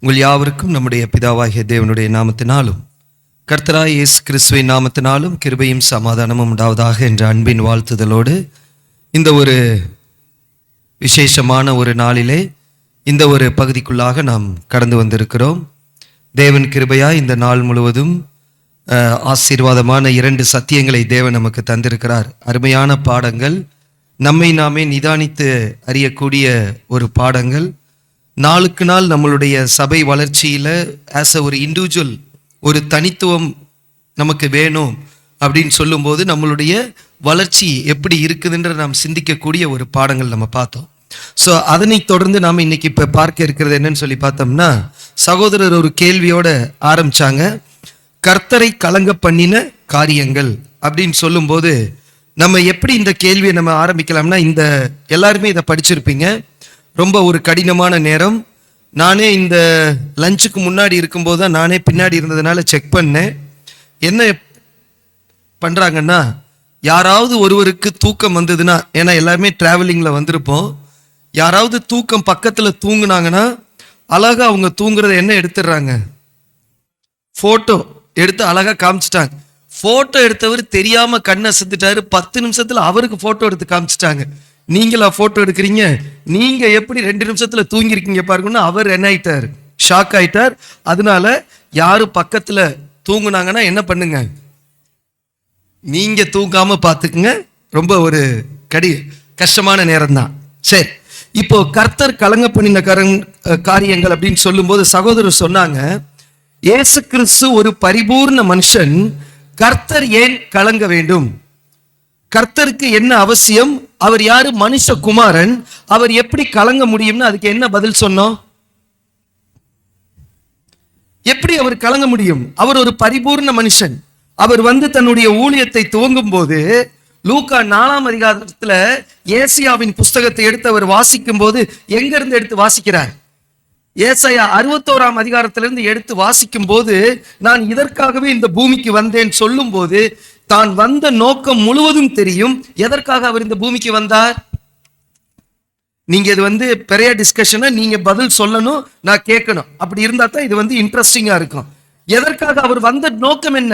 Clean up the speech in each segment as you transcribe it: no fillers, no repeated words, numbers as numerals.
உங்கள் யாவருக்கும் நம்முடைய பிதாவாகிய தேவனுடைய நாமத்தினாலும் கர்த்தராய் இயேசு கிறிஸ்துவின் நாமத்தினாலும் கிருபையும் சமாதானமும் உண்டாவதாக என்ற அன்பின் வாழ்த்துதலோடு இந்த ஒரு விசேஷமான ஒரு நாளிலே இந்த ஒரு பகுதிக்குள்ளாக நாம் கடந்து வந்திருக்கிறோம். தேவன் கிருபையாய் இந்த நாள் முழுவதும் ஆசீர்வாதமான 2 சத்தியங்களை தேவன் நமக்கு தந்திருக்கிறார். அருமையான பாடங்கள், நம்மை நாமே நிதானித்து அறியக்கூடிய ஒரு பாடங்கள். நாளுக்கு நாள் நம்மளுடைய சபை வளர்ச்சியில் ஆஸ் அ ஒரு இண்டிவிஜுவல் ஒரு தனித்துவம் நமக்கு வேணும் அப்படின்னு சொல்லும்போது நம்மளுடைய வளர்ச்சி எப்படி இருக்குதுன்ற நாம் சிந்திக்கக்கூடிய ஒரு பாடங்கள் நம்ம பார்த்தோம். ஸோ அதனை தொடர்ந்து நாம் இன்னைக்கு இப்போ பார்க்க இருக்கிறது என்னன்னு சொல்லி பார்த்தோம்னா, சகோதரர் ஒரு கேள்வியோட ஆரம்பிச்சாங்க. கர்த்தரை கலங்க பண்ணின காரியங்கள் அப்படின்னு சொல்லும்போது நம்ம எப்படி இந்த கேள்வியை நம்ம ஆரம்பிக்கலாம்னா, இந்த எல்லாருமே இதை படிச்சிருப்பீங்க. ரொம்ப ஒரு கடினமான நேரம். நானே இந்த லஞ்சுக்கு முன்னாடி இருக்கும்போது தான் நானே பின்னாடி இருந்ததுனால செக் பண்ணேன். என்ன பண்ணுறாங்கன்னா, யாராவது ஒருவருக்கு தூக்கம் வந்ததுன்னா, ஏன்னா எல்லாருமே ட்ராவலிங்கில் வந்திருப்போம், யாராவது தூக்கம் பக்கத்தில் தூங்குனாங்கன்னா அழகாக அவங்க தூங்குறத என்ன எடுத்துடுறாங்க, ஃபோட்டோ எடுத்து அழகாக காமிச்சிட்டாங்க. ஃபோட்டோ எடுத்தவர் தெரியாமல் கண்ணை செத்துட்டாரு. 10 நிமிஷத்தில் அவருக்கு ஃபோட்டோ எடுத்து காமிச்சிட்டாங்க. நீங்களா ஃபோட்டோ எடுக்கிறீங்க, நீங்கள் எப்படி 2 நிமிஷத்தில் தூங்கிருக்கீங்க பாருங்கன்னா அவர் என்ன ஆயிட்டார், ஷாக் ஆயிட்டார். அதனால யாரு பக்கத்தில் தூங்குனாங்கன்னா என்ன பண்ணுங்க, நீங்கள் தூங்காமல் பார்த்துக்குங்க. ரொம்ப ஒரு கஷ்டமான நேரம் தான். சரி, இப்போ கர்த்தர் கலங்க பண்ணின காரியங்கள் அப்படின்னு சொல்லும்போது சகோதரர் சொன்னாங்க, இயேசு கிறிஸ்து ஒரு பரிபூர்ண மனுஷன், கர்த்தர் ஏன் கலங்க வேண்டும், கர்த்தருக்கு என்ன அவசியம், அவர் யாரு, மனுஷகுமாரன், அவர் எப்படி கலங்க முடியும்னு அதுக்கு என்ன பதில் சொன்னோம்? எப்படி அவர் கலங்க முடியும்? அவர் ஒரு பரிபூர்ண மனுஷன். அவர் தன்னுடைய ஊழியத்தை துவங்கும் போது லூக்கா 4ஆம் அதிகாரத்துல ஏசாயாவின் புஸ்தகத்தை எடுத்து அவர் வாசிக்கும் போது எங்க இருந்து எடுத்து வாசிக்கிறார்? ஏசாயா 61ஆம் அதிகாரத்திலிருந்து எடுத்து வாசிக்கும் போது, நான் இதற்காகவே இந்த பூமிக்கு வந்தேன் சொல்லும் போது தான் வந்த நோக்கம் முழுவதும் தெரியும். எதற்காக அவர் இந்த பூமிக்கு வந்தார்? நீங்க இது பெரிய டிஸ்கஷனை நீங்க பதில் சொல்லணும், நான் கேட்கணும். அப்படி இருந்தா தான் இது இன்ட்ரெஸ்டிங்கா இருக்கும். எதற்காக அவர் வந்த நோக்கம் என்ன?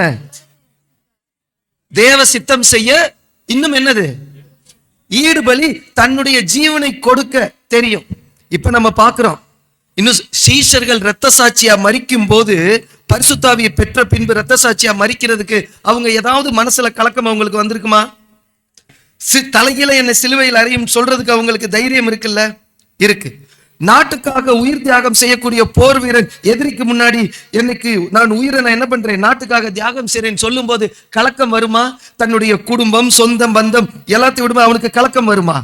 தேவ சித்தம் செய்ய. இன்னும் என்னது? ஈடுபலி, தன்னுடைய ஜீவனை கொடுக்க தெரியும். இப்ப நம்ம பார்க்கிறோம், இன்னும் சீஷர்கள் இரத்த சாட்சியா மரிக்கும் போது, பரிசுத்தாவியை பெற்ற பின்பு இரத்த சாட்சியா மரிக்கிறதுக்கு அவங்க ஏதாவது மனசுல கலக்கம் அவங்களுக்கு வந்திருக்குமா? தலையில என்ன சிலுவையில் அறையும் சொல்றதுக்கு அவங்களுக்கு தைரியம் இருக்குல்ல? இருக்கு. நாட்டுக்காக உயிர் தியாகம் செய்யக்கூடிய போர் வீரன் எதிரிக்கு முன்னாடி நான் உயிரை நான் என்ன பண்றேன், நாட்டுக்காக தியாகம் செய்றேன் சொல்லும் போது கலக்கம் வருமா? தன்னுடைய குடும்பம், சொந்தம், பந்தம் எல்லாத்தையும் விடுமா அவனுக்கு கலக்கம் வருமா?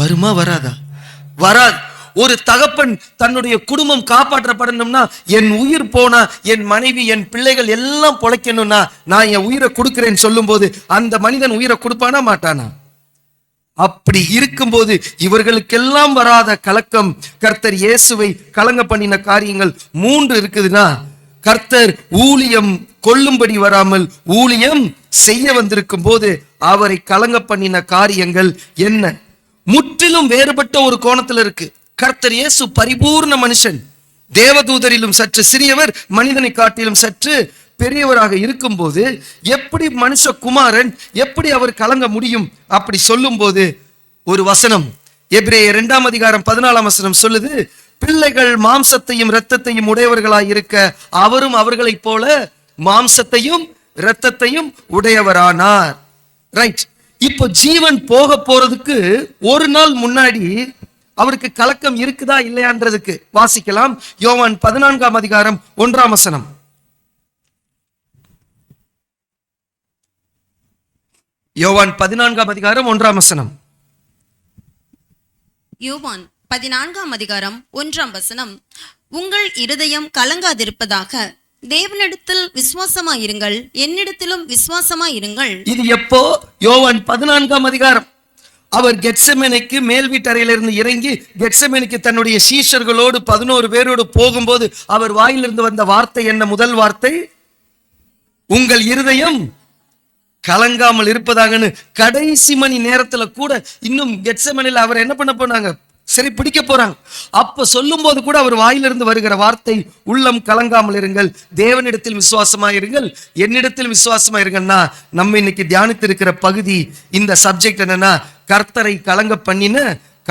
வருமா? வராதா? வராது. ஒரு தகப்பன் தன்னுடைய குடும்பம் காப்பாற்றப்படணும்னா, என் உயிர் போனா என் மனைவி, என் பிள்ளைகள் எல்லாம் பொழைக்கணும்னா நான் என் உயிரை கொடுக்கிறேன்னு சொல்லும் போது அந்த மனிதன் உயிரை கொடுப்பானா மாட்டானா? அப்படி இருக்கும்போது இவர்களுக்கெல்லாம் வராத கலக்கம், கர்த்தர் இயேசுவை கலங்க பண்ணின காரியங்கள் 3 இருக்குதுன்னா, கர்த்தர் ஊழியம் கொள்ளும்படி வராமல் ஊழியம் செய்ய வந்திருக்கும் போது அவரை கலங்க பண்ணின காரியங்கள் என்ன? முற்றிலும் வேறுபட்ட ஒரு கோணத்துல இருக்கு. கர்த்தர் இயேசு பரிபூர்ண மனுஷன், தேவதூதரிலும் சற்று சிறியவர், மனிதனை காட்டிலும் சற்று பெரியவராக இருக்கும் போது எப்படி மனுஷகுமாரன், எப்படி அவர் கலங்க முடியும்? அப்படி சொல்லும் போது ஒரு வசனம், எபிரேயர் 2ஆம் அதிகாரம் 14ஆம் வசனம் சொல்லுது, பிள்ளைகள் மாம்சத்தையும் இரத்தத்தையும் உடையவர்களாய் இருக்க அவரும் அவர்களைப் போல மாம்சத்தையும் இரத்தத்தையும் உடையவரானார். ரைட். இப்போ ஜீவன் போக போறதுக்கு ஒரு நாள் முன்னாடி அவருக்கு கலக்கம் இருக்குதா இல்லையான்றதுக்கு வாசிக்கலாம். யோவான் 14ஆம் அதிகாரம் 1ஆம் வசனம். யோவான் 14ஆம் அதிகாரம் 1ஆம் வசனம். யோவான் 14ஆம் அதிகாரம் 1ஆம் வசனம். உங்கள் இருதயம் கலங்காதிருப்பதாக தேவனிடத்தில் விசுவாசமாயிருங்கள், என்னிடத்திலும் விசுவாசமாயிருங்கள். இது எப்போ? யோவான் 14ஆம் அதிகாரம். அவர் கெத்செமனேக்கு மேல் வீட்டறையிலிருந்து இறங்கி கெத்செமனேக்கு தன்னுடைய சீஷர்களோடு 11 பேரோடு போகும்போது அவர் வாயிலிருந்து வந்த வார்த்தை என்ன? முதல் வார்த்தை, உங்கள் இருதயம் கலங்காமல் இருப்பதாகன்னு. கடைசி மணி நேரத்துல கூட இன்னும் கெத்செமனேல அவர் என்ன பண்ண போனாங்க? சரி பிடிக்க போறாங்க. அப்ப சொல்லும் போது கூட அவர் வாயிலிருந்து வருகிற வார்த்தை உள்ளம் கலங்காமல் இருங்கள், தேவனிடத்தில் விசுவாசமா இருங்கள், என்னிடத்தில் விசுவாசமா இருங்கன்னா நம்ம இன்னைக்கு தியானித்து இருக்கிற பகுதி இந்த சப்ஜெக்ட் என்னன்னா கர்த்தரை கலங்க பண்ணின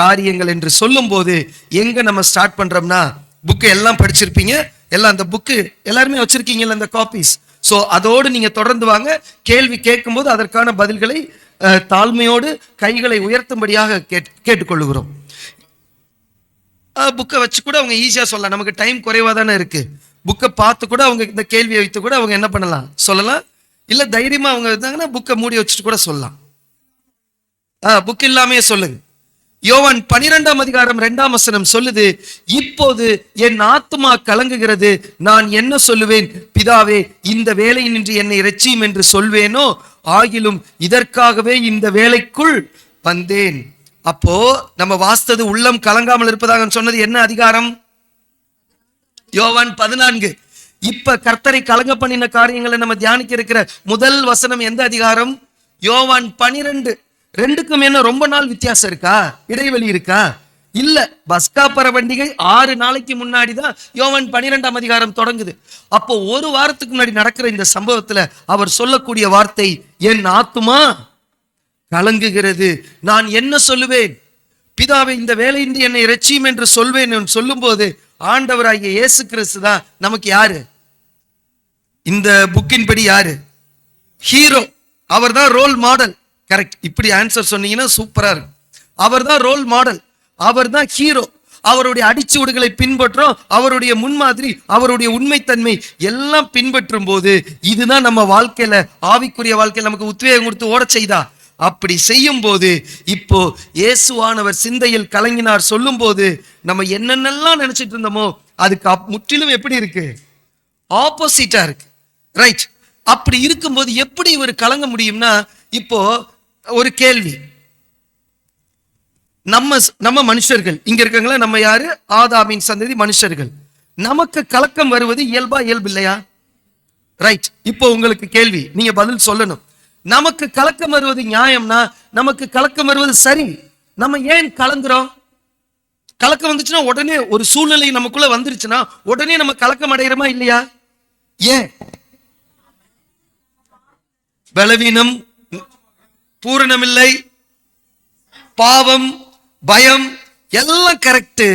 காரியங்கள் என்று சொல்லும் போது எங்க நம்ம ஸ்டார்ட் பண்றோம்னா, புக்கு எல்லாம் படிச்சிருப்பீங்க, எல்லாம் அந்த புக்கு எல்லாருமே வச்சிருக்கீங்கல்ல இந்த காப்பீஸ். ஸோ அதோடு நீங்க தொடர்ந்து வாங்க. கேள்வி கேட்கும்போது அதற்கான பதில்களை தாழ்மையோடு கைகளை உயர்த்தும்படியாக கேட்டுக்கொள்ளுகிறோம். புக்கை வச்சு கூட அவங்க ஈஸியா சொல்லலாம், நமக்கு டைம் குறைவா தானே இருக்கு. புக்கை பார்த்து கூட அவங்க இந்த கேள்வியை வைத்து கூட அவங்க என்ன பண்ணலாம், சொல்லலாம். இல்ல தைரியமா அவங்க இருந்தாங்கன்னா புக்கை மூடி வச்சுட்டு கூட சொல்லலாம். புக் இல்லாமே சொல்லுங்க. யோவான் 12ஆம் அதிகாரம் 2ஆம் வசனம் சொல்லுது, இப்போது என் ஆத்துமா கலங்குகிறது, நான் என்ன சொல்லுவேன், பிதாவே இந்த வேலையினின்று என்னை இரட்சியும் என்று சொல்வேனோ, ஆகிலும் இதற்காகவே இந்த வேலைக்குள் வந்தேன். அப்போ நம்ம வாஸ்தது உள்ளம் கலங்காமல் இருப்பதாக சொன்னது என்ன அதிகாரம்? யோவான் 14. இப்ப கர்த்தரை கலங்க பண்ணின காரியங்களை நம்ம தியானிக்க இருக்கிற முதல் வசனம் எந்த அதிகாரம்? யோவான் 12. ரெண்டுக்கும் என்ன ரொம்ப நாள் வித்தியாசம் இருக்கா, இடைவெளி இருக்கா? இல்ல, பஸ்கா பண்டிகை 6 நாளைக்கு முன்னாடி தான் யோவான் 12ஆம் அதிகாரம் தொடங்குது. அப்போ ஒரு வாரத்துக்கு முன்னாடி நடக்கிற இந்த சம்பவத்துல அவர் சொல்லக்கூடிய வார்த்தை என் ஆத்துமா கலங்குகிறது, நான் என்ன சொல்லுவேன், பிதாவை இந்த வேலையின்றி என்னை இரட்சியும் என்று சொல்வேன் சொல்லும் போது ஆண்டவராகிய இயேசு கிறிஸ்து தான் நமக்கு யாரு? இந்த புக்கின் படி யாரு? ஹீரோ. அவர் தான் ரோல் மாடல். கரெக்ட். இப்படி ஆன்சர் சொன்னீங்கன்னா சூப்பரா இருக்கும். அவர் தான் ரோல் மாடல், அவர் தான் ஹீரோ. அவருடைய அடிச்சுவடுகளை பின்பற்றோம், அவருடைய முன்மாதிரி, அவருடைய உண்மைத்தன்மை எல்லாம் பின்பற்றும் போது இதுதான் நம்ம வாழ்க்கையில, ஆவிக்குரிய வாழ்க்கையில நமக்கு உத்வேகம் கொடுத்து ஓட செய்தா. அப்படி செய்யும் போது இப்போ இயேசுவானவர் சிந்தையில் கலங்கினார் சொல்லும் போது நம்ம என்னென்னலாம் நினைச்சிட்டு இருந்தோமோ அதுக்கு முற்றிலும் எப்படி இருக்கு, ஆப்போசிட்டா இருக்கு. ரைட். அப்படி இருக்கும்போது எப்படி இவர் கலங்க முடியும்னா, இப்போ ஒரு கேள்வி, நம்ம மனுஷர்கள் இங்க இருக்காங்களா, நம்ம யாரு? ஆதாமின் சந்ததி மனுஷர்கள். நமக்கு கலக்கம் வருவது இயல்பா, இயல்பு இல்லையா? ரைட். இப்போ உங்களுக்கு கேள்வி, நீங்க பதில் சொல்லணும். நமக்கு கலக்கம் வருவது நியாயம்னா, நமக்கு கலக்கம் வருவது சரி. நம்ம ஏன் கலங்குறோம்? கலக்கம் வந்துச்சுன்னா உடனே ஒரு சூழ்நிலை நமக்குள்ள வந்துருச்சுன்னா உடனே நம்ம கலக்கம் அடைகிறோமா இல்லையா? ஏன்? பலவீனம், பூரணமில்லை, பாவம், பயம் எல்லாம் கரெக்ட்.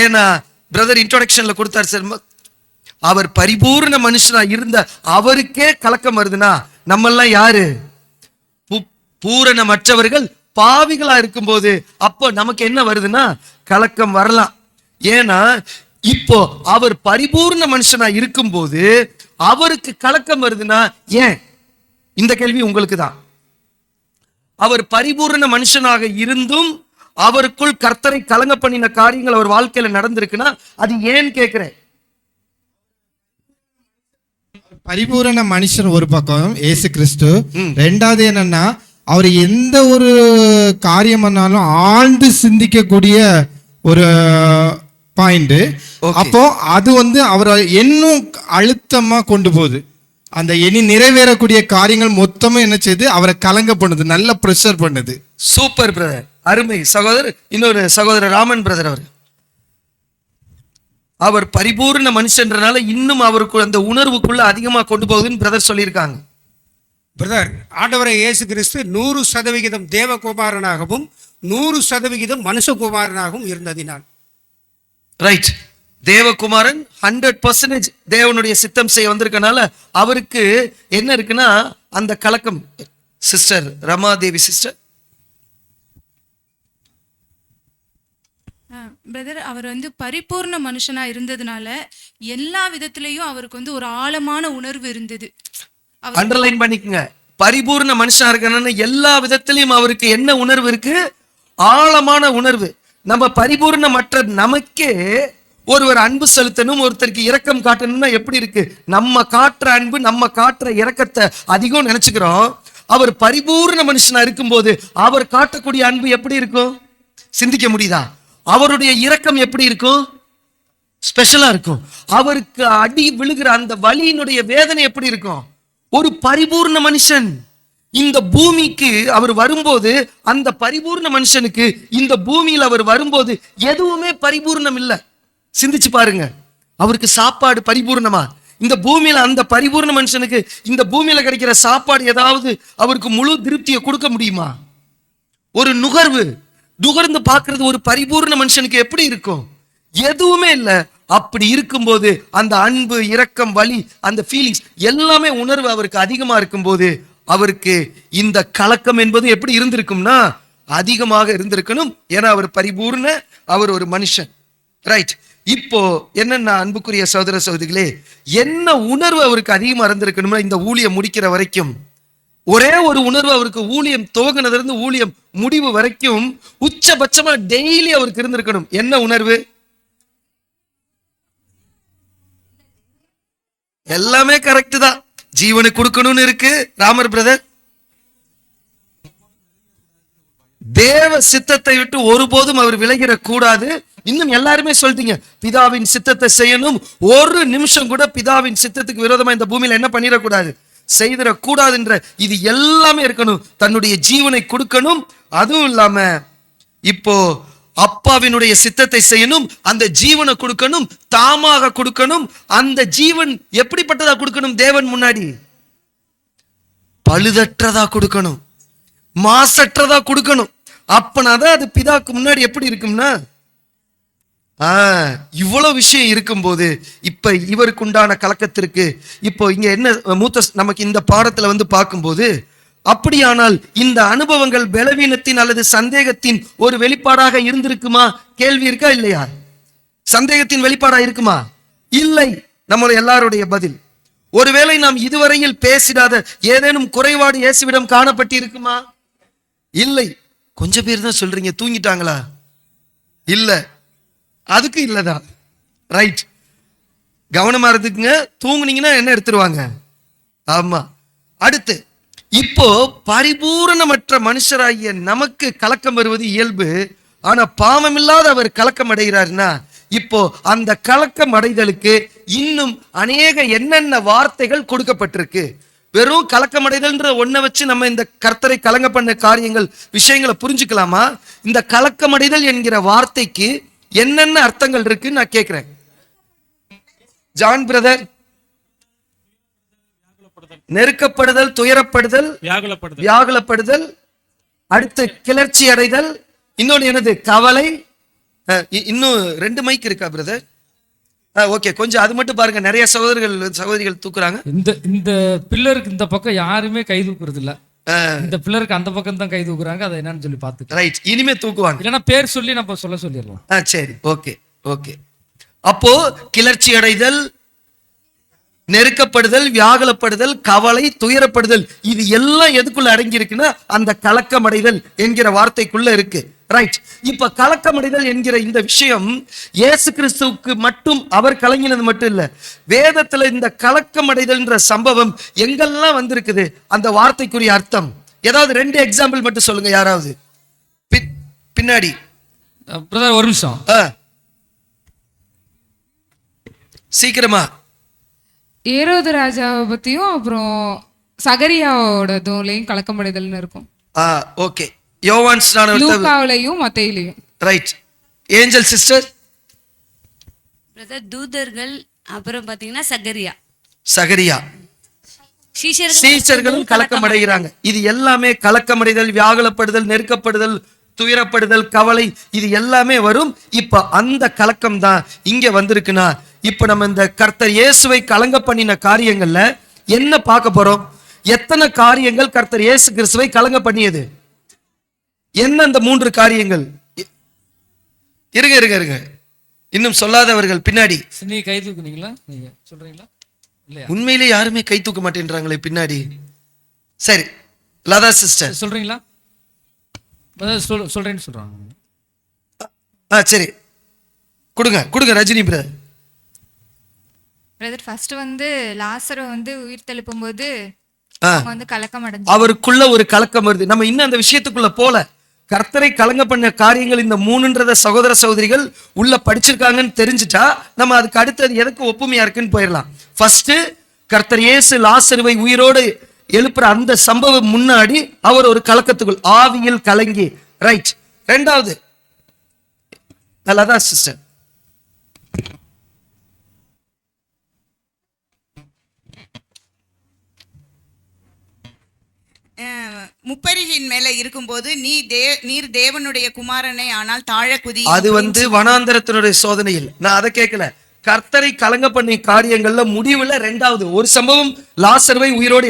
ஏன்னா பிரதர் இன்ட்ரோடக்ஷன்ல கொடுத்தார் சார், அவர் பரிபூர்ண மனுஷனா இருந்த அவருக்கே கலக்கம் வருதுன்னா நம்ம எல்லாம் யாரு? பூரணமற்றவர்கள், பாவிகளா இருக்கும்போது அப்போ நமக்கு என்ன வருதுன்னா கலக்கம் வரலாம். ஏன்னா இப்போ அவர் பரிபூர்ண மனுஷனா இருக்கும்போது அவருக்கு கலக்கம் வருதுன்னா ஏன்? இந்த கேள்வி உங்களுக்கு தான். அவர் பரிபூர்ண மனுஷனாக இருந்தும் அவருக்குள் கர்த்தரை கலங்க பண்ணின காரியங்கள் அவர் வாழ்க்கையில நடந்திருக்குன்னா அது ஏன் கேட்கிறேன். பரிபூரண மனுஷன் ஒரு பக்கம் இயேசு கிறிஸ்து, ரெண்டாவது என்னன்னா அவர் எந்த ஒரு காரியம் பண்ணாலும் ஆழ்ந்து சிந்திக்கக்கூடிய ஒரு பாயிண்ட். அப்போ அது அவரை இன்னும் அழுத்தமா கொண்டு போகுது. அந்த இனி நிறைவேறக்கூடிய காரியங்கள் மொத்தமும் என்ன செய்யுது, அவரை கலங்க பண்ணுது, நல்ல பிரஷர் பண்ணுது. சூப்பர் பிரதர், அருமை சகோதரர். இன்னொரு சகோதரர் ராமன் பிரதர், அவர் பரிபூர்ண மனுஷன்றனால இன்னும் அவருக்கு அந்த உணர்வுக்குள்ள அதிகமா கொண்டு போகுதுன்னு பிரதர் சொல்லியிருக்காங்க. பிரதர், ஆண்டவரை இயேசு கிறிஸ்து 100% தேவகுமாரனாகவும் 100% மனுஷகுமாரனாகவும் இருந்ததினால். ரைட். தேவகுமாரன் 100% தேவனுடைய சித்தம் செய்ய வந்திருக்கனால அவருக்கு என்ன இருக்குன்னா அந்த கலக்கம். Sister Ramadevi sister. பிரதர், அவர் பரிபூர்ண மனுஷனா இருந்ததுனால எல்லா விதத்திலையும் அவருக்கு ஒரு ஆழமான உணர்வு இருந்தது. அண்டர்லைன் பண்ணிக்கங்க, பரிபூர்ண மனுஷனா இருக்கணும்னு எல்லா விதத்திலையும் அவருக்கு என்ன உணர்வு இருக்கு? ஆழமான உணர்வு. நம்ம பரிபூர்ணமற்ற நமக்கே ஒருவர் அன்பு செலுத்தணும், ஒருத்தருக்கு இரக்கம் காட்டணும்னா எப்படி இருக்கு? நம்ம காட்டுற அன்பு, நம்ம காட்டுற இரக்கத்தை அதிகம் நினைச்சுக்கிறோம். அவர் பரிபூர்ண மனுஷனா இருக்கும்போது அவர் காட்டக்கூடிய அன்பு எப்படி இருக்கும்? சிந்திக்க முடியுதா? அவருடைய இரக்கம் எப்படி இருக்கும்? ஸ்பெஷலா இருக்கும். அவருக்கு அடி விழுகிற அந்த வலியினுடைய வேதனை எப்படி இருக்கும்? ஒரு பரிபூர்ண மனுஷன் இந்த பூமிக்கு அவர் வரும்போது, அந்த பரிபூர்ண மனுஷனுக்கு இந்த பூமியில் அவர் வரும்போது எதுவுமே பரிபூர்ணம் இல்லை. சிந்திச்சு பாருங்க, அவருக்கு சாப்பாடு பரிபூர்ணமா? இந்த பூமியில அந்த பரிபூர்ண மனுஷனுக்கு இந்த பூமியில கிடைக்கிற சாப்பாடு ஏதாவது அவருக்கு முழு திருப்தியை கொடுக்க முடியுமா? ஒரு நுகர்ந்து பார்க்கிறது ஒரு பரிபூர்ண மனுஷனுக்கு எப்படி இருக்கும்? எதுவுமே இல்லை. அப்படி இருக்கும்போது அந்த அன்பு, இரக்கம், வலி, அந்த ஃபீலிங்ஸ் எல்லாமே உணர்வு அவருக்கு அதிகமா இருக்கும்போது அவருக்கு இந்த கலக்கம் என்பது எப்படி இருந்திருக்கும்னா அதிகமாக இருந்திருக்கணும். ஏன்னா அவர் பரிபூர்ண, அவர் ஒரு மனுஷன். ரைட். இப்போ என்னன்னா அன்புக்குரிய சகோதர சகோதரிகளே, என்ன உணர்வு அவருக்கு அதிகமா இருந்திருக்கணும்னா இந்த ஊழியம் முடிக்கிற வரைக்கும் ஒரே ஒரு உணர்வு அவருக்கு, ஊழியம் துவங்கினதுல இருந்து ஊழியம் முடிவு வரைக்கும் உச்சபட்சமா டெய்லி அவருக்கு இருந்திருக்கணும். என்ன உணர்வு? எல்லாமே கரெக்ட் தான். ஜீவனை கொடுக்கணும்னு இருக்கு. ராமர் பிரதர், தேவ சித்தத்தை விட்டு ஒருபோதும் அவர் விலகிட கூடாது. இன்னும் எல்லாருமே சொல்லிட்டீங்க, பிதாவின் சித்தத்தை செய்யணும். ஒரு நிமிஷம் கூட பிதாவின் சித்தத்துக்கு விரோதமா இந்த பூமியில என்ன பண்ணிடக்கூடாது, செய்திடக்கூடாதுன்ற இது எல்லாமே இருக்கணும். தன்னுடைய ஜீவனை கொடுக்கணும். அதுவும் இல்லாம இப்போ அப்பாவினுடைய சித்தத்தை செய்யணும். அந்த ஜீவனை கொடுக்கணும், தாமாக கொடுக்கணும். அந்த ஜீவன் எப்படிப்பட்டதா கொடுக்கணும்? தேவன் முன்னாடி பழுதற்றதா கொடுக்கணும், மாசற்றதா கொடுக்கணும். அப்பனாதான் அது பிதாக்கு முன்னாடி எப்படி இருக்கும்னா, இவ்வளவு விஷயம் இருக்கும்போது இப்ப இவருக்கு உண்டான கலக்கத்திற்கு இப்போ இங்க என்ன மூத்த நமக்கு இந்த பாடத்துல வந்து பார்க்கும்போது, அப்படியானால் இந்த அனுபவங்கள் பலவீனத்தின் அல்லது சந்தேகத்தின் ஒரு வெளிப்பாடாக இருந்திருக்குமா? கேள்வி இருக்கா இல்லையா? சந்தேகத்தின் வெளிப்பாடா இருக்குமா? இல்லை. நம்ம எல்லாருடைய பதில். ஒருவேளை நாம் இதுவரையில் பேசிடாத ஏதேனும் குறைபாடு இயேசுவிடம் காணப்பட்டிருக்குமா? இல்லை. கொஞ்சம் பேர் தான் சொல்றீங்க. தூங்கிட்டாங்களா? இல்ல, அதுக்கு இல்லதான். ரைட், கவனமா இருந்துக்குங்க. தூங்குனீங்கன்னா என்ன எடுத்துருவாங்க? ஆமா. அடுத்து, இப்போ பரிபூரணமற்ற மனுஷராகிய நமக்கு கலக்கம் வருவது இயல்பு. ஆனா பாவமில்லாத அவர் கலக்கம் அடைகிறாருன்னா, இப்போ அந்த கலக்கம் அடைதலுக்கு இன்னும் அநேக என்னென்ன வார்த்தைகள் கொடுக்கப்பட்டிருக்கு. வெறும் கலக்கம் அடைதல்ன்ற ஒன்றை வச்சு நம்ம இந்த கர்த்தரை கலங்க பண்ண காரியங்கள், விஷயங்களை புரிஞ்சுக்கலாமா? இந்த கலக்கம் அடைதல் என்கிற வார்த்தைக்கு என்னென்ன அர்த்தங்கள் இருக்குன்னு நான் கேட்கிறேன். ஜான் பிரதர், நெருக்கப்படுதல், துயரப்படுதல், வியாகுலப்படுதல், அடுத்து கிளர்ச்சி அடைதல், இன்னொன்னு என்னது? கவலை. இன்னும் 2 மைக் இருக்கா பிரதர்? ஓகே, கொஞ்சம் அது மட்டும் பாருங்க. நிறைய சகோதரிகள் தூக்குறாங்க. இந்த பில்லருக்கு இந்த பக்கம் யாருமே கை தூக்குறது இல்ல. இந்த பில்லருக்கு அந்த பக்கம் தான் கை தூக்குறாங்க. அதை என்னன்னு சொல்லி பாத்துக்க. ரைட், இனிமே தூக்குவாங்க. இல்லைன்னா பேர் சொல்லி நம்ம சொல்லிடலாம். சரி, ஓகே ஓகே. அப்போ கிளர்ச்சி அடைதல், நெருக்கப்படுதல், வியாகுலப்படுதல், கவலை, துயரப்படுதல், இது எல்லாம் எதுக்குள்ள அடங்கி இருக்குன்னா அந்த கலக்கமடைதல் என்கிற வார்த்தைக்குள்ள இருக்கு. ரைட். இப்ப கலக்கமடைதல் என்கிற இந்த விஷயம் இயேசு கிறிஸ்துவுக்கு மட்டும் அவர் கலங்கினது மட்டும் இல்ல. வேதத்துல இந்த கலக்கமடைதல்ன்ற சம்பவம் எங்கெல்லாம் வந்திருக்குது, அந்த வார்த்தைக்குரிய அர்த்தம் ஏதாவது 2 எக்ஸாம்பிள் மட்டும் சொல்லுங்க யாராவது. பின்னாடி ஒரு நிமிஷம், சீக்கிரமா. ஏரோது ராஜாவை பத்தியும் அப்புறம் சகரியாவோட தோலையும் கலக்கமடைதல்னு இருக்கும். ஓகே. யோவான் ஸ்நானம், லூக்காவிலையும் மத்தேயிலையும். ரைட். Angel sister. பிரதர், தூதர்கள், அப்புறம் பாத்தீங்கன்னா சகரியா, சீஷர்களும் கலக்கம் அடைகிறாங்க. இது எல்லாமே கலக்கமடைதல், வியாகுலப்படுதல், நெருக்கப்படுதல், துயரப்படுதல், கவலை, இது எல்லாமே வரும். இப்ப அந்த கலக்கம் தான் இங்க வந்திருக்குன்னா, இப்ப நம்ம இந்த கர்த்தர் இயேசுவை கலங்க பண்ணின காரியங்கள்ல என்ன பார்க்க போறோம்? எத்தனை காரியங்கள் கர்த்தர் இயேசு கிறிஸ்துவை கலங்க பண்ணியது? என்ன அந்த 3 காரியங்கள்? இருங்க, இன்னும் சொல்லாதவர்கள் பின்னாடி. நீ கை தூக்குனீங்களா? நீங்க சொல்றீங்களா? இல்லையா? உண்மையிலே யாருமே கை தூக்க மாட்டேன்றாங்களே பின்னாடி. சரி, லதா சிஸ்டர் சொல்றீங்களா? சொல்றேன்னு சொல்றாங்க. சரி, கொடுங்க ரஜினி பிரதர். பிரதர், ஃபர்ஸ்ட் வந்து லாசரை வந்து உயிர் தெழுப்பும் போது வந்து கலக்கம் அடைஞ்சு அவருக்குள்ள ஒரு கலக்கம் வருது. நம்ம இன்னும் அந்த விஷயத்துக்குள்ள போல. கர்த்தரை கலங்க பண்ண காரியங்கள் இந்த 3 சகோதர சகோதரிகள் உள்ள படிச்சிருக்காங்கன்னு தெரிஞ்சுட்டா நம்ம அதுக்கு அடுத்தது எதுக்கு ஒப்புமையா இருக்குன்னு போயிடலாம். ஃபர்ஸ்ட், கர்த்தர் இயேசு லாசருவை உயிரோடு எழுப்புற அந்த சம்பவம் முன்னாடி அவர் ஒரு கலக்கத்துக்குள் ஆவியில் கலங்கி. ரைட். ரெண்டாவது நல்லாதான் சிஸ்டர். முப்பரியின் மேல இருக்கும்போது நீர் தேவனுடைய குமாரனை ஆனால் தாழ குதி. அது வனாந்தரத்தினுடைய சோதனையில். நான் அதை கேட்கல. கர்த்தரை கலங்க பண்ணி காரியங்கள்ல முடிவுல ரெண்டாவது ஒரு சம்பவம் லாசர்வை உயிரோடு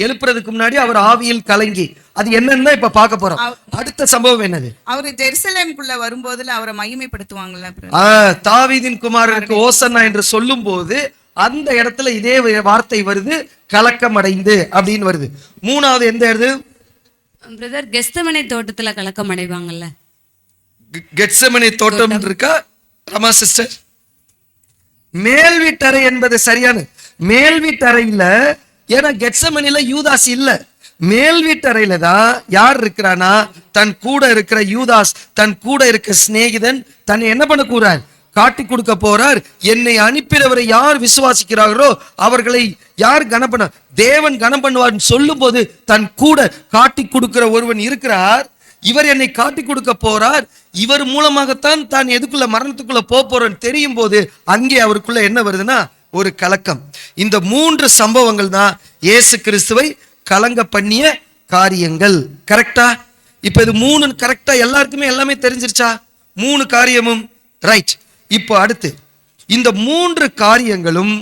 எழுப்புறதுக்கு முன்னாடி அவர் ஆவியில் கலங்கி. அது என்னன்னு இப்ப பார்க்க போறோம். அடுத்த சம்பவம் என்னது? அவரு ஜெருசலேமுக்குள்ள வரும்போதுல அவரை மகிமைப்படுத்துவாங்கல்ல. தாவீதின் குமாரனுக்கு ஓசன்னா என்று சொல்லும் போது அந்த இடத்துல இதே வார்த்தை வருது, கலக்கம் அடைந்து அப்படின்னு வருது. மூணாவது எந்த இடது பிரதர்? கெத்செமனே தோட்டத்துல கலக்கம் அடைவாங்கல்ல. கெத்செமனே தோட்டம் இருக்கா ரமா சிஸ்டர்? மேல் வீட்டறை என்பது சரியான மேல் வீட்டறையில. ஏன்னா கெத்செமனில யூதாஸ் இல்ல. மேல் வீட்டறையில தான் யார் இருக்கிறானா, தன் கூட இருக்கிற யூதாஸ், தன் கூட இருக்கிற சிநேகிதன் தன்னை என்ன பண்ண கூறார், காட்டி கொடுக்க போறார். என்னை அனுப்பினவரை யார் விசுவாசிக்கிறார்களோ அவர்களை யார் கனம் பண்ண தேவன் கனம் பண்ணுவார் சொல்லும் போது தன் கூட காட்டி கொடுக்கிற ஒருவன் இருக்கிறார். இவர் என்னை காட்டி கொடுக்க போறார். இவர் மூலமாகத்தான் தான் எதுக்குள்ள மரணத்துக்குள்ள போறேன்னு தெரியும் போது அங்கே அவருக்குள்ள என்ன வருதுன்னா ஒரு கலக்கம். இந்த மூன்று சம்பவங்கள் தான் இயேசு கிறிஸ்துவை கலங்க பண்ணிய காரியங்கள். கரெக்டா? இப்ப இது மூணு கரெக்டா எல்லாருக்குமே எல்லாமே தெரிஞ்சிருச்சா? மூணு காரியமும் ரைட். இப்போ அடுத்து இந்த மூன்று காரியங்களும்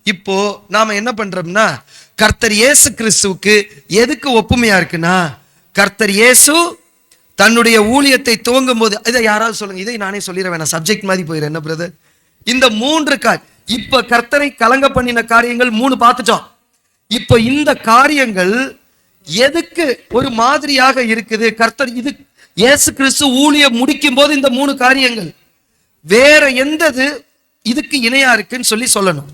இப்போ நாம என்ன பண்றோம்னா கர்த்தர் இயேசு கிறிஸ்துவுக்கு எதுக்கு ஒப்புமையா இருக்குன்னா, கர்த்தர் இயேசு தன்னுடைய ஊழியத்தை துவங்கும் போது, இதை யாராவது சொல்லுங்க, இதை நானே சொல்லிட வேணாம், சப்ஜெக்ட் மாதிரி போயிடுறேன் என்ன பிரதர். இந்த மூன்று இப்ப கர்த்தரை கலங்க பண்ணின காரியங்கள் மூணு பார்த்துட்டோம். இப்போ இந்த காரியங்கள் எதுக்கு ஒரு மாதிரியாக இருக்குது? கர்த்தர் இது இயேசு கிறிஸ்து ஊழியம் முடிக்கும் போது இந்த மூணு காரியங்கள் வேற எந்தது இதுக்கு இணையா இருக்குன்னு சொல்லணும்.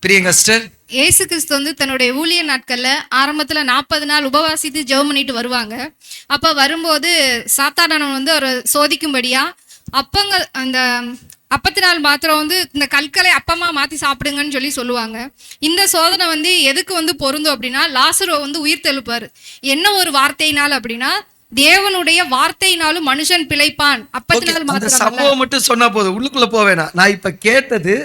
பிரியங்கா சிஸ்டர், இயேசு கிறிஸ்து தன்னுடைய ஊழிய நாட்கள்ல ஆரம்பத்துல 40 நாள் உபவாசித்து ஜெபம் பண்ணிட்டு வருவாங்க. அப்ப வரும்போது சாத்தானவன் அவரை சோதிக்கும்படியா அந்த அப்பத்தினால் மாத்திரம் இந்த கற்களை அப்பமா மாத்தி சாப்பிடுங்கன்னு சொல்லுவாங்க. இந்த சோதனை எதுக்கு பொருந்தும் அப்படின்னா, லாசரோ உயிர் தெழுப்பாரு. என்ன ஒரு வார்த்தையினால் அப்படின்னா, தேவனுடைய வார்த்தையினாலும் மனுஷன் பிழைப்பான். அப்பத்தினால் மாத்திரம் சம்பவம் மட்டும் சொன்னா போதும், உள்ளுக்குள்ள போவேனா. நான் இப்ப கேட்டது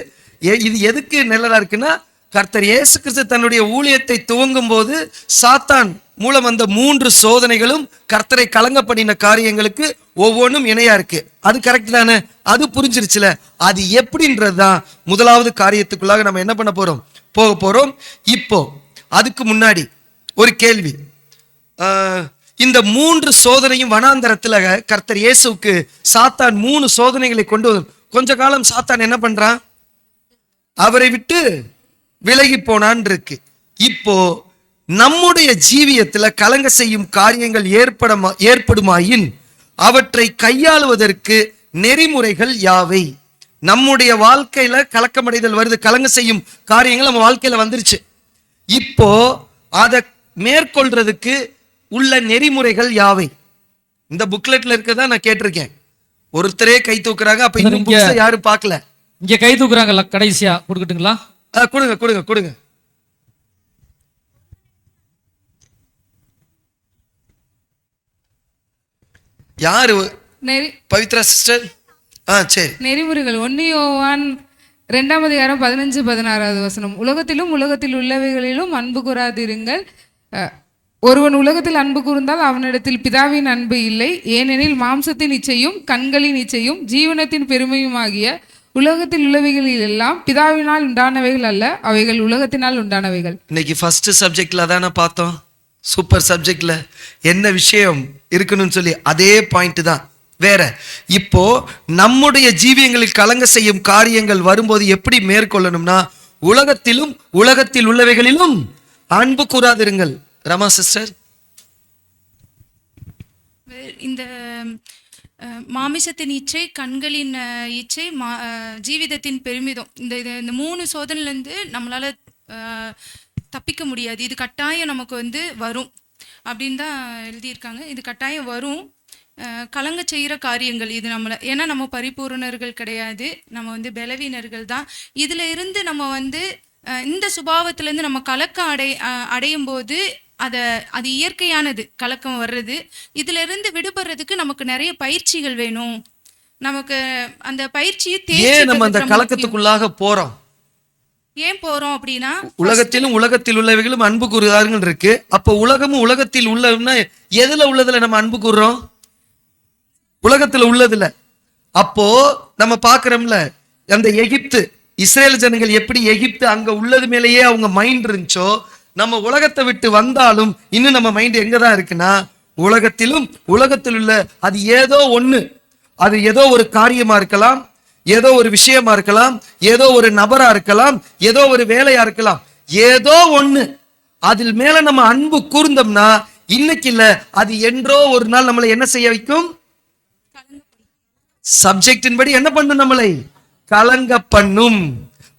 இது எதுக்கு நல்லதா இருக்குன்னா, கர்த்தர் இயேசு கிறிஸ்து தன்னுடைய ஊழியத்தை துவங்கும் போது சாத்தான் மூலம் வந்த மூன்று சோதனைகளும் கர்த்தரை கலங்க பண்ணின காரியங்களுக்கு ஒவ்வொன்றும் இணையா இருக்கு. அது கரெக்ட் தானே? அது புரிஞ்சிருச்சுல. அது எப்படின்றதுதான் முதலாவது காரியத்துக்குள்ளாக நம்ம என்ன பண்ண போறோம், போக போறோம். இப்போ அதுக்கு முன்னாடி ஒரு கேள்வி. இந்த மூன்று சோதனையும் வனாந்தரத்துல கர்த்தர் இயேசுக்கு சாத்தான் 3 சோதனைகளை கொண்டு வந்து கொஞ்ச காலம் சாத்தான் என்ன பண்றான், அவரை விட்டு விலகி போனான் இருக்கு. இப்போ நம்முடைய ஜீவியத்துல கலங்க செய்யும் காரியங்கள் ஏற்படுமாயின் அவற்றை கையாளுவதற்கு நெறிமுறைகள் யாவை? நம்முடைய வாழ்க்கையில கலக்கமடைதல் வருது, கலங்க செய்யும் காரியங்கள் நம்ம வாழ்க்கையில வந்துருச்சு. இப்போ அதை மேற்கொள்றதுக்கு உள்ள நெறிமுறைகள் யாவை? இந்த புக்லெட்ல இருக்கதான் நான் கேட்டிருக்கேன். ஒருத்தரே கை தூக்குறாங்க. அப்ப இந்த புக்ஸ் யாரும் பார்க்கல. இங்க கை தூக்குறாங்கல்ல, கடைசியா கொடுக்கட்டுங்களா? கொடுங்க கொடுங்க கொடுங்க. யாரு? பவித்ரா சிஸ்டர். சரி. நெறிமுறைகள் 1 யோவான் 2ஆம் அதிகாரம் 15-16 வசனம். உலகத்திலும் உலகத்தில் உள்ளவைகளிலும் அன்பு கூறாதிருங்கள். ஒருவன் உலகத்தில் அன்பு கூர்ந்தால் அவனிடத்தில் பிதாவின் அன்பு இல்லை. ஏனெனில் மாம்சத்தின் இச்சையும் கண்களின் இச்சையும் ஜீவனத்தின் பெருமையுமாகிய உலகத்தில் உள்ளவைகளில் எல்லாம் பிதாவினால் உண்டானவைகள் அல்ல, அவைகள் உலகத்தினால் உண்டானவைகள். இன்னைக்கு ஃபர்ஸ்ட் சப்ஜெக்ட்ல தானே பார்த்தோம். சூப்பர் சப்ஜெக்ட்ல என்ன விஷயம் இருக்கணும்னு சொல்லி அதே பாயிண்ட் தான் வேற. இப்போ நம்முடைய ஜீவியங்களில் கலங்க செய்யும் காரியங்கள் வரும்போது எப்படி மேற்கொள்ளணும்னா, உலகத்திலும் உலகத்தில் உள்ளவைகளிலும் அன்பு கூறாதிருங்கள். ரமா சிஸ்டர். இந்த மாமிசத்தின் இச்சை, கண்களின் இச்சை, ஜீவிதத்தின் பெருமிதம், இந்த 3 சோதனையிலேருந்து நம்மளால தப்பிக்க முடியாது. இது கட்டாயம் நமக்கு வரும் அப்படின்னு தான் எழுதியிருக்காங்க. இது கட்டாயம் வரும். கலங்க செய்கிற காரியங்கள் இது நம்மளை, ஏன்னா நம்ம பரிபூரணர்கள் கிடையாது, நம்ம பலவீனர்கள் தான். இதில் இருந்து நம்ம இந்த சுபாவத்திலேருந்து நம்ம கலக்கம் அடையும் போது அது இயற்கையானது, கலக்கம் வர்றது. இதிலிருந்து விடுபடுறதுக்கு நமக்கு நிறைய பயிற்சிகள் வேணும். நமக்கு அந்த பயிற்சியை ஏன் நம்ம அந்த கலக்கத்துக்குள்ளாக போறோம்? ஏன் போறோம் அப்படின்னா, உலகத்திலும் உலகத்தில் உள்ளவைகளும் அன்பு கூறுகிறார்கள் இருக்கு. அப்போ உலகமும் உலகத்தில் உள்ளதுன்னா எதுல உள்ளதுல நம்ம அன்பு கூறுறோம்? உலகத்துல உள்ளதுல. அப்போ நம்ம பாக்குறோம்ல, அந்த எகிப்து இஸ்ரேல் ஜனங்கள் எப்படி எகிப்து அங்க உள்ளது மேலேயே அவங்க மைண்ட் இருந்துச்சோ, நம்ம உலகத்தை விட்டு வந்தாலும் இன்னும் நம்ம மைண்ட் எங்கதான் இருக்குன்னா உலகத்திலும் உலகத்தில் உள்ள அது ஏதோ ஒண்ணு. அது ஏதோ ஒரு காரியமா இருக்கலாம், ஏதோ ஒரு விஷயமா இருக்கலாம், ஏதோ ஒரு நபரா இருக்கலாம், ஏதோ ஒரு வேலையா இருக்கலாம், ஏதோ ஒண்ணு அதில் மேல நம்ம அன்பு கூர்ந்தோம்னா இன்னைக்கு இல்ல, அது என்றோ ஒரு நாள் நம்மளை என்ன செய்ய வைக்கும்? சப்ஜெக்டின் படி என்ன பண்ணும்? நம்மளை கலங்க பண்ணும்.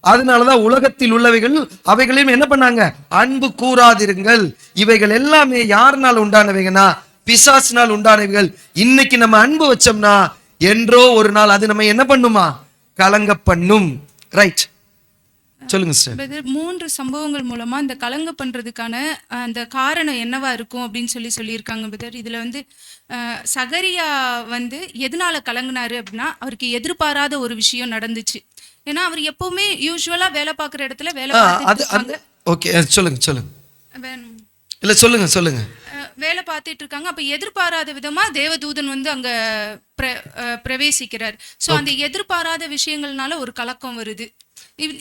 அதனாலதான் உலகத்தில் உள்ளவைகள் அவைகளையும் என்ன பண்ணாங்க? அன்பு கூறாதிருங்கள். இவைகள் எல்லாமே யாருனால உண்டானவைகனா? பிசாசினால் உண்டானவைகள். இன்னைக்கு நம்ம அன்பு வச்சோம்னா என்றோ ஒரு நாள் அது நம்ம என்ன பண்ணுமா? கலங்க பண்ணும். ரைட், சொல்லுங்க சார். 3 சம்பவங்கள் மூலமா இந்த கலங்க பண்றதுக்கான அந்த காரணம் என்னவா இருக்கும் அப்படின்னு சொல்லியிருக்காங்க பிரதர். இதுல வந்து சகரியா வந்து எதனால கலங்கினாரு அப்படின்னா, அவருக்கு எதிர்பாராத ஒரு விஷயம் நடந்துச்சு. ஏன்னா அவர் எப்பவுமே யூசுவலா வேலை பார்க்குற இடத்துல வேலை வேலை பார்த்துட்டு இருக்காங்க. அப்ப எதிர்பாராத விதமா தேவதூதன் வந்து அங்க பிரவேசிக்கிறார். ஸோ அந்த எதிர்பாராத விஷயங்கள்னால ஒரு கலக்கம் வருது.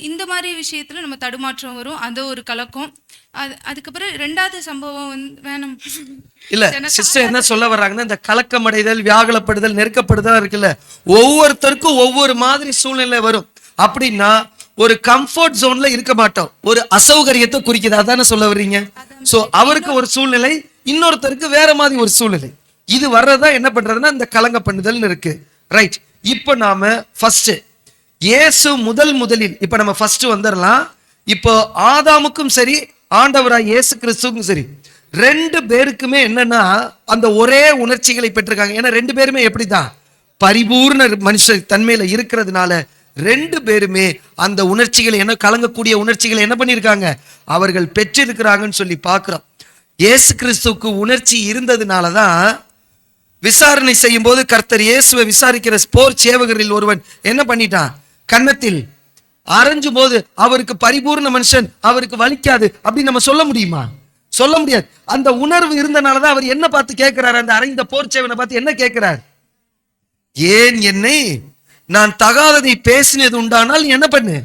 இந்த மாதிரி விஷயத்துல நம்ம தடுமாற்றம் வரும், அந்த ஒரு கலக்கம். அதுக்கப்புறம் 2வது சம்பவம் வந்து வேணும் இல்ல சிஸ்டர் என்ன சொல்ல வர்றாங்கன்னா, இந்த கலக்கமடைதல், வியாகுலப்படுதல், நெருக்கப்படுதல் இருக்குல்ல, ஒவ்வொருத்தருக்கும் ஒவ்வொரு மாதிரி சூழ்நிலை வரும். அப்படின்னா ஒரு கம்ஃபர்ட் ஜோன்ல இருக்க மாட்டோம், ஒரு அசௌகரியத்தை குறிக்குது. அதானே சொல்ல வர்றீங்க? சோ அவருக்கு ஒரு சூழ்நிலை, இன்னொருத்தருக்கு வேற மாதிரி ஒரு சூழ்நிலை. இது வர்றதா என்ன பண்றதுன்னா இந்த கலங்க பண்ணுதல் இருக்கு. ரைட், இப்ப நாம ஃபர்ஸ்ட் இயேசு முதலில் இப்ப நம்ம ஃபர்ஸ்ட் வந்துடலாம். இப்போ ஆதாமுக்கும் சரி ஆண்டவராய் இயேசு கிறிஸ்துவுக்கும் சரி 2 பேருக்குமே என்னன்னா அந்த ஒரே உணர்ச்சிகளை பெற்றிருக்காங்க. ஏன்னா 2 பேருமே எப்படிதான் பரிபூர்ண மனுஷர் தன்மையில இருக்கிறதுனால 2 பேருமே அந்த உணர்ச்சிகளை, என்ன கலங்கக்கூடிய உணர்ச்சிகளை என்ன பண்ணியிருக்காங்க? அவர்கள் பெற்றிருக்கிறாங்கன்னு சொல்லி பார்க்கிறோம். இயேசு கிறிஸ்துவுக்கு உணர்ச்சி இருந்ததுனாலதான் விசாரணை செய்யும் போது கர்த்தர் இயேசுவை விசாரிக்கிற போர் சேவகரில் ஒருவன் என்ன பண்ணிட்டான்? கன்னத்தில் அரைஞ்சும் போது அவருக்கு பரிபூர்ண மனுஷன், அவருக்கு வலிக்காது அப்படின்னு நம்ம சொல்ல முடியுமா? சொல்ல முடியாது. அந்த உணர்வு இருந்தனாலதான் அவர் என்ன பார்த்து கேட்கிறார்? அந்த அரைந்த போர் சேவனை பார்த்து என்ன கேட்கிறார்? ஏன் என்னை நான் தகாததை பேசினது உண்டானால் என்ன பண்ணு,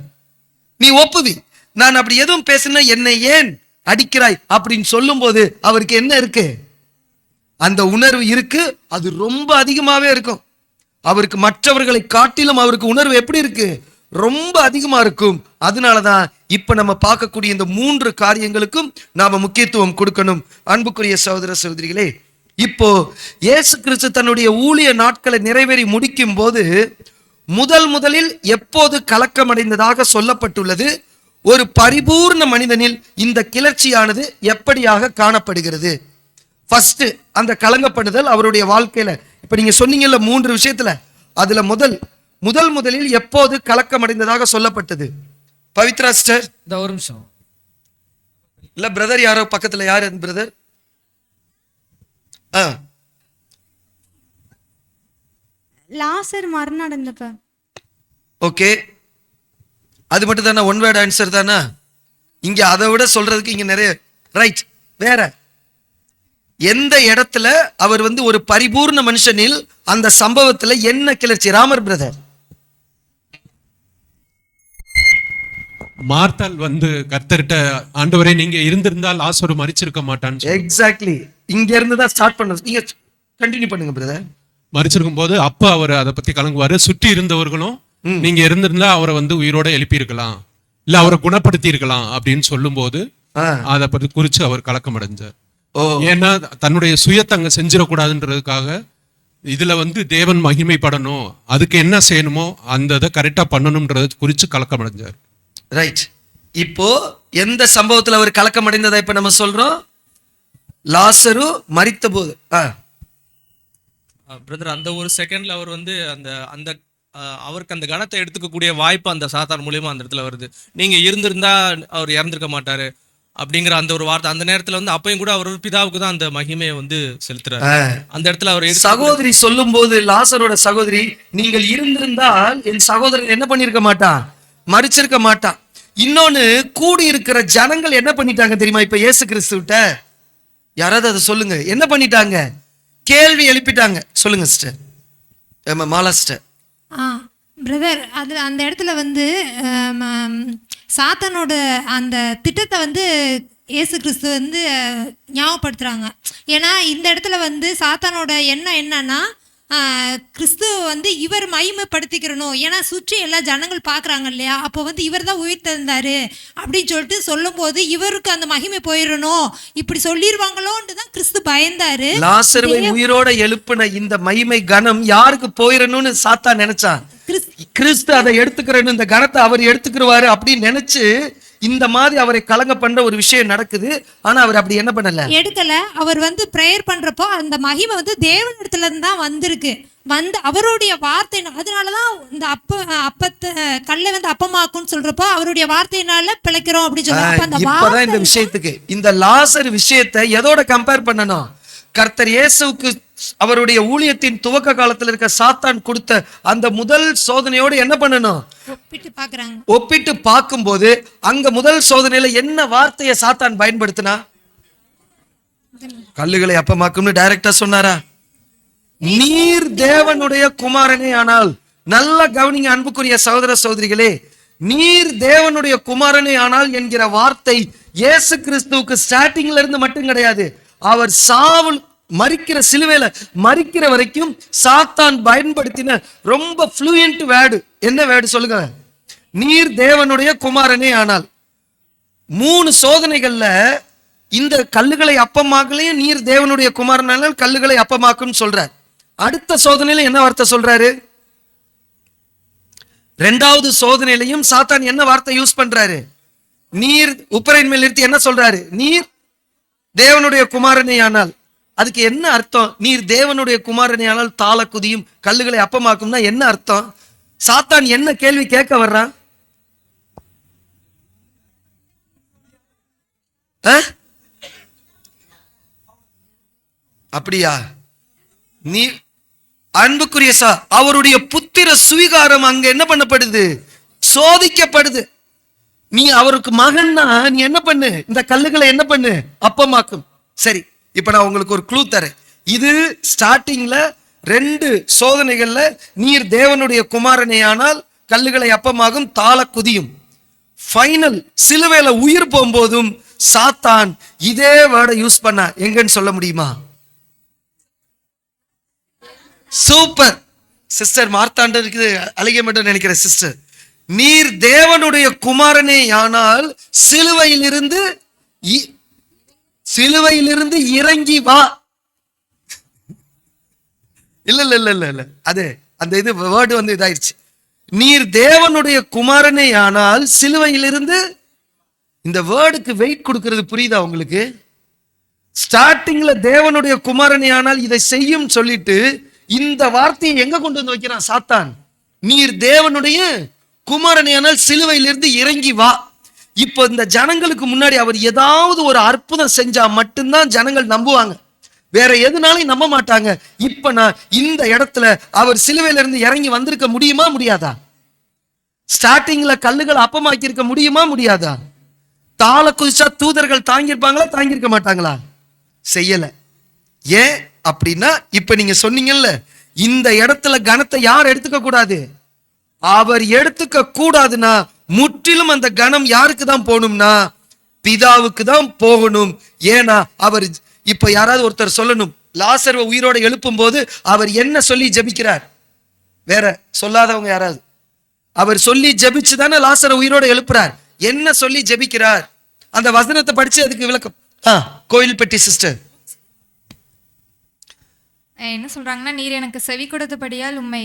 நீ ஒப்புவி. நான் அப்படி எதுவும் பேசின என்னை ஏன் அடிக்கிறாய் அப்படின்னு சொல்லும் போது அவருக்கு என்ன இருக்கு? அந்த உணர்வு இருக்கு. அது ரொம்ப அதிகமாவே இருக்கும். அவருக்கு மற்றவர்களை காட்டிலும் அவருக்கு உணர்வு எப்படி இருக்கு? ரொம்ப அதிகமா இருக்கும். அதனாலதான் இப்ப நம்ம பார்க்கக்கூடிய இந்த 3 காரியங்களுக்கும் நாம முக்கியத்துவம் கொடுக்கணும். அன்புக்குரிய சகோதர சகோதரிகளே, இப்போ இயேசு கிறிஸ்து தன்னுடைய ஊழிய நாட்களை நிறைவேறி முடிக்கும் போது முதலில் எப்போது கலக்கமடைந்ததாக சொல்லப்பட்டுள்ளது? ஒரு பரிபூர்ண மனிதனில் இந்த கிளர்ச்சியானது எப்படியாக காணப்படுகிறது? ஃபர்ஸ்ட் அந்த கலங்கப்படுதல் அவருடைய வாழ்க்கையில, இப்ப நீங்க சொன்னீங்கல்ல 3 விஷயத்துல, அதுல முதலில் எப்போது கலக்கமடைந்ததாக சொல்லப்பட்டது? பவித்ரா சிஸ்டர், இந்த ஒரு நிமிஷம். இல்ல பிரதர் யாரோ பக்கத்துல, யாரு பிரதர்? லாசர் மரணம் அடைந்தப்ப. ஓகே, அது மட்டும் தானே? ஒன் வேர்ட் ஆன்சர் தானே? இங்க அதை விட சொல்றதுக்கு இங்க நிறைய. ரைட், வேற எந்த இடத்துல அவர் வந்து ஒரு பரிபூர்ண மனுஷனில் அந்த சம்பவத்துல என்ன கிளர்ச்சி? ராமர் பிரதர். மார்த்தாள் வந்து கர்த்தர்கிட்ட, ஆண்டவரே நீங்க இருந்திருந்தால் லாசரு மரிச்சிருக்க மாட்டான்னு. எக்ஸாக்ட்லி, இங்க இருந்து தான் ஸ்டார்ட் பண்றது. நீங்க கண்டினியூ பண்ணுங்க பிரதர். மரிச்சிருக்கும் போது அப்ப அவர் அதை பத்தி கலங்குவாரு. சுற்றி இருந்தவர்களும் நீங்க இருந்திருந்தா அவரை வந்து உயிரோட எழுப்பி இருக்கலாம், இல்ல அவரை குணப்படுத்தி இருக்கலாம் அப்படின்னு சொல்லும் போது அதை பத்தி குறிச்சு அவர் கலக்கம் அடைஞ்சார். ஏன்னா தன்னுடைய சுயத்தை அங்க செஞ்சிடக்கூடாதுன்றதுக்காக, இதுல வந்து தேவன் மகிமைப்படணும், அதுக்கு என்ன செய்யணுமோ அந்த இதை கரெக்டா பண்ணணும்ன்றத குறிச்சு கலக்கம் அடைஞ்சார். ரைட், இப்போ எந்த சம்பவத்துல அவர் கலக்கம் அடைந்ததா இப்ப நம்ம சொல்றோம்? லாசரு மரித்த போது. பிரதர், அந்த ஒரு செகண்ட்ல அவர் வந்து அந்த அந்த அவருக்கு அந்த கணத்தை எடுத்துக்கக்கூடிய வாய்ப்பு அந்த சாத்தான் மூலியமா அந்த இடத்துல வருது. நீங்க இருந்திருந்தா அவர் இறந்திருக்க மாட்டாரு அப்படிங்கிற அந்த ஒரு வார்த்தை அந்த நேரத்துல வந்து அப்பயும் கூட அவர் பிதாவுக்கு தான் அந்த மகிமையை வந்து செலுத்துறாரு. அந்த இடத்துல அவர் சகோதரி சொல்லும் போது, லாசரோட சகோதரி, நீங்கள் இருந்திருந்தால் என் சகோதரன் என்ன பண்ணிருக்க மாட்டான், மரிச்சிருக்க மாட்டான். இன்னொன்னு, கூடி இருக்கிற ஜனங்கள் என்ன பண்ணிட்டாங்க தெரியுமா? இப்ப இயேசு கிறிஸ்துவிட்ட யாராவது அதை சொல்லுங்க, என்ன பண்ணிட்டாங்க? கேள்வி எழுப்பிட்டாங்க. சொல்லுங்க சிஸ்டர். மாலா சிஸ்டர். பிரதர், அது அந்த இடத்துல வந்து சாத்தானோட அந்த திட்டத்தை வந்து இயேசு கிறிஸ்து வந்து ஞாபகப்படுத்துகிறாங்க. ஏன்னா இந்த இடத்துல வந்து சாத்தானோட எண்ணம் என்னன்னா, கிறிஸ்துவ வந்து இவர் மகிமைப்படுத்திக்கிறணும். ஏன்னா சுற்றி எல்லா ஜனங்கள் பார்க்குறாங்க இல்லையா, அப்போ வந்து இவர் தான் உயிர் தந்தாரு அப்படின்னு சொல்லிட்டு சொல்லும்போது இவருக்கு அந்த மகிமை போயிடணும், இப்படி சொல்லிடுவாங்களோன்ட்டு தான் கிறிஸ்து பயந்தாரு. லாசருவை உயிரோட எழுப்பின இந்த மகிமை கணம் யாருக்கு போயிடணும்னு சாத்தான் நினைச்சான். கிறிஸ்து அதை எடுத்துக்கிறன்னு, இந்த கணத்தை அவர் எடுத்துக்கிடுவாரு அப்படின்னு நினைச்சு இந்த மாதிரி அவரை கலங்க பண்ற ஒரு விஷயம் நடக்குது. ஆனா அவர் அப்படி என்ன பண்ணல, எடுக்கல. அவர் வந்து பிரேயர் பண்றப்போ அந்த மகிமை வந்து தேவனிடத்துல இருந்து தான் வந்திருக்கு, வந்து அவருடைய வார்த்தை. அதனாலதான் இந்த அப்பத்தை கல்லை வந்து அப்பமாக்குன்னு சொல்றப்போ அவருடைய வார்த்தையினால பிழைக்கிறோம் அப்படின்னு சொல்றாங்க. இப்பதான் இந்த விஷயத்துக்கு, இந்த லாசர் விஷயத்தை எதோட கம்பேர் பண்ணணும்? கர்த்தர் இயேசுவுக்கு அவருடைய ஊழியத்தின் துவக்க காலத்துல இருக்க சாத்தான் கொடுத்த அந்த முதல் சோதனையோடு என்ன பண்ணணும், ஒப்பிட்டு பார்க்கும்போது அங்க முதல் சோதனையில என்ன வார்த்தையை சாத்தான் பயன்படுத்தினா? கல்லுகளை அப்பமாக்கும்னு டைரக்டா சொன்னாரா? நீர் தேவனுடைய குமாரனே ஆனால். நல்ல கவனிங்க அன்புக்குரிய சகோதர சகோதரிகளே, நீர் தேவனுடைய குமாரனே ஆனால் என்கிற வார்த்தை இயேசு கிறிஸ்துவுக்கு ஸ்டார்டிங்ல இருந்து மட்டும் கிடையாது, அவர் சாவு மரிக்கிற சிலுவையில மரிக்கிற வரைக்கும் சாத்தான் பயன்படுத்தின ரொம்ப ஃப்ளூயன்ட் வேர்டு. என்ன வேர்டு சொல்லுங்க? நீர் தேவனுடைய குமாரனே ஆனால். 3 சோதனைகள்ல இந்த கல்லுகளை அப்பமாக்கலையும் நீர் தேவனுடைய குமாரனால் கல்லுகளை அப்பமாக்கும் சொல்றார். அடுத்த சோதனையில என்ன வார்த்தை சொல்றாரு? 2வது சோதனையிலையும் சாத்தான் என்ன வார்த்தை யூஸ் பண்றாரு? நீர் உப்பரையின் மேல் நிறுத்தி என்ன சொல்றாரு? நீர் தேவனுடைய குமாரனே ஆனால். அதுக்கு என்ன அர்த்தம்? நீர் தேவனுடைய குமாரனே ஆனால் தாள குதியும் கல்லுகளை அப்பமாக்கும்னா என்ன அர்த்தம்? சாத்தான் என்ன கேள்வி கேட்க வர்றான்? அப்படியா? நீ அன்புக்குரிய அவருடைய புத்திர சுவீகாரம் அங்க என்ன பண்ணப்படுது? சோதிக்கப்படுது. நீ அவருக்கு மகன்னா நீ என்ன பண்ணு, இந்த கல்லுகளை என்ன பண்ணு, அப்பமாக்கும். சரி, இப்ப நான் உங்களுக்கு ஒரு க்ளூ தரேன். இது ஸ்டார்டிங்ல 2 சோதனைகள்ல நீர் தேவனுடைய குமாரனே ஆனால் கல்லுகளை அப்பமாகும் தாள குதியும். ஃபைனல் சிலுவையில உயிர் போகும்போதும் சாத்தான் இதே வேர்டை யூஸ் பண்ண. எங்கன்னு சொல்ல முடியுமா? சூப்பர் சிஸ்டர் மார்த்தாண்ட இருக்குது, அழகிய மட்டும் நினைக்கிற சிஸ்டர். நீர் தேவனுடைய குமாரனே ஆனால் சிலுவையிலிருந்து இறங்கி வா. இல்ல இல்ல இல்ல இல்ல, அது அந்த இது வேர்டு வந்து இதாயிருச்சு. நீர் தேவனுடைய குமாரனே ஆனால் சிலுவையிலிருந்து. இந்த வேர்டுக்கு வெயிட் கொடுக்கிறது புரியுதா உங்களுக்கு? ஸ்டார்டிங்ல தேவனுடைய குமாரனே ஆனால் இதை செய்யும் சொல்லிட்டு இந்த வார்த்தையை எங்க கொண்டு வந்து வைக்கிறான் சாத்தான்? நீர் தேவனுடைய குமாரனே ஆனால் சிலுவையிலிருந்து இறங்கி வா. இப்போ இந்த ஜனங்களுக்கு முன்னாடி அவர் ஏதாவது ஒரு அற்புதம் செஞ்சா மட்டும்தான் ஜனங்கள் நம்புவாங்க, வேற எதுனாலும் நம்ப மாட்டாங்க. இப்ப நான் இந்த இடத்துல அவர் சிலுவையில இருந்து இறங்கி வந்திருக்க முடியுமா முடியாதா? ஸ்டார்டிங்ல கல்லுகள் அப்பமாக்கி இருக்க முடியுமா முடியாதா? தாள குதிச்சா தூதர்கள் தாங்கியிருப்பாங்களா தாங்கியிருக்க மாட்டாங்களா? செய்யல. ஏன் அப்படின்னா இப்ப நீங்க சொன்னீங்கல்ல, இந்த இடத்துல கணத்தை யார் எடுத்துக்க கூடாது? அவர் எடுத்துக்க கூடாதுன்னா முற்றிலும் அந்த கணம் யாருக்கு தான் போகணும்னா பிதாவுக்கு தான் போகணும். ஏன்னா அவர் இப்ப யாராவது ஒருத்தர் சொல்லணும், லாசர்வை உயிரோட எழுப்பும் போது அவர் என்ன சொல்லி ஜெபிக்கிறார்? வேற சொல்லாதவங்க யாராவது, அவர் சொல்லி ஜெபிச்சு தானே லாசரை உயிரோட எழுப்புறார். என்ன சொல்லி ஜெபிக்கிறார்? அந்த வசனத்தை படிச்சு அதுக்கு விளக்கம். கோயில் பெட்டி சிஸ்டர் என்ன சொல்றாங்கன்னா, நீர் எனக்கு செவி கொடுத்தபடியால் உம்மை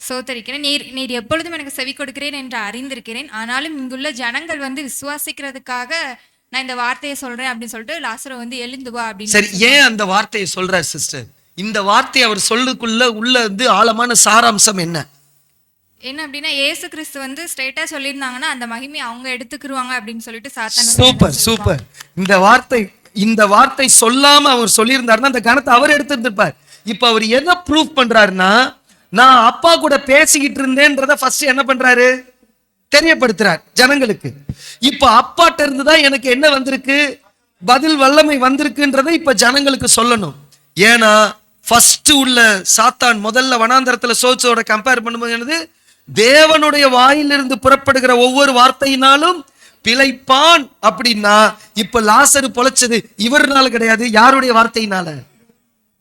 சோத்தரிக்கிறேன். நீர் எப்பொழுதும் எனக்கு செவி கொடுக்கிறேன் என்று அறிந்திருக்கிறேன். ஆனாலும் இங்குள்ள ஜனங்கள் வந்து விசுவாசிக்கிறதுக்காக நான் இந்த வார்த்தையை சொல்றேன் அப்படின்னு சொல்லிட்டு லாசரை வந்து எழுந்து வா அப்படின்னு. சரி, ஏன் அந்த வார்த்தையை சொல்றார் சிஸ்டர்? இந்த வார்த்தை அவர் சொல்லுக்குள்ள உள்ள வந்து ஆழமான சாராம்சம் என்ன? என்ன அப்படின்னா இயேசு கிறிஸ்து வந்து ஸ்ட்ரைட்டா சொல்லியிருந்தாங்கன்னா அந்த மகிமை அவங்க எடுத்துக்கிருவாங்க அப்படின்னு சொல்லிட்டு சாத்தான் சூப்பர் சூப்பர். இந்த வார்த்தை சொல்லாம அவர் சொல்லியிருந்தாருன்னா அந்த கணத்தை அவர் எடுத்திருந்திருப்பார். இப்ப அவர் என்ன ப்ரூஃப் பண்றாருன்னா, நான் அப்பா கூட பேசிக்கிட்டு இருந்தேன்றத ஃபர்ஸ்ட் என்ன பண்றாரு, தெரியப்படுத்துறார் ஜனங்களுக்கு. இப்ப அப்பாட்ட இருந்துதான் எனக்கு என்ன வந்திருக்கு, பதில் வல்லமை வந்திருக்குன்றதை இப்ப ஜனங்களுக்கு சொல்லணும். ஏன்னா ஃபர்ஸ்ட் உள்ள சாத்தான் முதல்ல வனாந்தரத்துல சோச்சோட கம்பேர் பண்ணும்போது என்னது, தேவனுடைய வாயிலிருந்து புறப்படுகிற ஒவ்வொரு வார்த்தையினாலும் பிழைப்பான் அப்படின்னா, இப்ப லாசரு பொழைச்சது இவர்னால கிடையாது, யாருடைய வார்த்தையினால,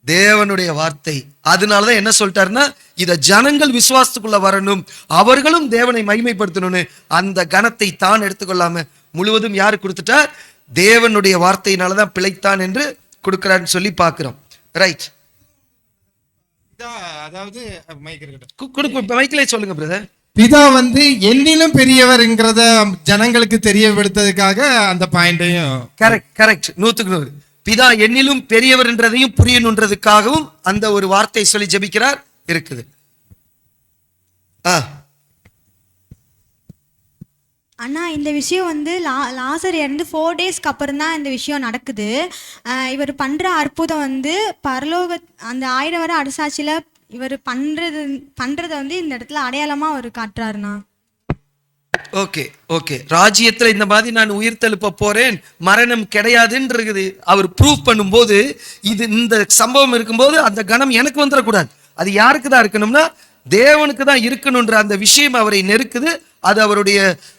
தேவனுடைய வார்த்தை. அதனாலதான் என்ன சொல்லிட்டாருன்னா, இத ஜனங்கள் விசுவாசத்துக்குள்ள வரணும், அவர்களும் தேவனை மகிமைப்படுத்தணும்னு அந்த கணத்தை தான் எடுத்துக்கொள்ளாம முழுவதும் யாரு கொடுத்துட்டார், தேவனுடைய வார்த்தையினாலதான் பிழைத்தான் என்று கொடுக்கிறான்னு சொல்லி பார்க்கிறோம். ரைட், அதாவது மைக்கிலே சொல்லுங்க பிரதர். பிதா வந்து என்னிலும் பெரியவர்ங்கிறத ஜனங்களுக்கு தெரியப்படுத்ததுக்காக அந்த பாயிண்டையும். Correct correct, 100%. பிதா என்னிலும் பெரியவர் என்றதையும் புரியணுன்றதுக்காகவும் அந்த ஒரு வார்த்தை சொல்லி ஜெபிக்கிறார் இருக்குது. அண்ணா, இந்த விஷயம் வந்து லாசர் இறந்து 4 டேஸ்க்கு அப்புறம் தான் இந்த விஷயம் நடக்குது. இவர் பண்ணுற அற்புதம் வந்து பரலோக அந்த 1000 வர அரசாட்சியில் இவர் பண்ணுறத வந்து இந்த இடத்துல அடையாளமாக அவர் காட்டுறாருண்ணா. ஓகே ஓகே, ராஜ்யத்துல இந்த மாதிரி நான் உயிர் தெழுப்ப போறேன், மரணம் கிடையாதுன்றது அவர் ப்ரூவ் பண்ணும்போது, இது இந்த சம்பவம் இருக்கும்போது அந்த கணம் எனக்கு வந்துடக்கூடாது, அது யாருக்கு தான் இருக்கணும்னா தேவனுக்கு தான் இருக்கணும்ன்ற அந்த விஷயம் அவரை நெருக்குது. அது அவருடைய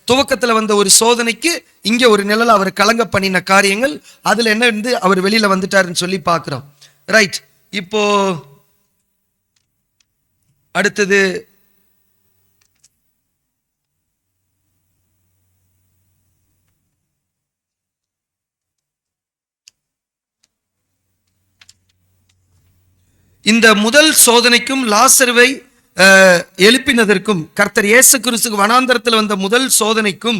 துவக்கத்துல வந்த ஒரு சோதனைக்கு இங்க ஒரு நிழல் அவர் கலங்க பண்ணின காரியங்கள், அதுல என்ன வந்து அவர் வெளியில வந்துட்டாருன்னு சொல்லி பார்க்கிறோம். ரைட், இப்போ அடுத்தது இந்த முதல் சோதனைக்கும் லாசருவை எழுப்பினதற்கும், கர்த்தர் இயேசு கிறிஸ்து வனாந்தரத்தில் வந்த முதல் சோதனைக்கும்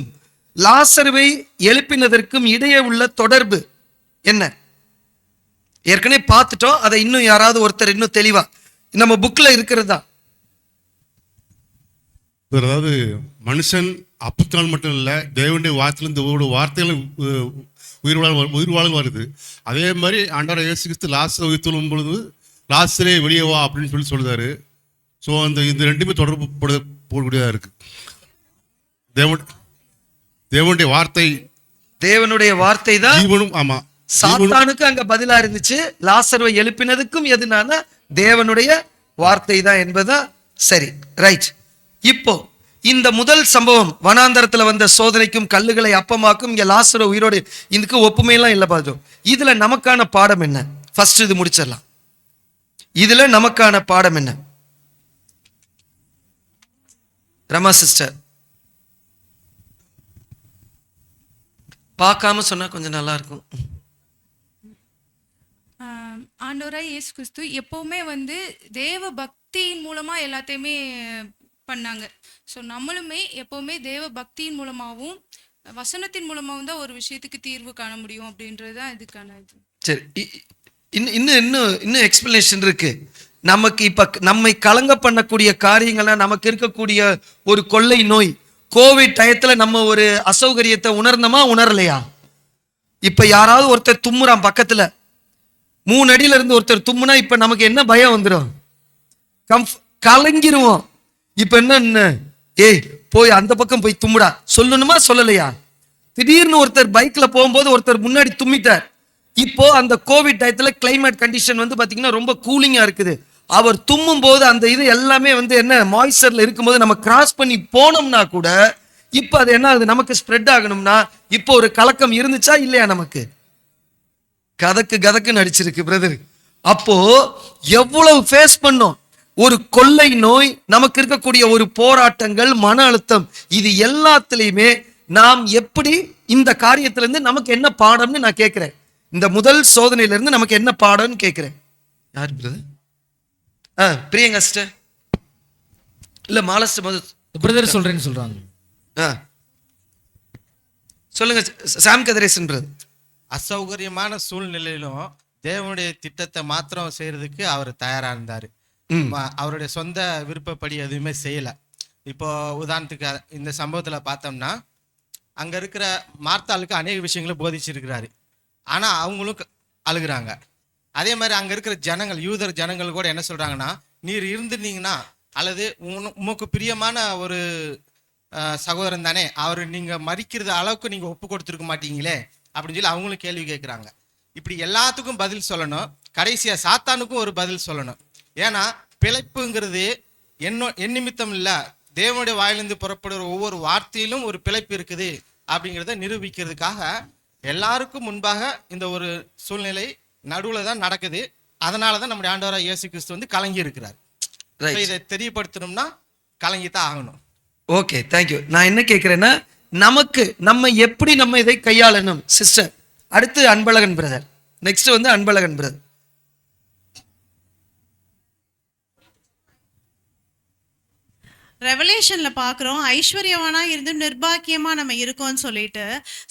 லாசருவை எழுப்பினதற்கும் இடையே உள்ள தொடர்பு என்ன, ஏற்கனவே பார்த்துட்டோம். அதை இன்னும் யாராவது ஒருத்தர் இன்னும் தெளிவா நம்ம புக்ல இருக்கிறது தான். அதாவது மனுஷன் அப்பத்தினால் மட்டும் இல்லை, தேவனுடைய வார்த்தையிலிருந்து ஒவ்வொரு வார்த்தைகளும் உயிர் வாழும் வருது. அதே மாதிரி ஆண்டவர் இயேசு கிறிஸ்து லாசரை உயிர் தள்ளும் பொழுது லாசரே வெளியே வா அப்படின்னு சொல்லுறாரு. ஸோ இந்த ரெண்டுமே தொடர்பு போடக்கூடியதாக இருக்கு. தேவனுடைய வார்த்தை தான் ஜீவனும். ஆமா, சாத்தானுக்கு அங்க பதிலா இருந்துச்சு, லாசருவை எழுப்பினதுக்கும் எதுனானா தேவனுடைய வார்த்தை தான் என்பதுதான் சரி. ரைட், இப்போ இந்த முதல் சம்பவம் வனாந்தரத்துல வந்த சோதனைக்கும் கல்லுகளை அப்பமாக்கும், இங்க லாசரு உயிரோடு, இதுக்கு ஒப்புமையெல்லாம் இல்லை பார்த்தோம். இதுல நமக்கான பாடம் என்ன, ஃபர்ஸ்ட் இது முடிச்சிடலாம். இதுல நமக்கான பாடம் என்ன, ரமா சிஸ்டர் பார்க்காம சொன்னா கொஞ்சம் நல்லா இருக்கும். ஆண்டவராய் இயேசு கிறிஸ்து எப்பவுமே வந்து தேவ பக்தியின் மூலமா எல்லாத்தையுமே பண்ணாங்க. ஸோ நம்மளுமே எப்பவுமே தேவ பக்தியின் மூலமாகவும் வசனத்தின் மூலமாகவும் தான் ஒரு விஷயத்துக்கு தீர்வு காண முடியும் அப்படின்றது தான் இதுக்கான இது. சரி, இன்னும் எக்ஸ்பிளனேஷன் இருக்கு. நமக்கு இப்ப நம்மை கலங்க பண்ணக்கூடிய காரியங்கள்லாம், நமக்கு இருக்கக்கூடிய ஒரு கொள்ளை நோய், கோவிட் டயத்துல நம்ம ஒரு அசௌகரியத்தை உணர்ந்தோமா உணரலையா? இப்ப யாராவது ஒருத்தர் தும்முறான் பக்கத்துல, 3 அடியில இருந்து ஒருத்தர் தும்முனா இப்ப நமக்கு என்ன பயம் வந்துடும், கலங்கிருவோம். இப்ப என்ன, ஏய் போய் அந்த பக்கம் போய் தும்முடா சொல்லணுமா சொல்லலையா? திடீர்னு ஒருத்தர் பைக்ல போகும்போது ஒருத்தர் முன்னாடி தும்மிட்டார். இப்போ அந்த கோவிட் டயத்துல கிளைமேட் கண்டிஷன் வந்து பாத்தீங்கன்னா ரொம்ப கூலிங்கா இருக்குது. அவர் தும்மும் போது அந்த இது எல்லாமே வந்து என்ன மாய்ஸ்சர்ல இருக்கும்போது நம்ம கிராஸ் பண்ணி போனோம்னா கூட இப்போ அது என்ன ஆகுது, நமக்கு ஸ்ப்ரெட் ஆகணும்னா இப்போ ஒரு கலக்கம் இருந்துச்சா இல்லையா? நமக்கு கதக்குன்னு அடிச்சிருக்கு பிரதர். அப்போ எவ்வளவு ஃபேஸ் பண்ணோம், ஒரு கொள்ளை நோய், நமக்கு இருக்கக்கூடிய ஒரு போராட்டங்கள், மன அழுத்தம், இது எல்லாத்துலயுமே நாம் எப்படி இந்த காரியத்துல இருந்து நமக்கு என்ன பாடம்னு நான் கேட்கிறேன். இந்த முதல் சோதனையில இருந்து நமக்கு என்ன பாடம்னு கேட்கிறேன். யார் பிரதர்? பிரியங்கா சிஸ்டர் இல்ல மாலஸ்டர் பிரதர் சொல்றேன்னு சொல்றாங்க. சொல்லுங்க சாம் கதிரேசன் பிரதர். அசௌகரியமான சூழ்நிலையிலும் தேவனுடைய திட்டத்தை மாத்திரம் செய்யறதுக்கு அவர் தயாரா இருந்தாரு. அவருடைய சொந்த விருப்பப்படி எதுவுமே செய்யல. இப்போ உதாரணத்துக்கு இந்த சம்பவத்தில் பார்த்தோம்னா அங்கே இருக்கிற மார்த்தாளுக்கு அநேக விஷயங்களை போதிச்சிருக்கிறாரு. ஆனால் அவங்களும் அழுகுறாங்க. அதே மாதிரி அங்கே இருக்கிற ஜனங்கள், யூதர் ஜனங்கள் கூட என்ன சொல்கிறாங்கன்னா, நீர் இருந்திருந்தீங்கன்னா அல்லது உமக்கு பிரியமான ஒரு சகோதரன் தானே, அவர் நீங்கள் மறிக்கிறது அளவுக்கு நீங்கள் ஒப்பு கொடுத்துருக்க மாட்டீங்களே அப்படின்னு சொல்லி அவங்களும் கேள்வி கேட்குறாங்க. இப்படி எல்லாத்துக்கும் பதில் சொல்லணும். கடைசியாக சாத்தானுக்கும் ஒரு பதில் சொல்லணும். ஏன்னா பிழைப்புங்கிறது என் நிமித்தம் இல்லை, தேவனுடைய வாயிலிருந்து புறப்படுற ஒவ்வொரு வார்த்தையிலும் ஒரு பிழைப்பு இருக்குது அப்படிங்கிறத நிரூபிக்கிறதுக்காக எல்லாருக்கும் முன்பாக இந்த ஒரு சூழ்நிலை நடுவில் தான் நடக்குது. அதனால தான் நம்முடைய ஆண்டவராக இயேசு கிறிஸ்து வந்து கலங்கி இருக்கிறார். இதை தெரியப்படுத்தணும்னா கலங்கித்தான் ஆகணும். Okay, thank you. நான் என்ன கேட்குறேன்னா, நம்ம எப்படி இதை கையாளணும் சிஸ்டர். அடுத்து அன்பழகன் பிரதர், நெக்ஸ்ட் வந்து அன்பழகன் பிரதர். ரெவலேஷனில் பார்க்குறோம், ஐஸ்வர்யவானாக இருந்து நிர்பாக்கியமாக நம்ம இருக்கோம்னு சொல்லிட்டு.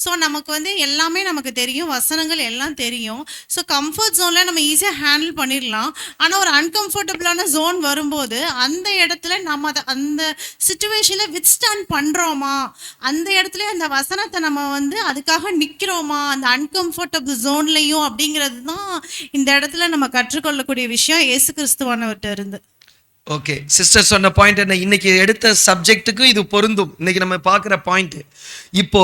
ஸோ நமக்கு வந்து எல்லாமே நமக்கு தெரியும், வசனங்கள் எல்லாம் தெரியும். ஸோ கம்ஃபர்ட் ஜோனில் நம்ம ஈஸியாக ஹேண்டில் பண்ணிடலாம். ஆனால் ஒரு அன்கம்ஃபர்டபுளான ஜோன் வரும்போது அந்த இடத்துல நம்ம அந்த சுச்சுவேஷனில் வித்ஸ்டாண்ட் பண்ணுறோமா, அந்த இடத்துல அந்த வசனத்தை நம்ம வந்து அதுக்காக நிற்கிறோமா அந்த அன்கம்ஃபர்டபுள் ஜோன்லையும், அப்படிங்கிறது தான் இந்த இடத்துல நம்ம கற்றுக்கொள்ளக்கூடிய விஷயம் இயேசு கிறிஸ்துவானவர்கிட்ட இருந்து. ஓகே, சிஸ்டர் சொன்ன பாயிண்ட் என்ன, இன்னைக்கு எடுத்த சப்ஜெக்ட்டுக்கு இது பொருந்தும். இன்னைக்கு நம்ம பார்க்குற பாயிண்ட், இப்போ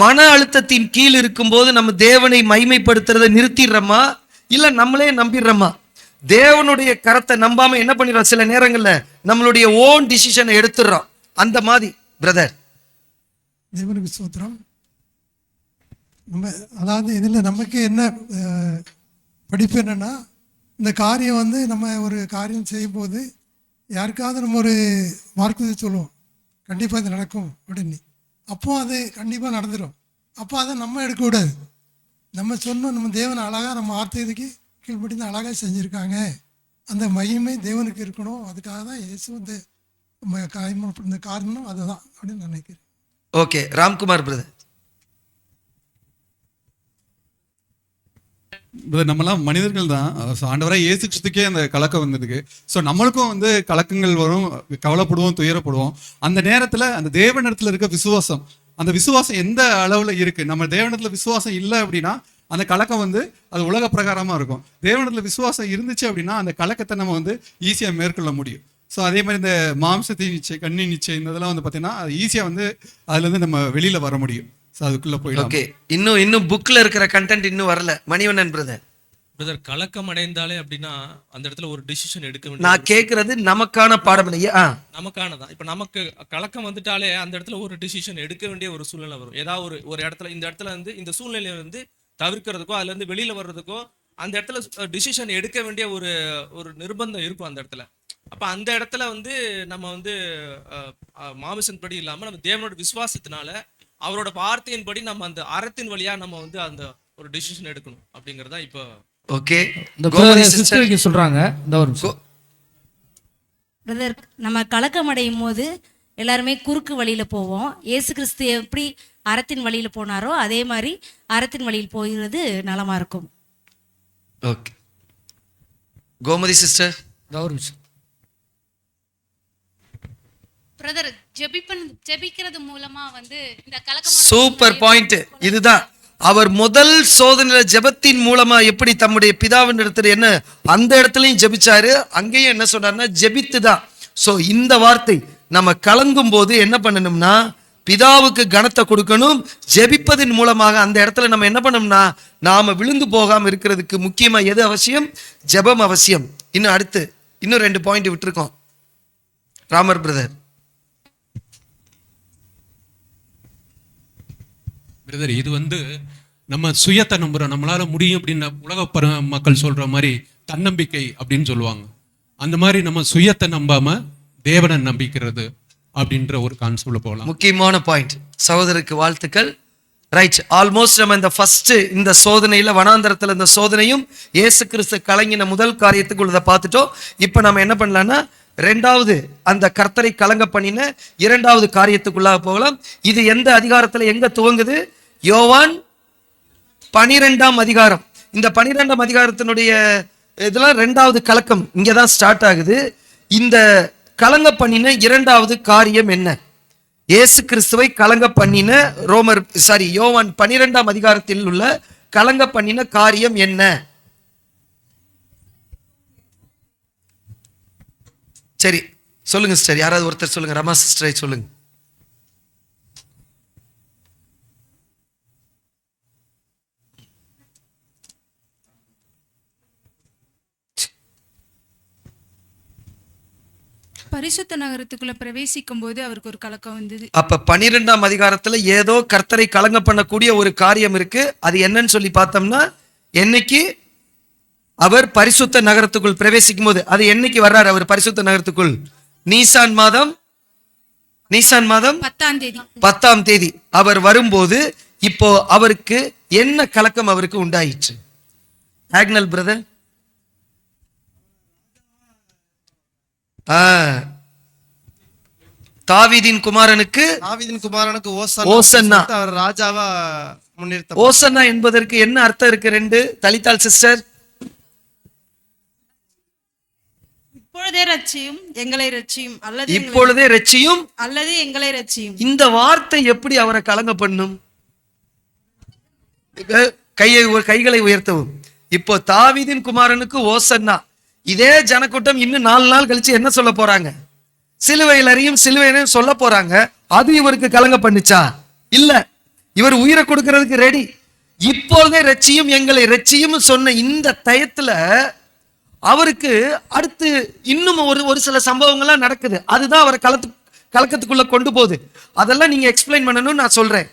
மன அழுத்தத்தின் கீழ் இருக்கும்போது நம்ம தேவனை மைமைப்படுத்துறதை நிறுத்திடுறோமா இல்லை நம்மளே நம்பிடுறோமா? தேவனுடைய கரத்தை நம்பாம என்ன பண்ணிடுறோம், சில நேரங்களில் நம்மளுடைய ஓன் டிசிஷனை எடுத்துடுறோம். அந்த மாதிரி பிரதர். தேவனுக்கு ஸ்தோத்திரம். நம்ம அதாவது இதில் நமக்கு என்ன படிப்பு என்னன்னா, இந்த காரியம் வந்து நம்ம ஒரு காரியம் செய்யும்போது யாருக்காவது நம்ம ஒரு வாக்குறுதி சொல்லுவோம், கண்டிப்பாக இது நடக்கும் அப்படின்னு. அப்போது அது கண்டிப்பாக நடந்துடும். அப்போ அதை நம்ம எடுக்கக்கூடாது. நம்ம சொன்னோம், நம்ம தேவனை அழகாக நம்ம வார்த்தைக்கு கீழ்படி தான் அழகாக செஞ்சுருக்காங்க, அந்த மகிமை தேவனுக்கு இருக்கணும். அதுக்காக தான் இயேசு வந்து இந்த காரணம் அதுதான் அப்படின்னு நினைக்கிறேன். Okay, Ramkumar brother. நம்மலாம் மனிதர்கள் தான். ஆண்டவராக இயேசு கிறிஸ்துக்கே அந்த கலக்கம் வந்ததுக்கு. ஸோ நம்மளுக்கும் வந்து கலக்கங்கள் வரும், கவலைப்படுவோம், துயரப்படுவோம். அந்த நேரத்தில் அந்த தேவனிடத்தில் இருக்க விசுவாசம், அந்த விசுவாசம் எந்த அளவில் இருக்குது, நம்ம தேவனிடத்தில் விசுவாசம் இல்லை அப்படின்னா அந்த கலக்கம் வந்து அது உலக பிரகாரமாக இருக்கும். தேவனிடத்தில் விசுவாசம் இருந்துச்சு அப்படின்னா அந்த கலக்கத்தை நம்ம வந்து ஈஸியாக மேற்கொள்ள முடியும். ஸோ அதே மாதிரி இந்த மாம்சத்தின் நிச்சயம், கண்ணி நிச்சயம், இதெல்லாம் வந்து பார்த்தீங்கன்னா அது ஈஸியாக வந்து அதுலேருந்து நம்ம வெளியில் வர முடியும். ஸோ அதுக்குள்ளே போயிடும். ஓகே, இன்னும் புக்கில் இருக்கிற கண்டென்ட் இன்னும் வரல. மணிவண்ணன் பிரதர். கலக்கம் அடைந்தாலே அப்படின்னா அந்த இடத்துல ஒரு டிசிஷன் எடுக்க வேண்டிய, நான் கேட்கறது நமக்கான பாடம் இல்லையா? நமக்கானதான். இப்போ நமக்கு கலக்கம் வந்துட்டாலே அந்த இடத்துல ஒரு டிசிஷன் எடுக்க வேண்டிய ஒரு சூழ்நிலை வரும். ஏதாவது ஒரு இடத்துல, இந்த இடத்துல வந்து இந்த சூழ்நிலையை வந்து தவிர்க்கிறதுக்கோ அதுல இருந்து வெளியில வர்றதுக்கோ அந்த இடத்துல டிசிஷன் எடுக்க வேண்டிய ஒரு நிர்பந்தம் இருக்கும் அந்த இடத்துல. அப்ப அந்த இடத்துல வந்து நம்ம வந்து மாமிசன் படி இல்லாம நம்ம தேவனோட விசுவாசத்தினால அவரோட வார்த்தையின்படி நம்ம அந்த அறத்தின் வழியா நம்ம வந்து அந்த ஒரு டிசிஷன் எடுக்கணும் அப்படிங்கறதா இப்போ. ஓகே, இந்த சிஸ்டர் சொல்றாங்க. இந்த ஒரு பிரதர், நம்ம கலக்கம் அடையும் போது எல்லாருமே குறுக்கு வழியில போவோம். இயேசு கிறிஸ்து எப்படி அறத்தின் வழியில போனாரோ அதே மாதிரி அறத்தின் வழியில் போகிறது நலமா இருக்கும். Okay, Gomathi sister. பிரதர், ஜெபிக்கிறது மூலமா வந்து இந்த கலக்கம். Super point. இதுதான் அவர் முதல் சோதனையில ஜெபத்தின் மூலமா எப்படி தம்முடைய பிதாவின் இடத்துல என்ன அந்த இடத்துலயும் ஜெபிச்சாரு, அங்கேயும் என்ன சொன்னார்னா ஜெபித்துதான். சோ இந்த வார்த்தை நம்ம கலங்கும் போது என்ன பண்ணணும்னா பிதாவுக்கு கனத்தை கொடுக்கணும். ஜெபிப்பதன் மூலமாக அந்த இடத்துல நம்ம என்ன பண்ணோம்னா நாம விழுந்து போகாம இருக்கிறதுக்கு முக்கியமா எது அவசியம்? ஜெபம் அவசியம். இன்னும் அடுத்து இன்னும் 2 பாயிண்ட் விட்டுருக்கோம். ராமர் பிரதர். பிரதர், இது வந்து நம்ம சுயத்தை நம்புறோம், நம்மளால முடியும் அப்படின்னு உலக மக்கள் சொல்ற மாதிரி தன்னம்பிக்கை அப்படின்னு சொல்லுவாங்க. அந்த மாதிரி நம்ம சுயத்தை நம்பாம தேவனை நம்பிக்கிறது அப்படின்ற ஒரு கான்செப்ட்ல போகலாம். முக்கியமான பாயிண்ட். சகோதரருக்கு வாழ்த்துக்கள். ரைட், ஆல்மோஸ்ட் நம்ம இந்த ஃபர்ஸ்ட் இந்த சோதனையில வனாந்தரத்துல இந்த சோதனையும் இயேசு கிறிஸ்து கலங்கின முதல் காரியத்துக்குள்ளதை பார்த்துட்டோம். இப்போ நம்ம என்ன பண்ணலாம்னா 2வது அந்த கர்த்தரை கலங்க பண்ணின 2வது காரியத்துக்குள்ளாக போகலாம். இது எந்த அதிகாரத்துல எங்க துவங்குது? யோவான் 12ஆம் அதிகாரம். இந்த 12ஆம் அதிகாரத்தினுடைய இதெல்லாம் 2வது கலக்கம் இங்கதான் ஸ்டார்ட் ஆகுது. இந்த கலங்க பண்ணின இரண்டாவது காரியம் என்ன? இயேசு கிறிஸ்துவை கலங்க பண்ணின யோவான் 12ஆம் அதிகாரத்தில் உள்ள கலங்க பண்ணின காரியம் என்ன? சரி சொல்லுங்க சிஸ்டர், யாராவது ஒருத்தர் சொல்லுங்க. ரமா சிஸ்டரை சொல்லுங்க. பரிசுத்த நகரத்துக்குள்ள பிரவேசிக்கும் போது அவருக்கு ஒரு கலக்கம் வந்தது. அப்ப 12ஆம் அதிகாரத்துல ஏதோ கர்த்தரை கலங்க பண்ணக்கூடிய ஒரு காரியம் இருக்கு. அது என்னன்னு சொல்லி பார்த்தோம்னா, என்னைக்கு அவர் பரிசுத்த நகரத்துக்குள் பிரவேசிக்கும் போது, அது என்னைக்கு வர்றாரு அவர் பரிசுத்த நகரத்துக்குள்? நீசான் மாதம் 10ஆம் தேதி அவர் வரும்போது, இப்போ அவருக்கு என்ன கலக்கம் அவருக்கு உண்டாயிற்று? Agnel brother. தாவீதின் குமாரனுக்கு ஓசன்னா. அவர் ராஜாவா முன்னிறுத்த. ஓசன்னா என்பதற்கு என்ன அர்த்தம் இருக்கு? 2 தலித்தாள் சிஸ்டர். இப்பொழுதே ரட்சியும் எங்களை ரட்சியும், அல்லது இப்பொழுதே ரட்சியும் அல்லது எங்களை ரட்சியும். இந்த வார்த்தை எப்படி அவரை கலங்க பண்ணும்? கைகளை உயர்த்தவும். இப்போ தாவீதின் குமாரனுக்கு ஓசன்னா. இதே ஜனக்கூட்டம் இன்னும் 4 நாள் கழிச்சு என்ன சொல்ல போறாங்க? சிலுவையில் அறியும் சிலுவையிலையும் சொல்ல போறாங்க. அது இவருக்கு கலங்க பண்ணுச்சா? இல்ல, இவர் உயிரை கொடுக்கறதுக்கு ரெடி. இப்பொழுதே ரட்சியும் எங்களை ரட்சியும் சொன்ன இந்த டயத்துல அவருக்கு அடுத்து இன்னும் ஒரு சில சம்பவங்கள்லாம் நடக்குது. அதுதான் அவரை கலக்கத்துக்குள்ள கொண்டு போகுது. அதெல்லாம் நீங்க எக்ஸ்பிளைன் பண்ணணும்னு நான் சொல்றேன்.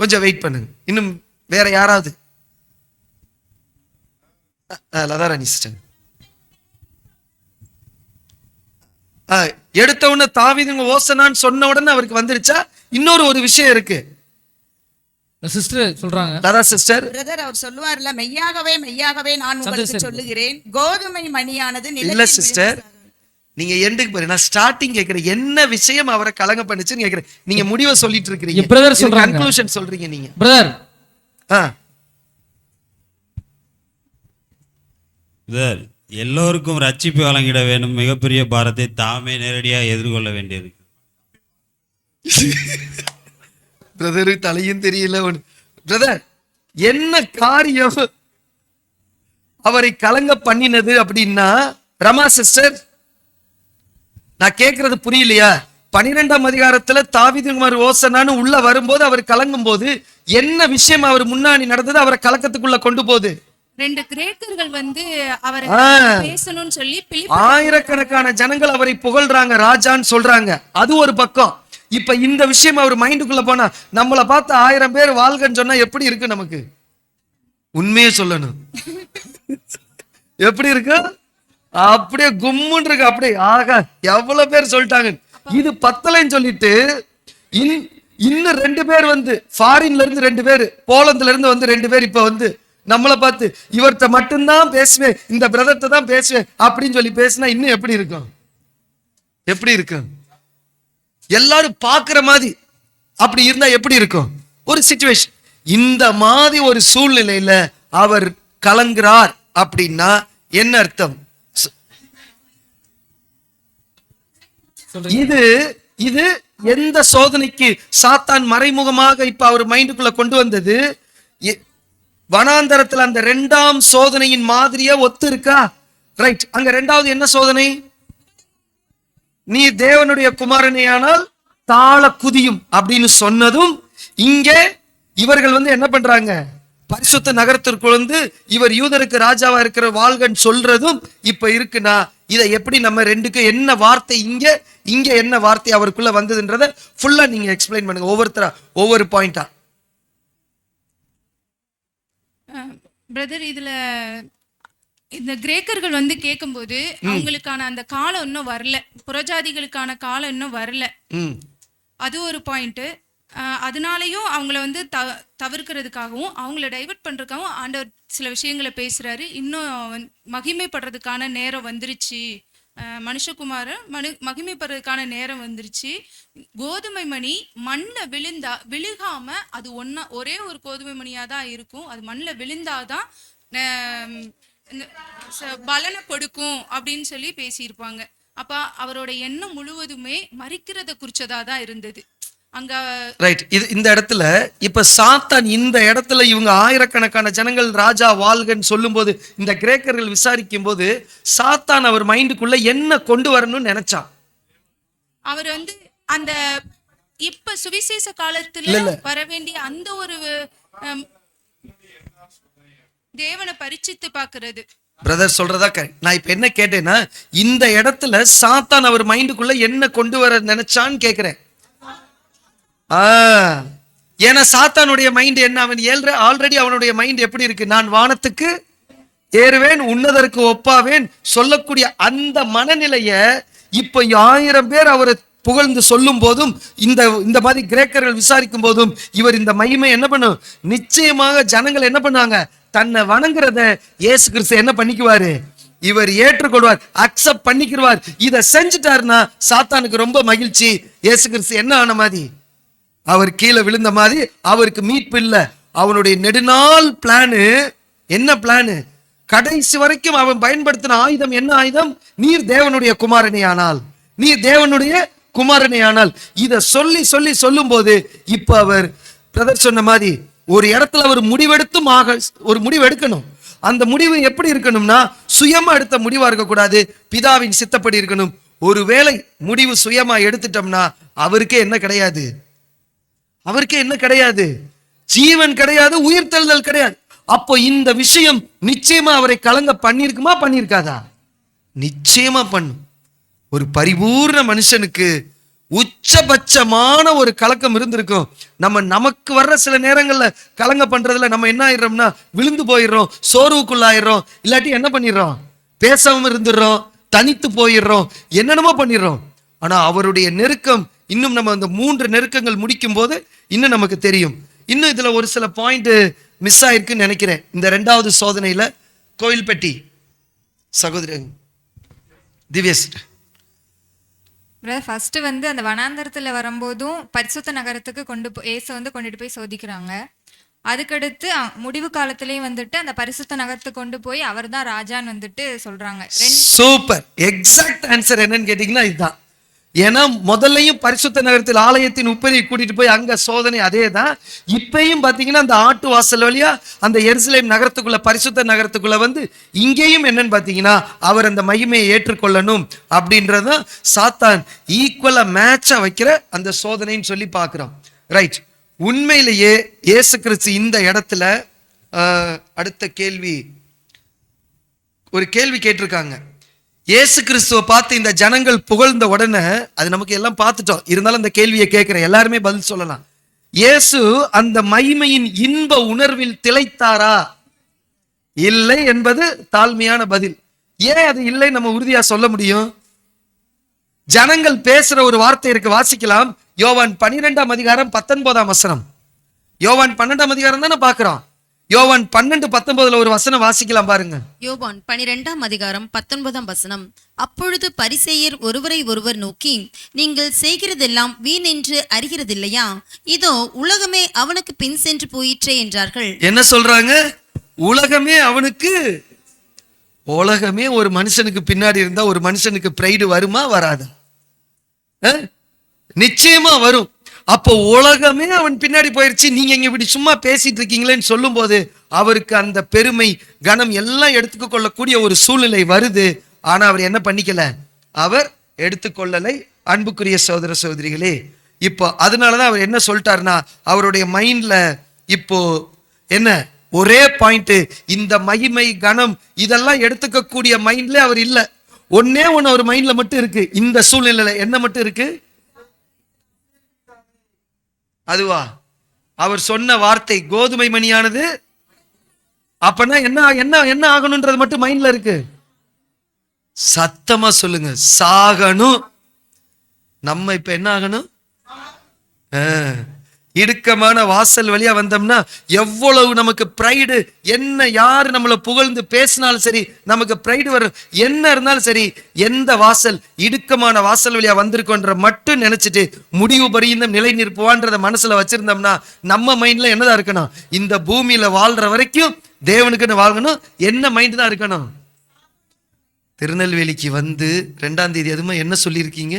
கொஞ்சம் வெயிட் பண்ணுங்க. இன்னும் வேற யாராவது? லதாராணி சிஸ்டர். எடுத்த உடனே தாவீதுங்க ஓசனான்னு சொன்ன உடனே அவருக்கு வந்துருச்சா? இன்னொரு ஒரு விஷயம் இருக்கு. சிஸ்டர் சொல்றாங்க. லதா சிஸ்டர். பிரதர் அவர் சொல்லுவார்ல, மெய்யாகவே மெய்யாகவே நான் உங்களுக்கு சொல்லுகிறேன், கோதுமை மணியானது இல்ல சிஸ்டர், நீங்க எண்டுக்கு பாருங்க. நான் ஸ்டார்டிங் கேக்குறேன், என்ன விஷயம் அவரை கலங்க பண்ணுச்சுன்னு கேக்குறேன். நீங்க முடிவை சொல்லிட்டு இருக்கீங்க. பிரதர் சொல்றாங்க, கன்க்ளூஷன் சொல்றீங்க நீங்க. பிரதர் பிரதர் எல்லோருக்கும் ரட்சிப்பு வழங்கிட வேண்டும், மிகப்பெரிய பாரத்தை தாமே நேரடியாக எதிர்கொள்ள வேண்டியிருக்கு. பிரதரு தலையும் தெரியல. பிரதர் என்ன காரியம் அவரை கலங்க பண்ணினது அப்படின்னா, ரமா சிஸ்டர் நான் கேட்கறது புரியலையா? 12ஆம் அதிகாரத்துல தாவீது குமார் ஓசனான்னு உள்ள வரும்போது அவர் கலங்கும் போது என்ன விஷயம் அவர் முன்னாடி நடந்தது அவரை கலக்கத்துக்குள்ள கொண்டு போகுது? 2 கிரேக்கர்கள் வந்து அவரை பேசணும்னு சொல்லி ஆயிரக்கணக்கான ஜனங்கள் அவரை புகழ்றாங்க, ராஜான்னு சொல்றாங்க. அது ஒரு பக்கம். இப்ப இந்த விஷயம் அவர் மைண்டுக்குள்ள போனா, நம்மளை பார்த்து 1000 பேர் வாழ்கன்னு சொன்னா எப்படி இருக்கு நமக்கு? உண்மையே சொல்லணும், எப்படி இருக்கு? அப்படியே கும்முன்னு இருக்கு. அப்படியே ஆகா எவ்வளவு பேர் சொல்லிட்டாங்க. இது பத்தலைன்னு சொல்லிட்டு இன்னும் 2 பேர் வந்து ஃபாரின்ல இருந்து 2 பேர், போலந்துல இருந்து வந்து 2 பேர் இப்ப வந்து நம்மளை பார்த்து இவர்கிட்ட மட்டும்தான் பேசுவேன், இந்த பிரதர்ட்ட தான் பேசுவேன் அப்படின்னு சொல்லி பேசினா இன்னும் எப்படி இருக்கும்? எப்படி இருக்கும்? எல்லாரும் பாக்குற மாதிரி அப்படி இருந்தா எப்படி இருக்கும் ஒரு சிச்சுவேஷன்? இந்த மாதிரி ஒரு சூழ்நிலையில அவர் கலங்குறார் அப்படின்னா என்ன அர்த்தம்? இது எந்த சோதனைக்கு சாத்தான் மறைமுகமாக இப்ப அவர் மைண்டுக்குள்ள கொண்டு வந்தது? வனாந்தரத்துல அந்த 2ஆம் சோதனையின் மாதிரியா ஒத்து இருக்கா? ரைட். அங்க 2வது என்ன சோதனை? நீ தேவனுடைய குமாரனையானால் தாழ குதியும் அப்படின்னு சொன்னதும், இங்கே இவர்கள் வந்து என்ன பண்றாங்க? பரிசுத்த நகரத்திற்குள் வந்து இவர் யூதருக்கு ராஜாவா இருக்கிற வாழ்கன்னு சொல்றதும் இப்ப இருக்குன்னா, இதை எப்படி நம்ம 2க்கு என்ன வார்த்தை இங்க என்ன வார்த்தை அவருக்குள்ள வந்ததுன்றத ஃபுல்லா நீங்க எக்ஸ்பிளைன் பண்ணுங்க, ஒவ்வொருத்தரா ஒவ்வொரு பாயிண்டா. பிரதர் இதுல இந்த கிரேக்கர்கள் வந்து கேட்கும்போது அவங்களுக்கான அந்த காலம் இன்னும் வரல, புறஜாதிகளுக்கான காலம் இன்னும் வரல. அது ஒரு பாயிண்ட். அதனாலையும் அவங்கள வந்து தவிர்க்கிறதுக்காகவும் அவங்கள டைவர்ட் பண்றதுக்காகவும் ஆண்டவர் சில விஷயங்களை பேசுறாரு. இன்னும் மகிமைப்படுறதுக்கான நேரம் வந்துருச்சு, மனுஷகுமாரன் மகிமைப்படுறதுக்கான நேரம் வந்துருச்சு. கோதுமை மணி மண்ணில் விழுகாம அது ஒரே ஒரு கோதுமை மணியா தான் இருக்கும். அது மண்ணில் விழுந்தாதான் பலனை கொடுக்கும் அப்படின்னு சொல்லி பேசியிருப்பாங்க. அப்ப அவரோட எண்ணம் முழுவதுமே மரிக்கிறத குறிச்சதா தான் இருந்தது. அங்க ரைட். இந்த இடத்துல இப்ப சாத்தான் இந்த இடத்துல இவங்க ஆயிரக்கணக்கான ஜனங்கள் ராஜா வாழ்கன்னு சொல்லும்போது இந்த கிரேக்கர்கள் விசாரிக்கும் போது சாத்தான் அவர் மைண்டுக்குள்ள என்ன கொண்டு வரணும்னு நினைச்சான். அவர் வந்து அந்த இப்ப சுவிசேஷ காலத்துல வர வேண்டிய அந்த ஒரு தேவனை பரிச்சித்து பாக்குறது. பிரதர் சொல்றதா கரெக்ட். நான் இப்ப என்ன கேட்டேன்னா இந்த இடத்துல சாத்தான் அவர் மைண்டுக்குள்ள என்ன கொண்டு வர நினைச்சான்னு கேக்குறேன். ஏன்னா சாத்தானுடைய மைண்ட் என்ன, அவன் ஆல்ரெடி அவனுடைய மைண்ட் எப்படி இருக்கு, நான் வானத்துக்கு ஏறுவேன் உன்னதற்கு ஒப்பாவேன் சொல்லக்கூடிய அந்த மனநிலைய இப்ப 1000 பேர் அவரை புகழ்ந்து சொல்லும் போதும் இந்த மாதிரி கிரேக்கர்கள் விசாரிக்கும் போதும் இவர் இந்த மகிமை என்ன பண்ணும், நிச்சயமாக ஜனங்கள் என்ன பண்ணுவாங்க, தன்னை வணங்குறத இயேசு கிறிஸ்து என்ன பண்ணிக்குவாரு, இவர் ஏற்றுக்கொள்வார், அக்செப்ட் பண்ணிக்குவார். இதை செஞ்சுட்டாருன்னா சாத்தானுக்கு ரொம்ப மகிழ்ச்சி. இயேசு கிறிஸ்து என்ன ஆன மாதிரி, அவர் கீழே விழுந்த மாதிரி அவருக்கு மீட்பு இல்லை. அவனுடைய நெடுநாள் பிளானு என்ன பிளானு, கடைசி வரைக்கும் அவன் பயன்படுத்தின ஆயுதம் என்ன ஆயுதம், நீர் தேவனுடைய குமாரனே ஆனால், நீர் தேவனுடைய குமாரனே ஆனால். இத சொல்லி சொல்லி சொல்லும் போது இப்ப அவர் பிரதர் சொன்ன மாதிரி ஒரு இடத்துல அவர் முடிவெடுத்தும் ஒரு முடிவு எடுக்கணும். அந்த முடிவு எப்படி இருக்கணும்னா சுயமா எடுத்த முடிவா இருக்கக்கூடாது, பிதாவின் சித்தப்படி இருக்கணும். ஒருவேளை முடிவு சுயமா எடுத்துட்டோம்னா அவருக்கே என்ன கிடையாது, அவருக்கே என்ன கிடையாது, ஜீவன் கிடையாது, உயிர்த்தெழுதல் கிடையாது. அப்போ இந்த விஷயம் நிச்சயமா அவரை கலங்க பண்ணிருக்குமா பண்ணிருக்காதா, நிச்சயமா பண்ணும். ஒரு பரிபூர்ண மனுஷனுக்கு உச்சபட்சமான ஒரு கலக்கம் இருந்திருக்கும். நமக்கு வர்ற சில நேரங்கள்ல கலங்க பண்றதுல நம்ம என்ன ஆயிடுறோம்னா விழுந்து போயிடுறோம், சோர்வுக்குள்ளாயிடுறோம், இல்லாட்டி என்ன பண்ணிடுறோம், பேசாம இருந்துடுறோம், தனித்து போயிடுறோம், என்னென்னமோ பண்ணிடுறோம். ஆனா அவருடைய நெருக்கம் இன்னும் நம்ம அந்த 3 நெருக்கங்கள் முடிக்கும் போது இன்னும் நமக்கு தெரியும். இன்னும் இதுல ஒரு சில பாயிண்ட் மிஸ் ஆயிருக்குன்னு நினைக்கிறேன். இந்த 2வது சோதனையில கோயில்பட்டி சகோதரி திவ்யஸ் ஃபர்ஸ்ட் வந்து அந்த வனாந்தரத்துல வரும்போதும் பரிசுத்த நகரத்துக்கு கொண்டுட்டு போய் சோதிக்கிறாங்க. அதுக்கடுத்து முடிவு காலத்திலயும் வந்துட்டு அந்த பரிசுத்த நகரத்துக்கு கொண்டு போய் அவர் தான் ராஜான்னு வந்துட்டு சொல்றாங்க. சூப்பர். எக்ஸாக்ட் ஆன்சர் என்னன்னு கேட்டீங்கன்னா இதுதான். ஏன்னா முதல்லையும் பரிசுத்த நகரத்தில் ஆலயத்தின் உப்பரியை கூட்டிட்டு போய் அங்க சோதனை அதே தான். இப்பயும் பாத்தீங்கன்னா அந்த ஆட்டு வாசல் வழியா அந்த எருசலேம் நகரத்துக்குள்ள பரிசுத்த நகரத்துக்குள்ள வந்து இங்கேயும் என்னன்னு பாத்தீங்கன்னா அவர் அந்த மகிமையை ஏற்றுக்கொள்ளணும் அப்படின்றத சாத்தான் ஈக்குவலா மேட்சா வைக்கிற அந்த சோதனைன்னு சொல்லி பாக்குறோம். ரைட். உண்மையிலேயே இயேசு கிறிஸ்து இந்த இடத்துல அடுத்த கேள்வி ஒரு கேள்வி கேட்டிருக்காங்க. இயேசு கிறிஸ்துவை பார்த்து இந்த ஜனங்கள் புகழ்ந்த உடனே அது நமக்கு எல்லாம் பார்த்துட்டோம், இருந்தாலும் அந்த கேள்வியை கேட்கிறேன், எல்லாருமே பதில் சொல்லலாம். இயேசு அந்த மகிமையின் இன்ப உணர்வில் திளைத்தாரா, இல்லை என்பது தாழ்மையான பதில். ஏன் அது இல்லை நம்ம உறுதியா சொல்ல முடியும்? ஜனங்கள் பேசுற ஒரு வார்த்தை இருக்கு, வாசிக்கலாம். யோவான் 12ஆம் அதிகாரம் 19ஆம் வசனம். யோவான் 12ஆம் அதிகாரம் தானே பாக்குறோம். யோவான் 12:19 ஒரு வசனம் வாசிக்கலாம் பாருங்க. யோவான் 12ஆம் அதிகாரம் 19ஆம் வசனம். அப்பொழுது பரிசேயர் ஒருவரை ஒருவர் நோக்கி, நீங்கள் செய்கிறதெல்லாம் வீண் என்று அறிகிறதில்லையா? இதோ உலகமே அவனுக்கு பின் சென்று போயிற்றே என்றார்கள். என்ன சொல்றாங்க? உலகமே அவனுக்கு. உலகமே ஒரு மனுஷனுக்கு பின்னாடி இருந்தா ஒரு மனுஷனுக்கு பிரைடு வருமா வராதா? நிச்சயமா வரும். அப்போ உலகமே அவன் பின்னாடி போயிருச்சு, நீங்க இங்க இப்படி சும்மா பேசிட்டு இருக்கீங்களேன்னு சொல்லும் போது அவருக்கு அந்த பெருமை கனம் எல்லாம் எடுத்துக்க கொள்ளக்கூடிய ஒரு சூழ்நிலை வருது. ஆனா அவர் என்ன பண்ணிக்கல, அவர் எடுத்துக்கொள்ளலை. அன்புக்குரிய சகோதர சகோதரிகளே, இப்போ அதனாலதான் அவர் என்ன சொல்லிட்டாருன்னா அவருடைய மைண்ட்ல இப்போ என்ன ஒரே பாயிண்ட், இந்த மகிமை கனம் இதெல்லாம் எடுத்துக்க கூடிய மைண்ட்ல அவர் இல்ல. ஒன்னே ஒன்னு அவர் மைண்ட்ல மட்டும் இருக்கு. இந்த சூழ்நிலையில என்ன மட்டும் இருக்கு? அதுவா அவர் சொன்ன வார்த்தை கோதுமை மணியானது. அப்பனா என்ன என்ன என்ன ஆகணும்ன்றது மட்டும் மைண்ட்ல இருக்கு. சத்தமா சொல்லுங்க, சாகணும். நம்ம இப்ப என்ன ஆகணும்? இடுக்கமான வாசல் வழியா வந்தோம்னா எவ்வளவு நமக்கு பிரைடு, என்ன யாரு நம்மளை புகழ்ந்து பேசினாலும் சரி நமக்கு பிரைடு வரும். என்ன இருந்தாலும் சரி, எந்த வாசல் இடுக்கமான வாசல் வழியா வந்திருக்கோன்ற மட்டும் நினைச்சிட்டு முடிவு பரியந்தம் நிலை நிற்பவான்றத மனசுல வச்சிருந்தோம்னா நம்ம மைண்ட்ல என்னதான் இருக்கணும்? இந்த பூமியில வாழ்ற வரைக்கும் தேவனுக்குன்னு வாழணும். என்ன மைண்ட் தான் இருக்கணும்? திருநெல்வேலிக்கு வந்து 2ஆம் தேதி அதுமா என்ன சொல்லியிருக்கீங்க?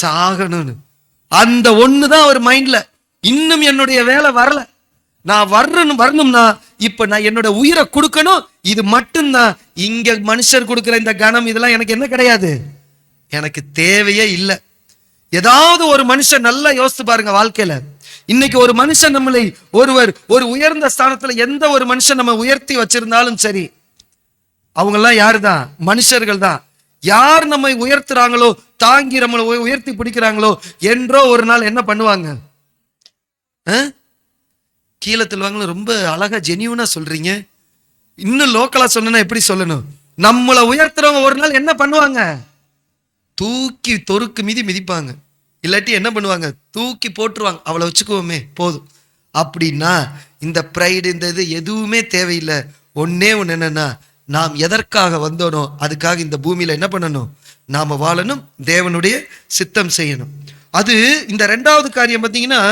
சாகணும்னு. அந்த ஒண்ணுதான் அவர் மைண்ட்ல. இன்னும் என்னுடைய வேலை வரல, நான் வரணும்னா இப்ப நான் என்னோட உயிரை கொடுக்கணும். இது மட்டும்தான். இங்க மனுஷர் கொடுக்கிற இந்த கணம் இதெல்லாம் எனக்கு என்ன கிடையாது, எனக்கு தேவையே இல்லை. ஏதாவது ஒரு மனுஷன் நல்லா யோசித்து பாருங்க வாழ்க்கையில. இன்னைக்கு ஒரு மனுஷன் நம்மளை ஒரு உயர்ந்த ஸ்தானத்துல எந்த ஒரு மனுஷன் நம்ம உயர்த்தி வச்சிருந்தாலும் சரி, அவங்க எல்லாம் யாருதான்? மனுஷர்கள் தான். யார் நம்மை உயர்த்துறாங்களோ, தாங்கி நம்மளை உயர்த்தி பிடிக்கிறாங்களோ, என்றோ ஒரு நாள் என்ன பண்ணுவாங்க? கீழே தள்ளுவாங்களோ. ரொம்ப அழகா ஜெனியூனா சொல்றீங்க. இன்னும் லோக்கலா சொன்னா எப்படி சொல்லணும்? நம்மளை உயர்த்துறவங்க ஒரு நாள் என்ன பண்ணுவாங்க? தூக்கி தொறுக்கு மிதிப்பாங்க. இல்லாட்டி என்ன பண்ணுவாங்க? தூக்கி போட்டுருவாங்க. அவளை வச்சுக்குவோமே போதும். அப்படின்னா இந்த ப்ரைடு இந்த இது எதுவுமே தேவையில்லை. ஒன்னே ஒன்று என்னன்னா, நாம் எதற்காக வந்தோனோ அதுக்காக இந்த பூமியில என்ன பண்ணணும்? நாம வாழணும், தேவனுடைய சித்தம் செய்யணும். அது இந்த 2வது காரியம் பார்த்தீங்கன்னா,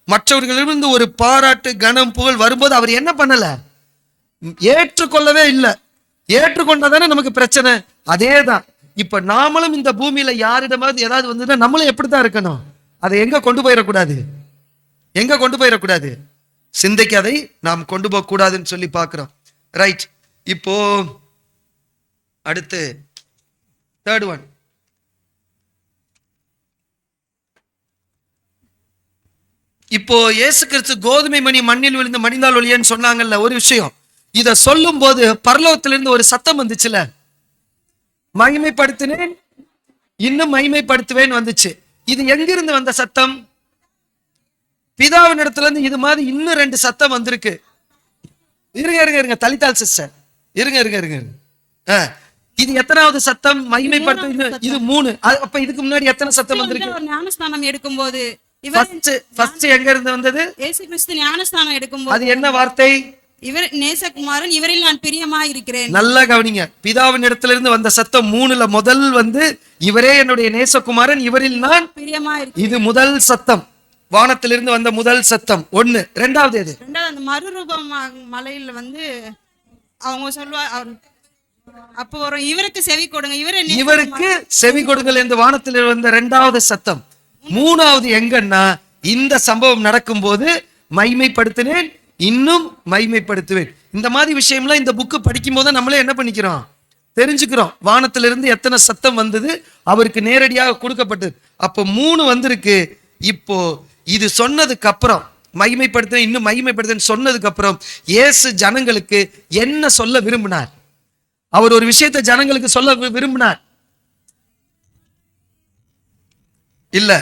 மற்றவர்களிடமிருந்து ஒரு பாராட்டு கனம் புகழ் வரும்போது அவர் என்ன பண்ணல? ஏற்றுக்கொள்ளவே இல்லை. ஏற்றுக்கொண்டாதானே நமக்கு பிரச்சனை. அதேதான் இப்ப நாமளும் இந்த பூமியில யாரிடமாவது ஏதாவது வந்ததுன்னா நம்மளும் எப்படித்தான் இருக்கணும்? அதை எங்க கொண்டு போயிடக்கூடாது. சிந்தைக்கு அதை நாம் கொண்டு போக கூடாதுன்னு சொல்லி பார்க்கிறோம். ரைட். இப்போ அடுத்து 3rd ஒன். இப்போ இயேசு கிறிஸ்து கோதுமை மணி மண்ணில் விழுந்து மணிந்தால் ஒழியன்னு சொன்னாங்கல்ல. ஒரு விஷயம், இத சொல்லும் போது பரலோகத்திலிருந்து ஒரு சத்தம் வந்துச்சுல, மகிமைப்படுத்தினேன் இன்னும் மகிமைப்படுத்துவேன் வந்துச்சு. இது எங்கிருந்து வந்த சத்தம்? பிதாவின் இடத்துல இருந்து. இது மாதிரி இன்னும் 2 சத்தம் வந்திருக்கு. இருங்க தலித்தாள் சிஸ்டர், இருங்க. இது எத்தனாவது சத்தம்? மகிமைப்படுத்து. இது 3. அப்ப இதுக்கு முன்னாடி எத்தனை சத்தம் வந்திருக்கு? ஞானஸ்நானம் எடுக்கும்போது ஃபர்ஸ்ட் எங்க இருந்து வந்தது? இயேசு கிறிஸ்து ஞானஸ்நானம் எடுக்கும்போது. அது என்ன வார்த்தை? இவர் நேசகுமாரன், இவரில் நான் பிரியமாய் இருக்கிறேன். நல்லா கவனிங்க. பிதாவின் இடத்துல இருந்து வந்த சத்தம் 3ல முதல் வந்து இவரே என்னுடைய நேசகுமாரன், இவரில் நான் பிரியமாய் இருக்கிறேன். இது முதல் சத்தம், வானத்திலிருந்து வந்த முதல் சத்தம். 1. 2வது எது? 2வது அந்த மறுரூபம் மலையில வந்து அவங்க சொல்லுவார், அப்போ வரும், இவருக்கு செவி கொடுங்க, இவருக்கு செவி கொடுங்கள் என்று வானத்தில் வந்த 2வது சத்தம். 3வது எங்கன்னா, இந்த சம்பவம் நடக்கும் போது மகிமைப்படுத்தினேன் இன்னும் மகிமைப்படுத்துவேன். இந்த மாதிரி விஷயம்லாம் இந்த புக்கு படிக்கும் போது நம்மளே என்ன பண்ணிக்கிறோம்? தெரிஞ்சுக்கிறோம். வானத்திலிருந்து எத்தனை சத்தம் வந்தது, அவருக்கு நேரடியாக கொடுக்கப்பட்டது. அப்போ 3 வந்திருக்கு. இப்போ இது சொன்னதுக்கு அப்புறம், மகிமைப்படுத்த இன்னும் மகிமைப்படுத்த சொன்னதுக்கு அப்புறம் இயேசு ஜனங்களுக்கு என்ன சொல்ல விரும்பினார்? அவர் ஒரு விஷயத்தை ஜனங்களுக்கு சொல்ல விரும்பினார் இல்ல?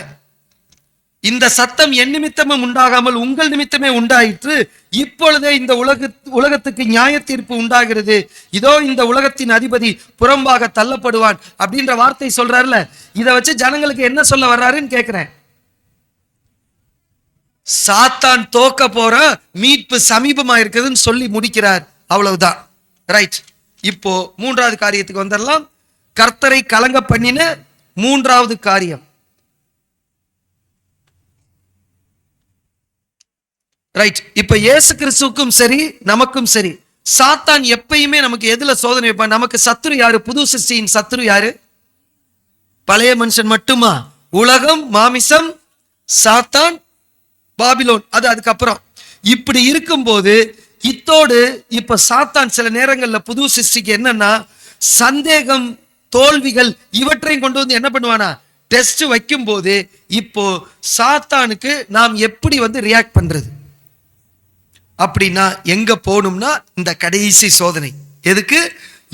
இந்த சத்தம் என் நிமித்தமும் உண்டாகாமல் உங்கள் நிமித்தமே உண்டாயிற்று. இப்பொழுதே இந்த உலகத்துக்கு நியாய தீர்ப்பு உண்டாகிறது. இதோ இந்த உலகத்தின் அதிபதி புறம்பாக தள்ளப்படுவான் அப்படின்ற வார்த்தை சொல்றாருல. இதை வச்சு ஜனங்களுக்கு என்ன சொல்ல வர்றாருன்னு கேட்கிறேன். சாத்தான் தோக்க போற, மீட்பு சமீபமா இருக்குதுன்னு சொல்லி முடிக்கிறார். அவ்வளவுதான். ரைட். இப்போ 3வது காரியத்துக்கு வந்துடலாம். கர்த்தரை கலங்க பண்ணின 3வது காரியம். ரைட். இப்ப இயேசு கிறிஸ்துவுக்கும் சரி நமக்கும் சரி, சாத்தான் எப்பயுமே நமக்கு எதுல சோதனை வைப்பான்? நமக்கு சத்துரு யாரு? புது சிருஷ்டியின் சத்துரு யாரு? பழைய மனுஷன் மட்டுமா? உலகம், மாமிசம், சாத்தான், பாபிலோன், அது அதுக்கப்புறம். இப்படி இருக்கும்போது இத்தோடு இப்ப சாத்தான் சில நேரங்கள்ல புது சிருஷ்டிக்கு என்னன்னா, சந்தேகம், தோல்விகள் இவற்றையும் கொண்டு வந்து என்ன பண்ணுவானா? டெஸ்ட் வைக்கும் போது இப்போ சாத்தானுக்கு நாம் எப்படி வந்து ரியாக்ட் பண்றது அப்படின்னா, எங்க போகணும்னா இந்த கடைசி சோதனை. எதுக்கு?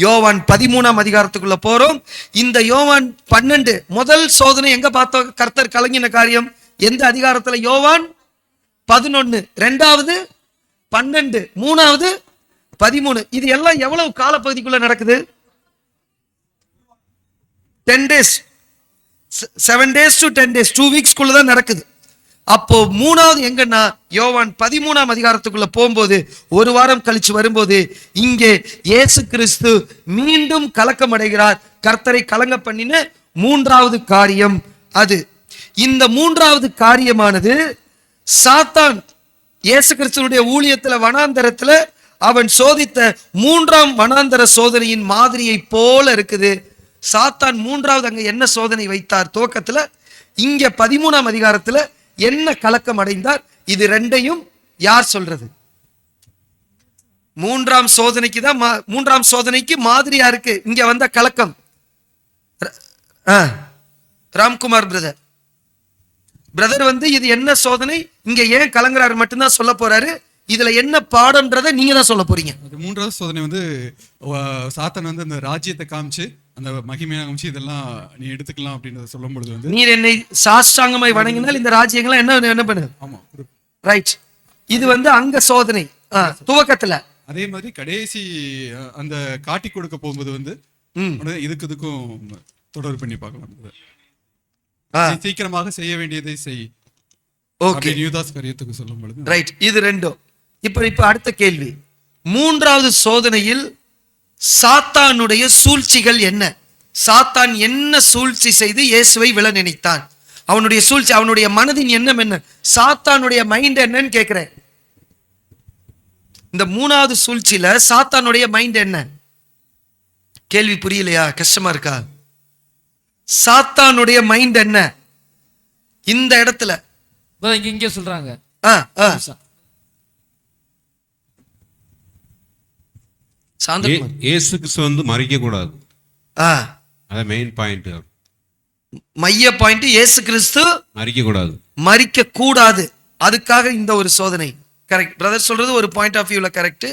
யோவான் 13ஆம் அதிகாரத்துக்குள்ள போறோம். இந்த யோவான் 12 முதல் சோதனை எங்க பார்த்தோம்? கர்த்தர் கலங்கின காரியம் எந்த அதிகாரத்துல? யோவான் 11. 2வது 12, 3வது 13. இது எல்லாம் எவ்வளவு காலப்பகுதிக்குள்ள நடக்குது? 10 days, 7 days to 10 days, 2 weeksக்குள்ள தான் நடக்குது. அப்போ 3வது எங்கன்னா, யோவான் 13ஆம் அதிகாரத்துக்குள்ள போகும்போது, ஒரு வாரம் கழிச்சு வரும்போது, இங்கே இயேசு கிறிஸ்து மீண்டும் கலக்கம் அடைகிறார். கர்த்தரை கலங்க பண்ணின 3வது காரியம் அது. இந்த 3வது காரியமானது சாத்தான் இயேசு கிறிஸ்துனுடைய ஊழியத்துல, வனாந்தரத்துல அவன் சோதித்த 3ஆம் வனாந்தர சோதனையின் மாதிரியை போல இருக்குது. சாத்தான் 3வது அங்க என்ன சோதனை வைத்தார் துவக்கத்துல, இங்க 13ஆம் அதிகாரத்துல என்ன கலக்கம் அடைந்தார்? இது ரெண்டையும் யார் சொல்றது? 3ஆம் சோதனைக்கு தான் 3ஆம் சோதனைக்கு மாதிரியா இருக்கு இங்க வந்த கலக்கம். ராம்குமார் பிரதர் வந்து இது என்ன சோதனை, இங்க ஏன் கலங்குறாரு மட்டும்தான் சொல்ல போறாரு. இதுல என்ன பாடம்ன்றதை நீங்க தான் சொல்ல போறீங்க. 3வது சோதனை வந்து சாத்தான் வந்து அந்த ராஜ்யத்தை காமிச்சு அந்த மகிமையை காமிச்சு இதெல்லாம் நீ எடுத்துக்கலாம் அப்படின்றத சொல்லும் பொழுது வந்து நீர் என்னை சாஷ்டாங்கமாய் வணங்கினால் இந்த ராஜ்யங்களை என்ன பண்ணு. ஆமா ரைட். இது வந்து அங்க சோதனை துவக்கத்துல. அதே மாதிரி கடைசி அந்த காட்டி கொடுக்க போகும்போது வந்து இதுக்கும் தொடர்பு பண்ணி பார்க்கலாம். சீக்கிரமாக செய்ய வேண்டியதை செய். ஓகே, யூதாஸ் காரியத்துக்கு சொல்லும் பொழுது ரைட். இது ரெண்டும். இப்ப அடுத்த கேள்வி, 3வது சோதனையில் சாத்தானுடைய சூழ்ச்சிகள் என்ன? சாத்தான் என்ன சூழ்ச்சி செய்து இயேசுவை விழ நினைத்தான்? அவனுடைய சூழ்ச்சி, அவனுடைய மனதின் எண்ணம் என்ன? சாத்தானுடைய மைண்ட் என்னன்னு கேட்கிறேன். இந்த 3வது சூழ்ச்சியில சாத்தானுடைய மைண்ட் என்ன? கேள்வி புரியலையா? கஷ்டமா இருக்கா? சாத்தானுடைய மைண்ட் என்ன இந்த இடத்துல? இங்க சொல்றாங்க இயேசு கிறிஸ்து வந்து மறிக்க கூடாது. அத மெயின் பாயிண்ட். மைய பாயிண்ட் இயேசு கிறிஸ்து மறிக்க கூடாது. அதுக்காக இந்த ஒரு சோதனை. கரெக்ட். பிரதர் சொல்றது ஒரு பாயிண்ட் ஆஃப் வியூல கரெக்ட்.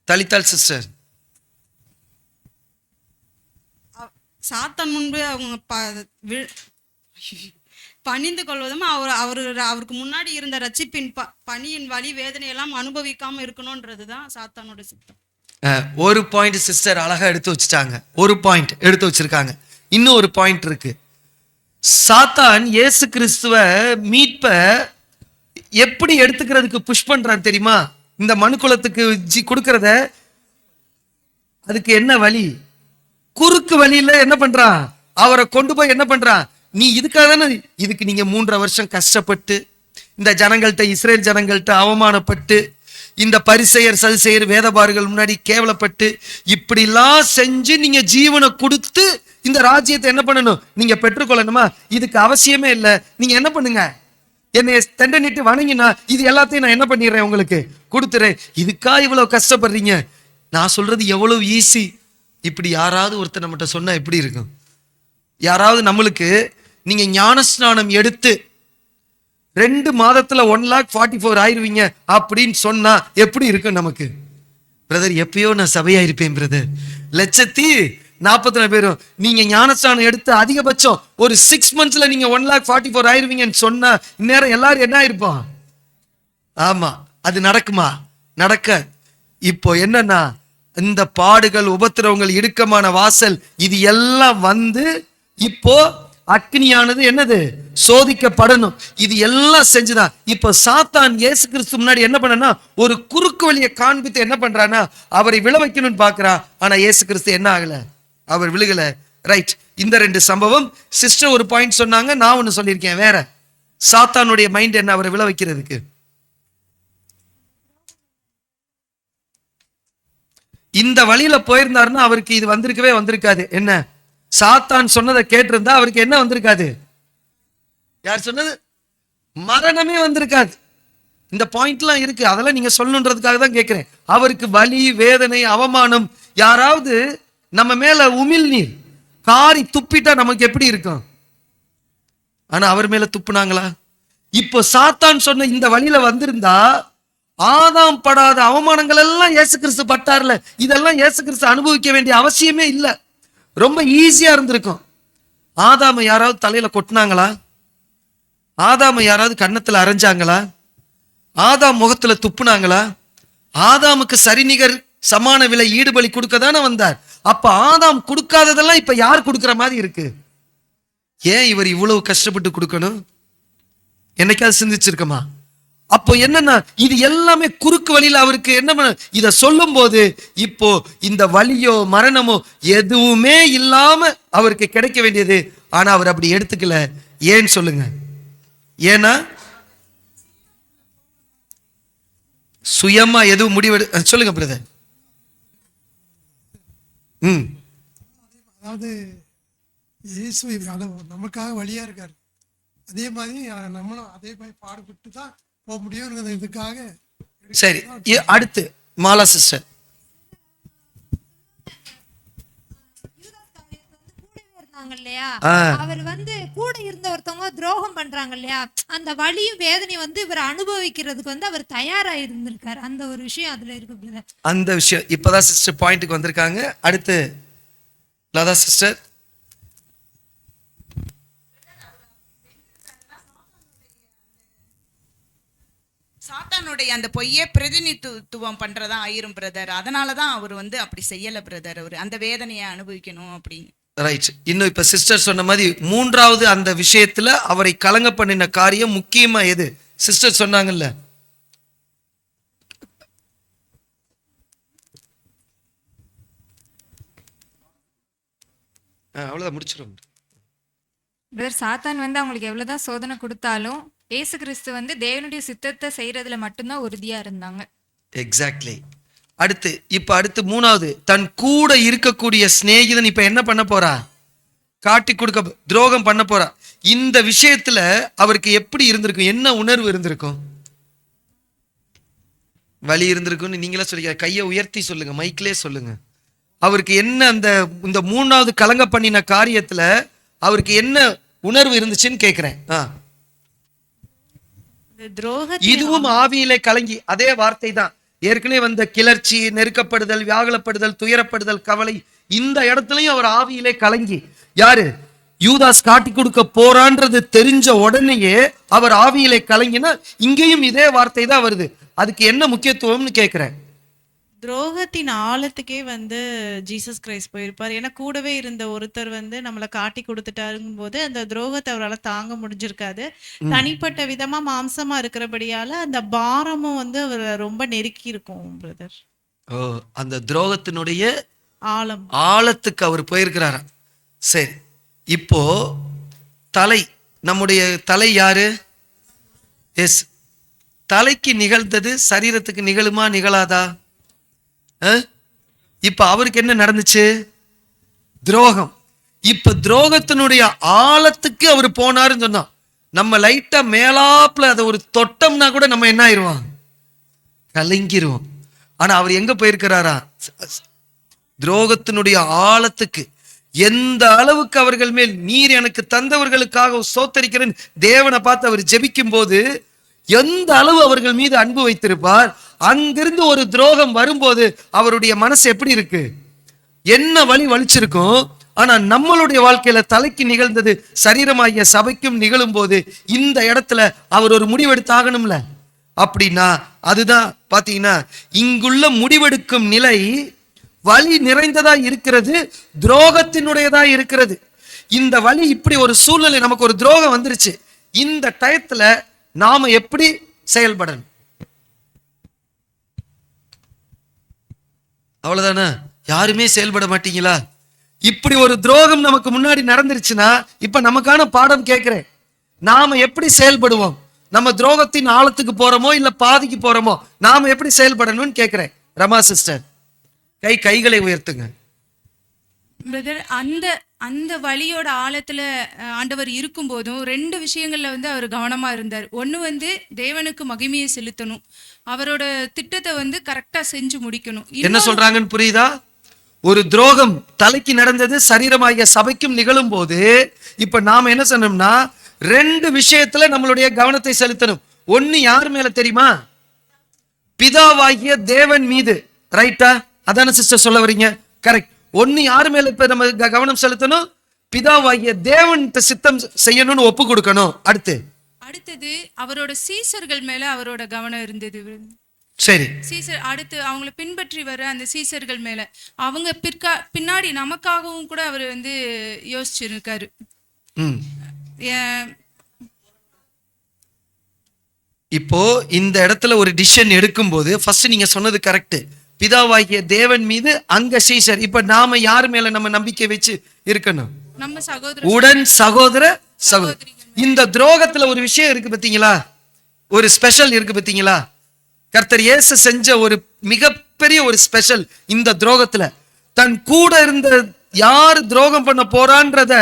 தலித்தாள் சிஸ்டர், சாத்தான் முன்பு அவங்க பணிந்து கொள்வதும் அவருக்கு முன்னாடி இருந்த ரட்சிப்பின் பணியின் வலி வேதனை எல்லாம் அனுபவிக்காம இருக்கணும்ன்றதுதான் சாத்தானோட சித்தம். ஒரு பாயிண்ட் சிஸ்டர் அழகா எடுத்து வச்சுட்டாங்க. ஒரு பாயிண்ட் எடுத்து வச்சிருக்காங்க. இன்னும் ஒரு பாயிண்ட் இருக்கு. சாத்தான் இயேசு கிறிஸ்துவ மீட்ப எப்படி எடுத்துக்கிறதுக்கு புஷ் பண்றான் தெரியுமா? இந்த மனுக்குலத்துக்கு கொடுக்கறத, அதுக்கு என்ன வழி? குறுக்கு வழியில என்ன பண்றான்? அவரை கொண்டு போய் என்ன பண்றான்? நீ இதுக்காக தானே, இதுக்கு நீங்க 3.5 வருஷம் கஷ்டப்பட்டு இந்த ஜனங்கள்கிட்ட, இஸ்ரேல் ஜனங்கள்கிட்ட அவமானப்பட்டு, இந்த பரிசெயர் சதுசெயர் வேதபாரர்கள் முன்னாடி கேவலப்பட்டு, இப்படிலாம் செஞ்சு நீங்க ஜீவனை கொடுத்து இந்த ராஜ்யத்தை என்ன பண்ணணும்? நீங்க பெற்றுக்கொள்ளணுமா? இதுக்கு அவசியமே இல்லை. நீங்க என்ன பண்ணுங்க, என்னை தண்டனிட்டு வணங்கினா இது எல்லாத்தையும் நான் என்ன பண்ணிடுறேன், உங்களுக்கு கொடுத்துறேன். இதுக்கா இவ்வளவு கஷ்டப்படுறீங்க? நான் சொல்றது எவ்வளவு ஈஸி. இப்படி யாராவது ஒருத்தர் நம்மகிட்ட சொன்னா எப்படி இருக்கும்? யாராவது நம்மளுக்கு நீங்க ஞானஸ்நானம் எடுத்து 2 மாதத்துல 1,44,000 ஆயிருவீங்க அப்படின்னு சொன்னா எப்படி இருக்கும் நமக்கு? பிரதர், எப்பயோ நான் சபையா இருப்பேன் பிரதர். 1,40,000 பேரும் நீங்க ஞானஸ்நானம் எடுத்து அதிகபட்சம் ஒரு 6 monthsல நீங்க 1,44,000 ஆயிருவீங்கன்னு சொன்னா இந்நேரம் எல்லாரும் என்ன ஆயிருப்போம்? ஆமா, அது நடக்குமா? நடக்க. இப்போ என்னன்னா, இந்த பாடுகள், உபத்திரவங்கள், இடுக்கமான வாசல், இது எல்லாம் வந்து இப்போ அக்னியானது என்னது? சோதிக்கப்படணும். இது எல்லாம் செஞ்சுதான். இப்போ சாத்தான் இயேசு கிறிஸ்து முன்னாடி என்ன பண்ணனா, ஒரு குறுக்கு வழியை காண்பித்து என்ன பண்றானா, அவரை விழ வைக்கணும்னு பாக்குறா. ஆனா இயேசு கிறிஸ்து என்ன ஆகல, அவர் விழுகல. ரைட். இந்த 2 சம்பவம். சிஸ்டர் ஒரு பாயிண்ட் சொன்னாங்க, நான் ஒன்னு சொல்லியிருக்கேன் வேற. சாத்தானுடைய மைண்ட் என்ன அவரை விழ வைக்கிறதுக்கு? இந்த வழியில போயிருந்தாருன்னா அவருக்கு இது வந்திருக்காது. என்ன? சாத்தான் சொன்னதை கேட்டிருந்தா அவருக்கு என்ன வந்திருக்காது? யார் சொன்னது? மரணமே வந்திருக்காது. இந்த பாயிண்ட்லாம் இருக்கு, அதெல்லாம் நீங்க சொல்லணுன்றதுக்காக தான் கேட்கிறேன். அவருக்கு வலி, வேதனை, அவமானம், யாராவது நம்ம மேல உமிழ் நீர் காரி துப்பிட்டா நமக்கு எப்படி இருக்கும்? ஆனா அவர் மேல துப்புனாங்களா? இப்போ சாத்தான் சொன்ன இந்த வழியில வந்திருந்தா ஆதாம் படாத அவமானங்கள் எல்லாம் இயேசு கிறிஸ்து பட்டார்ல, இதெல்லாம் இயேசு கிறிஸ்து அனுபவிக்க வேண்டிய அவசியமே இல்லை. ரொம்ப ஈஸியா இருந்திருக்கும். ஆதாம யாராவது தலையில கொட்டினாங்களா? ஆதாம யாராவது கன்னத்துல அரைஞ்சாங்களா? ஆதாம் முகத்துல துப்புனாங்களா? ஆதாமுக்கு சரிநிகர் சமான விலை ஈடுபலி கொடுக்க தானே வந்தார். அப்ப ஆதாம் கொடுக்காததெல்லாம் இப்ப யார் கொடுக்கிற மாதிரி இருக்கு? ஏன் இவர் இவ்வளவு கஷ்டப்பட்டு கொடுக்கணும்? என்னைக்காவது சிந்திச்சிருக்கமா? அப்போ என்னன்னா, இது எல்லாமே குறுக்கு வழியில அவருக்கு என்ன பண்ண, இத சொல்லும் போது இப்போ இந்த வலியோ மரணமோ எதுவுமே இல்லாம அவருக்கு கிடைக்க வேண்டியது. ஆனா அவர் அப்படி எடுத்துக்கல. ஏன்னு சொல்லுங்க. ஏன்னா சுயமா எதுவும் முடிவெடு சொல்லுங்க பிரதர். அதாவது இயேசு நமக்காக வழியா இருக்காரு. அதே மாதிரி நம்மளும் அதே மாதிரி பாடுபட்டு தான் போக முடியும். இதுக்காக சரி, அடுத்து மாலா சிஸ்டர். இல்லையா, அவர் கூட இருந்த ஒருத்தவங்க துரோகம் பண்றாங்க இல்லையா, அந்த வலியும் வேதனை இவர் அனுபவிக்கிறதுக்கு அவர் தயாரா இருந்திருக்காரு. அந்த ஒரு விஷயம் அதுல இருக்கு. அந்த விஷயம் இப்பதான் சிஸ்டர் பாயிண்ட்டுக்கு வந்திருக்காங்க. அடுத்து லதா சிஸ்டர். சாத்தானுடைய அந்த பொய்யை பிரதிநிதித்துவம் பண்றதா ஆயிரும் பிரதர். அதனாலதான் அவர் அப்படி செய்யல பிரதர். அவர் அந்த வேதனையை அனுபவிக்கணும் அப்படின்னு. ரைட். இன்னும் இப்ப சிஸ்டர் சொன்ன மாதிரி மூன்றாவது அந்த விஷயத்துல அவரை கலங்க பண்ணின காரியம் முக்கியமா எது? சிஸ்டர் சொன்னாங்கல்ல, அவ்வளவுதான் முடிச்சிடும். பிரதர், சாத்தான் அவங்களுக்கு எவ்வளவுதான் சோதனை கொடுத்தாலும் இயேசு கிறிஸ்து தேவனுடைய சித்தத்தை செய்யறதுல மட்டும்தான் உறுதியா இருந்தாங்க. எக்ஸாக்ட்லி. அடுத்து மூணாவது, தன் கூட இருக்கக்கூடிய சிநேகிதன் இப்ப என்ன பண்ண போறா? காட்டி கொடுக்க, துரோகம் பண்ண போறா. இந்த விஷயத்துல அவருக்கு எப்படி இருந்திருக்கும்? என்ன உணர்வு இருந்திருக்கும்? வலி இருந்திருக்கும்னு நீங்களே சொல்லிக்க. கையை உயர்த்தி சொல்லுங்க, மைக்கிலே சொல்லுங்க. அவருக்கு என்ன இந்த மூணாவது கலங்க பண்ணின காரியத்துல அவருக்கு என்ன உணர்வு இருந்துச்சுன்னு கேக்குறேன். இதுவும் ஆவியிலே கலங்கி, அதே வார்த்தை தான். ஏற்கனவே வந்த கிளர்ச்சி, நெருக்கப்படுதல், வியாகுலப்படுதல், துயரப்படுதல், கவலை, இந்த இடத்துலயும் அவர் ஆவியிலே கலங்கி, யாரு? யூதாஸ் காட்டி கொடுக்க போறான்றது தெரிஞ்ச உடனேயே அவர் ஆவியிலே கலங்கினா இங்கேயும் இதே வார்த்தை தான் வருது. அதுக்கு என்ன முக்கியத்துவம்னு கேட்கிறேன். துரோகத்தின் ஆழத்துக்கே ஜீசஸ் கிரைஸ்ட் போயிருப்பார். ஏன்னா கூடவே இருந்த ஒருத்தர் நம்மளை காட்டி கொடுத்துட்டாருங்கும் போது அந்த துரோகத்தை அவரால் தாங்க முடிஞ்சிருக்காது. தனிப்பட்ட விதமா மாம்சமா இருக்கிறபடியால அந்த பாரமும் அவர் ரொம்ப நெருக்கி இருக்கும் பிரதர். அந்த துரோகத்தினுடைய ஆழத்துக்கு அவர் போயிருக்கிறாரா? சரி, இப்போ தலை, நம்முடைய தலை யாரு? எஸ். தலைக்கு நிகழ்ந்தது சரீரத்துக்கு நிகழுமா நிகழாதா? இப்ப அவருக்கு என்ன நடந்துச்சு? துரோகம். இப்ப துரோகத்தினுடைய ஆழத்துக்கு அவர் போனாருன்னு சொன்னா, நம்ம லைட்டா மேலாப்ல அதை ஒரு தொட்டம்னா கூட நம்ம என்ன ஆயிடுவோம்? கலங்கிருவோம். ஆனா அவர் எங்க போயிருக்கிறாரா? துரோகத்தினுடைய ஆழத்துக்கு. எந்த அளவுக்கு அவர்கள் மேல் நீர் எனக்கு தந்தவர்களுக்காக சோத்தரிக்கிறேன் தேவனை பார்த்து அவர் ஜெபிக்கும் போது எந்த அளவு அவர்கள் மீது அன்பு வைத்திருப்பார். அங்கிருந்து ஒரு துரோகம் வரும்போது அவருடைய மனசு எப்படி இருக்கு? என்ன வலி வலிச்சிருக்கும். ஆனா நம்மளுடைய வாழ்க்கையில தலைக்கு நிகழ்ந்தது சரீரமாகிய சபைக்கும் நிகழும் போது இந்த இடத்துல அவர் ஒரு முடிவெடுத்தாகணும்ல. அப்படின்னா அதுதான் பாத்தீங்கன்னா இங்குள்ள முடிவெடுக்கும் நிலை வலி நிறைந்ததா இருக்கிறது, துரோகத்தினுடையதா இருக்கிறது. இந்த வலி, இப்படி ஒரு சூழ்நிலை, நமக்கு ஒரு துரோகம் வந்துருச்சு. இந்த டயத்துல நாம எப்படி செயல்படணும்? அவ்வளவுதானே? யாருமே செயல்பட மாட்டீங்களா? இப்படி ஒரு துரோகம் நமக்கு முன்னாடி நடந்துருச்சுன்னா இப்ப நமக்கான பாடம் கேட்கிறேன். நாம எப்படி செயல்படுவோம்? நம்ம துரோகத்தின் ஆழத்துக்கு போறோமோ இல்ல பாதிக்கு போறோமோ? நாம எப்படி செயல்படணும்னு கேட்கிறேன். ரமா சிஸ்டர், கைகளை உயர்த்துங்க. பிரதர், அந்த வழியோட ஆழத்துல ஆண்டவர் இருக்கும் போதும் ரெண்டு விஷயங்கள்ல அவர் கவனமா இருந்தார். ஒண்ணு தேவனுக்கு மகிமையை செலுத்தணும், அவரோட திட்டத்தை கரெக்டா செஞ்சு முடிக்கணும். என்ன சொல்றாங்கன்னு புரியுதா? ஒரு துரோகம் தலைக்கு நடந்தது சரீரமாகிய சபைக்கும் நிகழும் போது இப்ப நாம என்ன சொன்னோம்னா ரெண்டு விஷயத்துல நம்மளுடைய கவனத்தை செலுத்தணும். ஒண்ணு யார் மேல தெரியுமா? பிதாவாகிய தேவன் மீது. ரைட்டா? அதான சிஸ்டர் சொல்ல வரீங்க? கரெக்ட். ஒண்ணு யார் மேல இப்ப நம்ம கவனம் செலுத்தணும்? பிதாவாகிய தேவன் சித்தம் செய்யணும்னு ஒப்பு கொடுக்கணும். அடுத்தது அவரோட சீசர்கள் மேல அவரோட கவனம் இருந்தது. சரி, சீசர் அடுத்து அவங்களை பின்பற்றி வர அந்த சீசர்கள் மேல அவங்க பின்னாடி நமக்காகவும் கூட அவர் யோசிச்சிருக்காரு. இப்போ இந்த இடத்துல ஒரு டிசிஷன் எடுக்கும் போது ஃபர்ஸ்ட் நீங்க சொன்னது கரெக்ட். பிதாவாகிய தேவன் மீது, அங்க சீசர். இப்ப நாம யார் மேல நம்ம நம்பிக்கை வச்சு இருக்கணும்? நம்ம சகோதர உடன் சகோதர சகோதரி. இந்த துரோகத்துல ஒரு விஷயம் இருக்கு பாத்தீங்களா? ஒரு ஸ்பெஷல் இருக்கு பாத்தீங்களா? கர்த்தர் இயேசு செஞ்ச ஒரு மிகப்பெரிய ஒரு ஸ்பெஷல் இந்த துரோகத்துல. தன் கூட இருந்த யார் துரோகம் பண்ண போறான்றத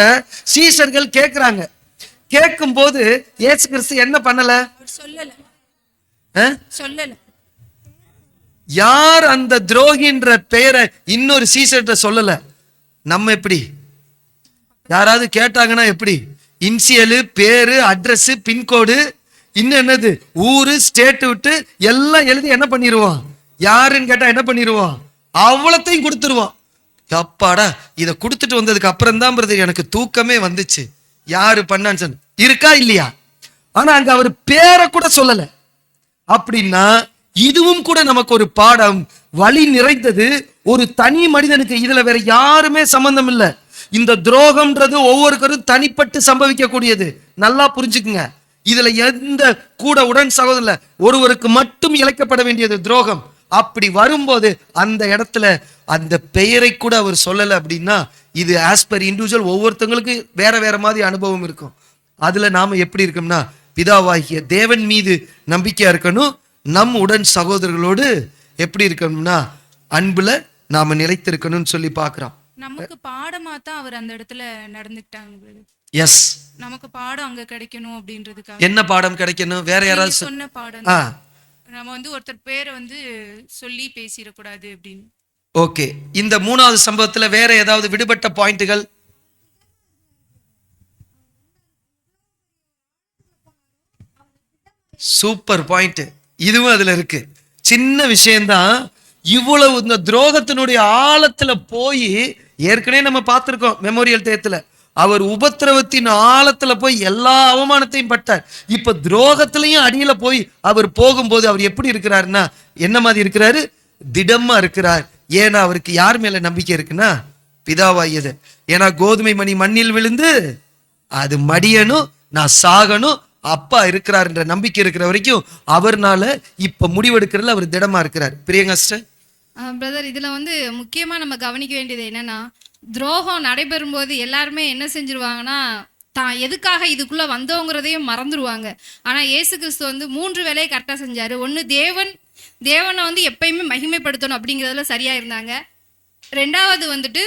சீஷர்கள் கேட்கிறாங்க. கேட்கும் போது இயேசு கிறிஸ்து என்ன பண்ணல? சொல்லல. யார் அந்த துரோகின்ற பெயரை இன்னொரு சீஷர்கிட்ட சொல்லல. நம்ம எப்படி யாராவது கேட்டாங்கன்னா எப்படி இன்சியலு, பேரு, அட்ரஸ், பின்கோடு, இன்னும் என்னது ஊரு, ஸ்டேட் விட்டு எல்லாம் எழுதி என்ன பண்ணிடுவோம்? யாருன்னு கேட்டா என்ன பண்ணிடுவோம்? அவ்வளத்தையும் கொடுத்துருவோம். அப்பாடா, இதை கொடுத்துட்டு வந்ததுக்கு அப்புறம் தான் பிரதர் எனக்கு தூக்கமே வந்துச்சு. யாரு பண்ணான்னு சொன்ன இருக்கா இல்லையா? ஆனா அங்க அவர் பேரை கூட சொல்லல. அப்படின்னா இதுவும் கூட நமக்கு ஒரு பாடம். வழி நிறைந்தது ஒரு தனி மனிதனுக்கு. இதுல வேற யாருமே சம்பந்தம் இல்லை. இந்த துரோகம்ன்றது ஒவ்வொருத்தரும் தனிப்பட்டு சம்பவிக்கக்கூடியது. நல்லா புரிஞ்சுக்குங்க. இதுல எந்த கூட உடன் சகோதரர் ஒருவருக்கு மட்டும் இழைக்கப்பட வேண்டியது துரோகம். அப்படி வரும்போது அந்த இடத்துல அந்த பெயரை கூட அவர் சொல்லலை அப்படின்னா இது ஆஸ் பர் இண்டிவிஜுவல் ஒவ்வொருத்தங்களுக்கு வேற வேற மாதிரி அனுபவம் இருக்கும். அதுல நாம எப்படி இருக்கோம்னா பிதாவாகிய தேவன் மீது நம்பிக்கையா இருக்கணும். நம் உடன் சகோதரர்களோடு எப்படி இருக்கணும்னா அன்புல நாம நிலைத்திருக்கணும்னு சொல்லி பார்க்கிறோம். நமக்கு பாடமா தான் அவர் அந்த இடத்துல நடந்துக்கிட்டாங்க. எஸ், நமக்கு பாடம் அங்க கிடைக்கணும் அப்படின்றதுக்காக. என்ன பாடம் கிடைக்கணும்? வேற யாராவது சொன்ன பாடம். நம்ம வந்து ஒருத்தர் பேரை வந்து சொல்லி பேசிடக்கூடாது அப்படின்னு. ஓகே, இந்த மூணாவது சம்பவத்துல வேற ஏதாவது விடுபட்ட பாயிண்ட்டுகள்? Super point. இதுவும் அதுல இருக்கு. சின்ன விஷயம்தான். இவ்வளவு இந்த துரோகத்தினுடைய ஆழத்துல போய் ஏற்கனவே நம்ம பார்த்திருக்கோம் மெமோரியல் டேத்துல. அவர் உபத்திரவத்தின் ஆழத்துல போய் எல்லா அவமானத்தையும் பட்டார். இப்ப துரோகத்திலையும் அடியில போய் அவர் போகும்போது அவர் எப்படி இருக்கிறாருன்னா என்ன மாதிரி இருக்கிறாரு? திடமா இருக்கிறார். ஏன்னா அவருக்கு யார் மேல நம்பிக்கை இருக்குன்னா பிதாவாகியது. ஏன்னா கோதுமை மணி மண்ணில் விழுந்து அது மடியணும், நான் சாகணும், அப்பா இருக்கிறார் என்ற நம்பிக்கை இருக்கிற வரைக்கும் அவர்னால இப்ப முடிவெடுக்கிறதுல அவர் திடமா இருக்கிறார். பிரியங்கஸ்டர் பிரதர், இதுல வந்து முக்கியமா நம்ம கவனிக்க வேண்டியது என்னன்னா, துரோகம் நடைபெறும் போது எல்லாருமே என்ன செஞ்சிருவாங்கன்னா தான் எதுக்காக இதுக்குள்ள வந்தோங்கிறதையும் மறந்துடுவாங்க. ஆனா இயேசு கிறிஸ்து வந்து 3 வேலையை கரெக்டா செஞ்சாரு. ஒன்று தேவனை வந்து எப்பயுமே மகிமைப்படுத்தணும் அப்படிங்கிறதுல சரியா இருந்தாங்க. 2வது வந்துட்டு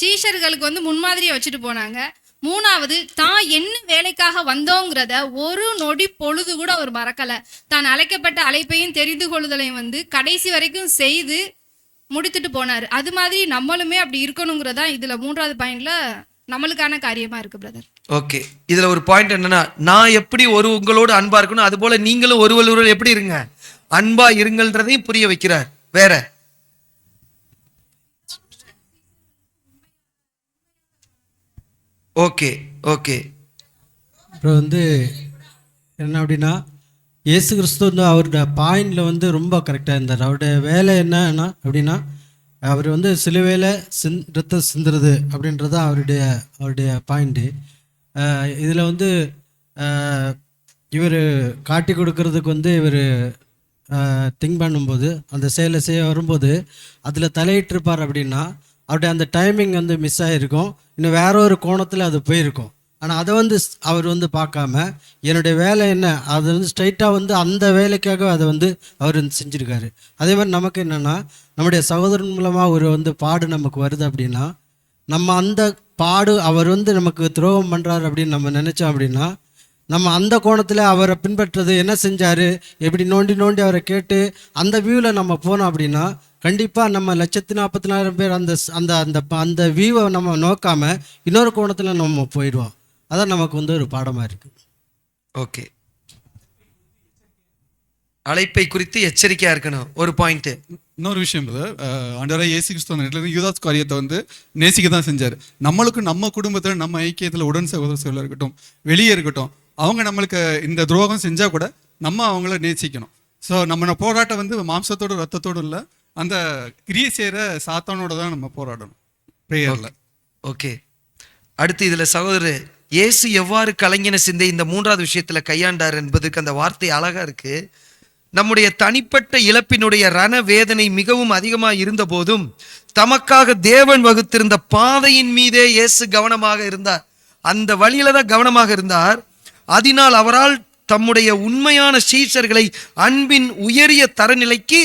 சீஷர்களுக்கு வந்து முன்மாதிரியை வச்சுட்டு போனாங்க. 3வது தான் என்ன வேலைக்காக வந்தோங்கிறத ஒரு நொடி பொழுது கூட அவர் மறக்கல. தான் அழைக்கப்பட்ட அழைப்பையும் தெரிந்து கொள்ளுதலையும் வந்து கடைசி வரைக்கும் செய்து முடித்துட்டு போனார். அது மாதிரி நம்மளுமே அப்படி இருக்கணுங்கிறதா இதுல 3வது பாயிண்ட்ல நம்மளுக்கான காரியமா இருக்கு பிரதர். ஓகே, இதுல ஒரு பாயிண்ட் என்னன்னா, நான் எப்படி உங்களோட அன்பா இருக்கணும் அது போல நீங்களும் ஒருவர் எப்படி இருங்க, அன்பா இருங்கன்றதையும் புரிய வைக்கிறார். வேற ஓகே ஓகே. அப்புறம் வந்து என்ன அப்படின்னா இயேசு கிறிஸ்து வந்து அவருடைய பாயிண்டில் வந்து ரொம்ப கரெக்டாக இருந்தார். அவருடைய வேலை என்னன்னா அப்படின்னா அவர் வந்து சிலுவையில் ரத்தம் சிந்துறது அப்படின்றது அவருடைய பாயிண்ட்டு. இதில் வந்து இவர் காட்டி கொடுக்கறதுக்கு வந்து இவர் திங்க் பண்ணும்போது அந்த செயலை செய்ய வரும்போது அதில் தலையிட்டிருப்பார் அப்படின்னா அவருடைய அந்த டைமிங் வந்து மிஸ் ஆகிருக்கும். இன்னும் வேற ஒரு கோணத்தில் அது போயிருக்கும். ஆனால் அதை வந்து அவர் வந்து பார்க்காம என்னுடைய வேலை என்ன அது வந்து ஸ்ட்ரைட்டாக வந்து அந்த வேலைக்காக அதை வந்து அவர் வந்து செஞ்சுருக்காரு. அதே மாதிரி நமக்கு என்னென்னா நம்முடைய சகோதரன் மூலமாக ஒரு வந்து பாடு நமக்கு வருது அப்படின்னா நம்ம அந்த பாடு அவர் வந்து நமக்கு துரோகம் பண்ணுறாரு அப்படின்னு நம்ம நினச்சோம் அப்படின்னா நம்ம அந்த கோணத்தில் அவரை பின்பற்றது என்ன செஞ்சார் எப்படி நோண்டி அவரை கேட்டு அந்த வியூவில் நம்ம போனோம் அப்படின்னா கண்டிப்பாக நம்ம 1,40,000 பேர் அந்த அந்த அந்த அந்த வியூவை நம்ம நோக்காமல் இன்னொரு கோணத்தில் நம்ம போயிடுவோம். அதான் நமக்கு வந்து ஒரு பாடமாக இருக்குது. ஓகே, அழைப்பை குறித்து எச்சரிக்கையாக இருக்கணும். ஒரு பாயிண்ட்டு. இன்னொரு விஷயம் ஆண்டவராக இயேசு கிறிஸ்து யூதாஸ் காரியத்தை வந்து நேசிக்க தான் செஞ்சார். நம்மளுக்கு நம்ம குடும்பத்தில் நம்ம ஐக்கியத்தில் உடன் சகோதரர்கள் இருக்கட்டும் வெளியே இருக்கட்டும் அவங்க நம்மளுக்கு இந்த துரோகம் செஞ்சால் கூட நம்ம அவங்கள நேசிக்கணும். ஸோ நம்ம போராட்டம் வந்து மாம்சத்தோடு ரத்தத்தோடு இல்லை, அந்த கிரியை செய்கிற சாத்தானோட தான் நம்ம போராடணும் ப்ரேயரில். ஓகே, அடுத்து இதில் சகோதரர் இயேசு எவ்வாறு கலைஞன சிந்தை இந்த 3வது விஷயத்தில் கையாண்டார் என்பதுக்கு அந்த வார்த்தை அழகாக இருக்கு. நம்முடைய தனிப்பட்ட இழப்பினுடைய ரண வேதனை மிகவும் அதிகமாக இருந்த போதும் தமக்காக தேவன் வகுத்திருந்த பாதையின் மீதே இயேசு கவனமாக இருந்தார். அந்த வழியில தான் கவனமாக இருந்தார். அதனால் அவரால் தம்முடைய உண்மையான சீஷர்களை அன்பின் உயரிய தரநிலைக்கு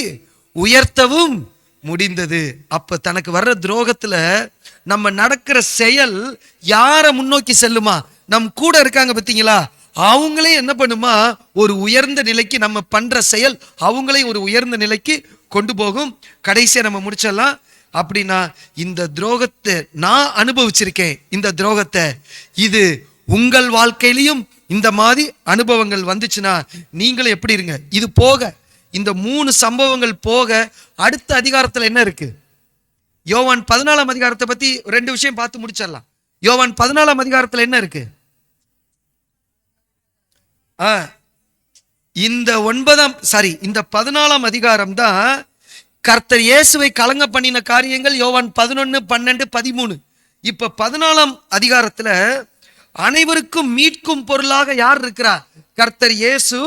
உயர்த்தவும் முடிந்தது. அப்ப தனக்கு வர்ற துரோகத்துல நம்ம நடக்கிற செயல் யாரை முன்னோக்கி செல்லுமா? நம் கூட இருக்காங்க பார்த்தீங்களா, அவங்களே என்ன பண்ணுமா, ஒரு உயர்ந்த நிலைக்கு, நம்ம பண்ற செயல் அவங்களே ஒரு உயர்ந்த நிலைக்கு கொண்டு போகும். கடைசியா நம்ம முடிச்சிடலாம். அப்படின்னா இந்த துரோகத்தை நான் அனுபவிச்சிருக்கேன். இந்த துரோகத்தை இது உங்கள் வாழ்க்கையிலையும் இந்த மாதிரி அனுபவங்கள் வந்துச்சுன்னா நீங்களும் எப்படி இருங்க. இது போக, இந்த 3 சம்பவங்கள் போக அடுத்த அதிகாரத்துல என்ன இருக்கு? யோவான் 14ஆம் அதிகாரத்தை பத்தி 2 விஷயம் பார்த்து முடிச்சிடலாம். யோவான் 14ஆம் அதிகாரத்துல என்ன இருக்கு? இந்த 14ஆம் அதிகாரம் தான் கர்த்தர் இயேசுவை கலங்க பண்ணின காரியங்கள். யோவான் 11, 12, 13. இப்ப 14ஆம் அதிகாரத்துல அனைவருக்கும் மீட்கும் பொருளாக யார் இருக்கிறார்? கர்த்தர் இயேசு.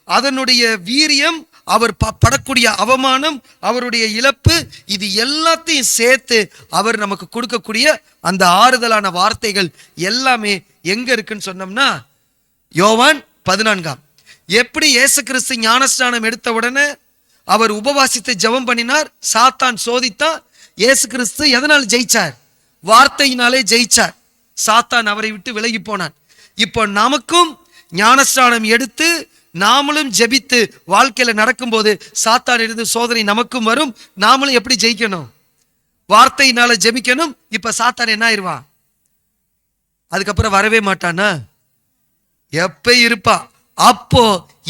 அதனுடைய வீரியம், அவர் படக்கூடிய அவமானம், அவருடைய இழப்பு, இது எல்லாத்தையும் சேர்த்து அவர் நமக்கு கொடுக்கக்கூடிய அந்த ஆறுதலான வார்த்தைகள் எல்லாமே எங்க இருக்குன்னு சொன்னோம்னா யோவான் 14. எப்படி இயேசு கிறிஸ்து ஞானஸ்நானம் எடுத்த உடனே அவர் உபவாசித்து ஜெபம் பண்ணினார், சாத்தான் சோதித்தான். இயேசு கிறிஸ்து எதனால் ஜெயிச்சார்? வார்த்தையினாலே ஜெயிச்சார். சாத்தான் அவரை விட்டு விலகி போனான். இப்போ நமக்கும் ஞானஸ்நானம் எடுத்து நாமளும் ஜெபித்து வாழ்க்கையில நடக்கும்போது சாத்தான் இருந்து சோதனை நமக்கும் வரும். நாமளும் எப்படி ஜெயிக்கணும்? வார்த்தையினால ஜெபிக்கணும். இப்ப சாத்தான் என்ன ஆயிடுவான்? அதுக்கப்புறம் வரவே மாட்டானா? எப்ப இருப்பா? அப்போ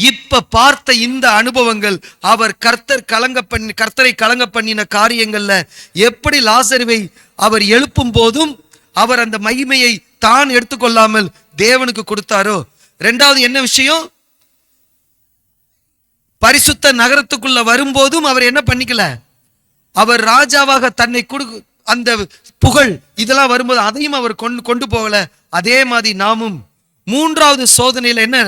இப்ப பார்த்த இந்த அனுபவங்கள், அவர் கர்த்தரை கலங்க பண்ணின காரியங்கள்ல எப்படி லாசருவை அவர் எழுப்பும் போதும் அவர் அந்த மகிமையை தான் எடுத்துக்கொள்ளாமல் தேவனுக்கு கொடுத்தாரோ. 2வது என்ன விஷயம்? பரிசுத்த நகரத்துக்குள்ள வரும்போதும் அவர் என்ன பண்ணிக்கல, அவர் ராஜாவாக தன்னை அந்த புகழ் இதெல்லாம் வரும்போது அதையும் அவர் கொண்டு போகல. அதே மாதிரி நாமும் 3வது சோதனையில என்ன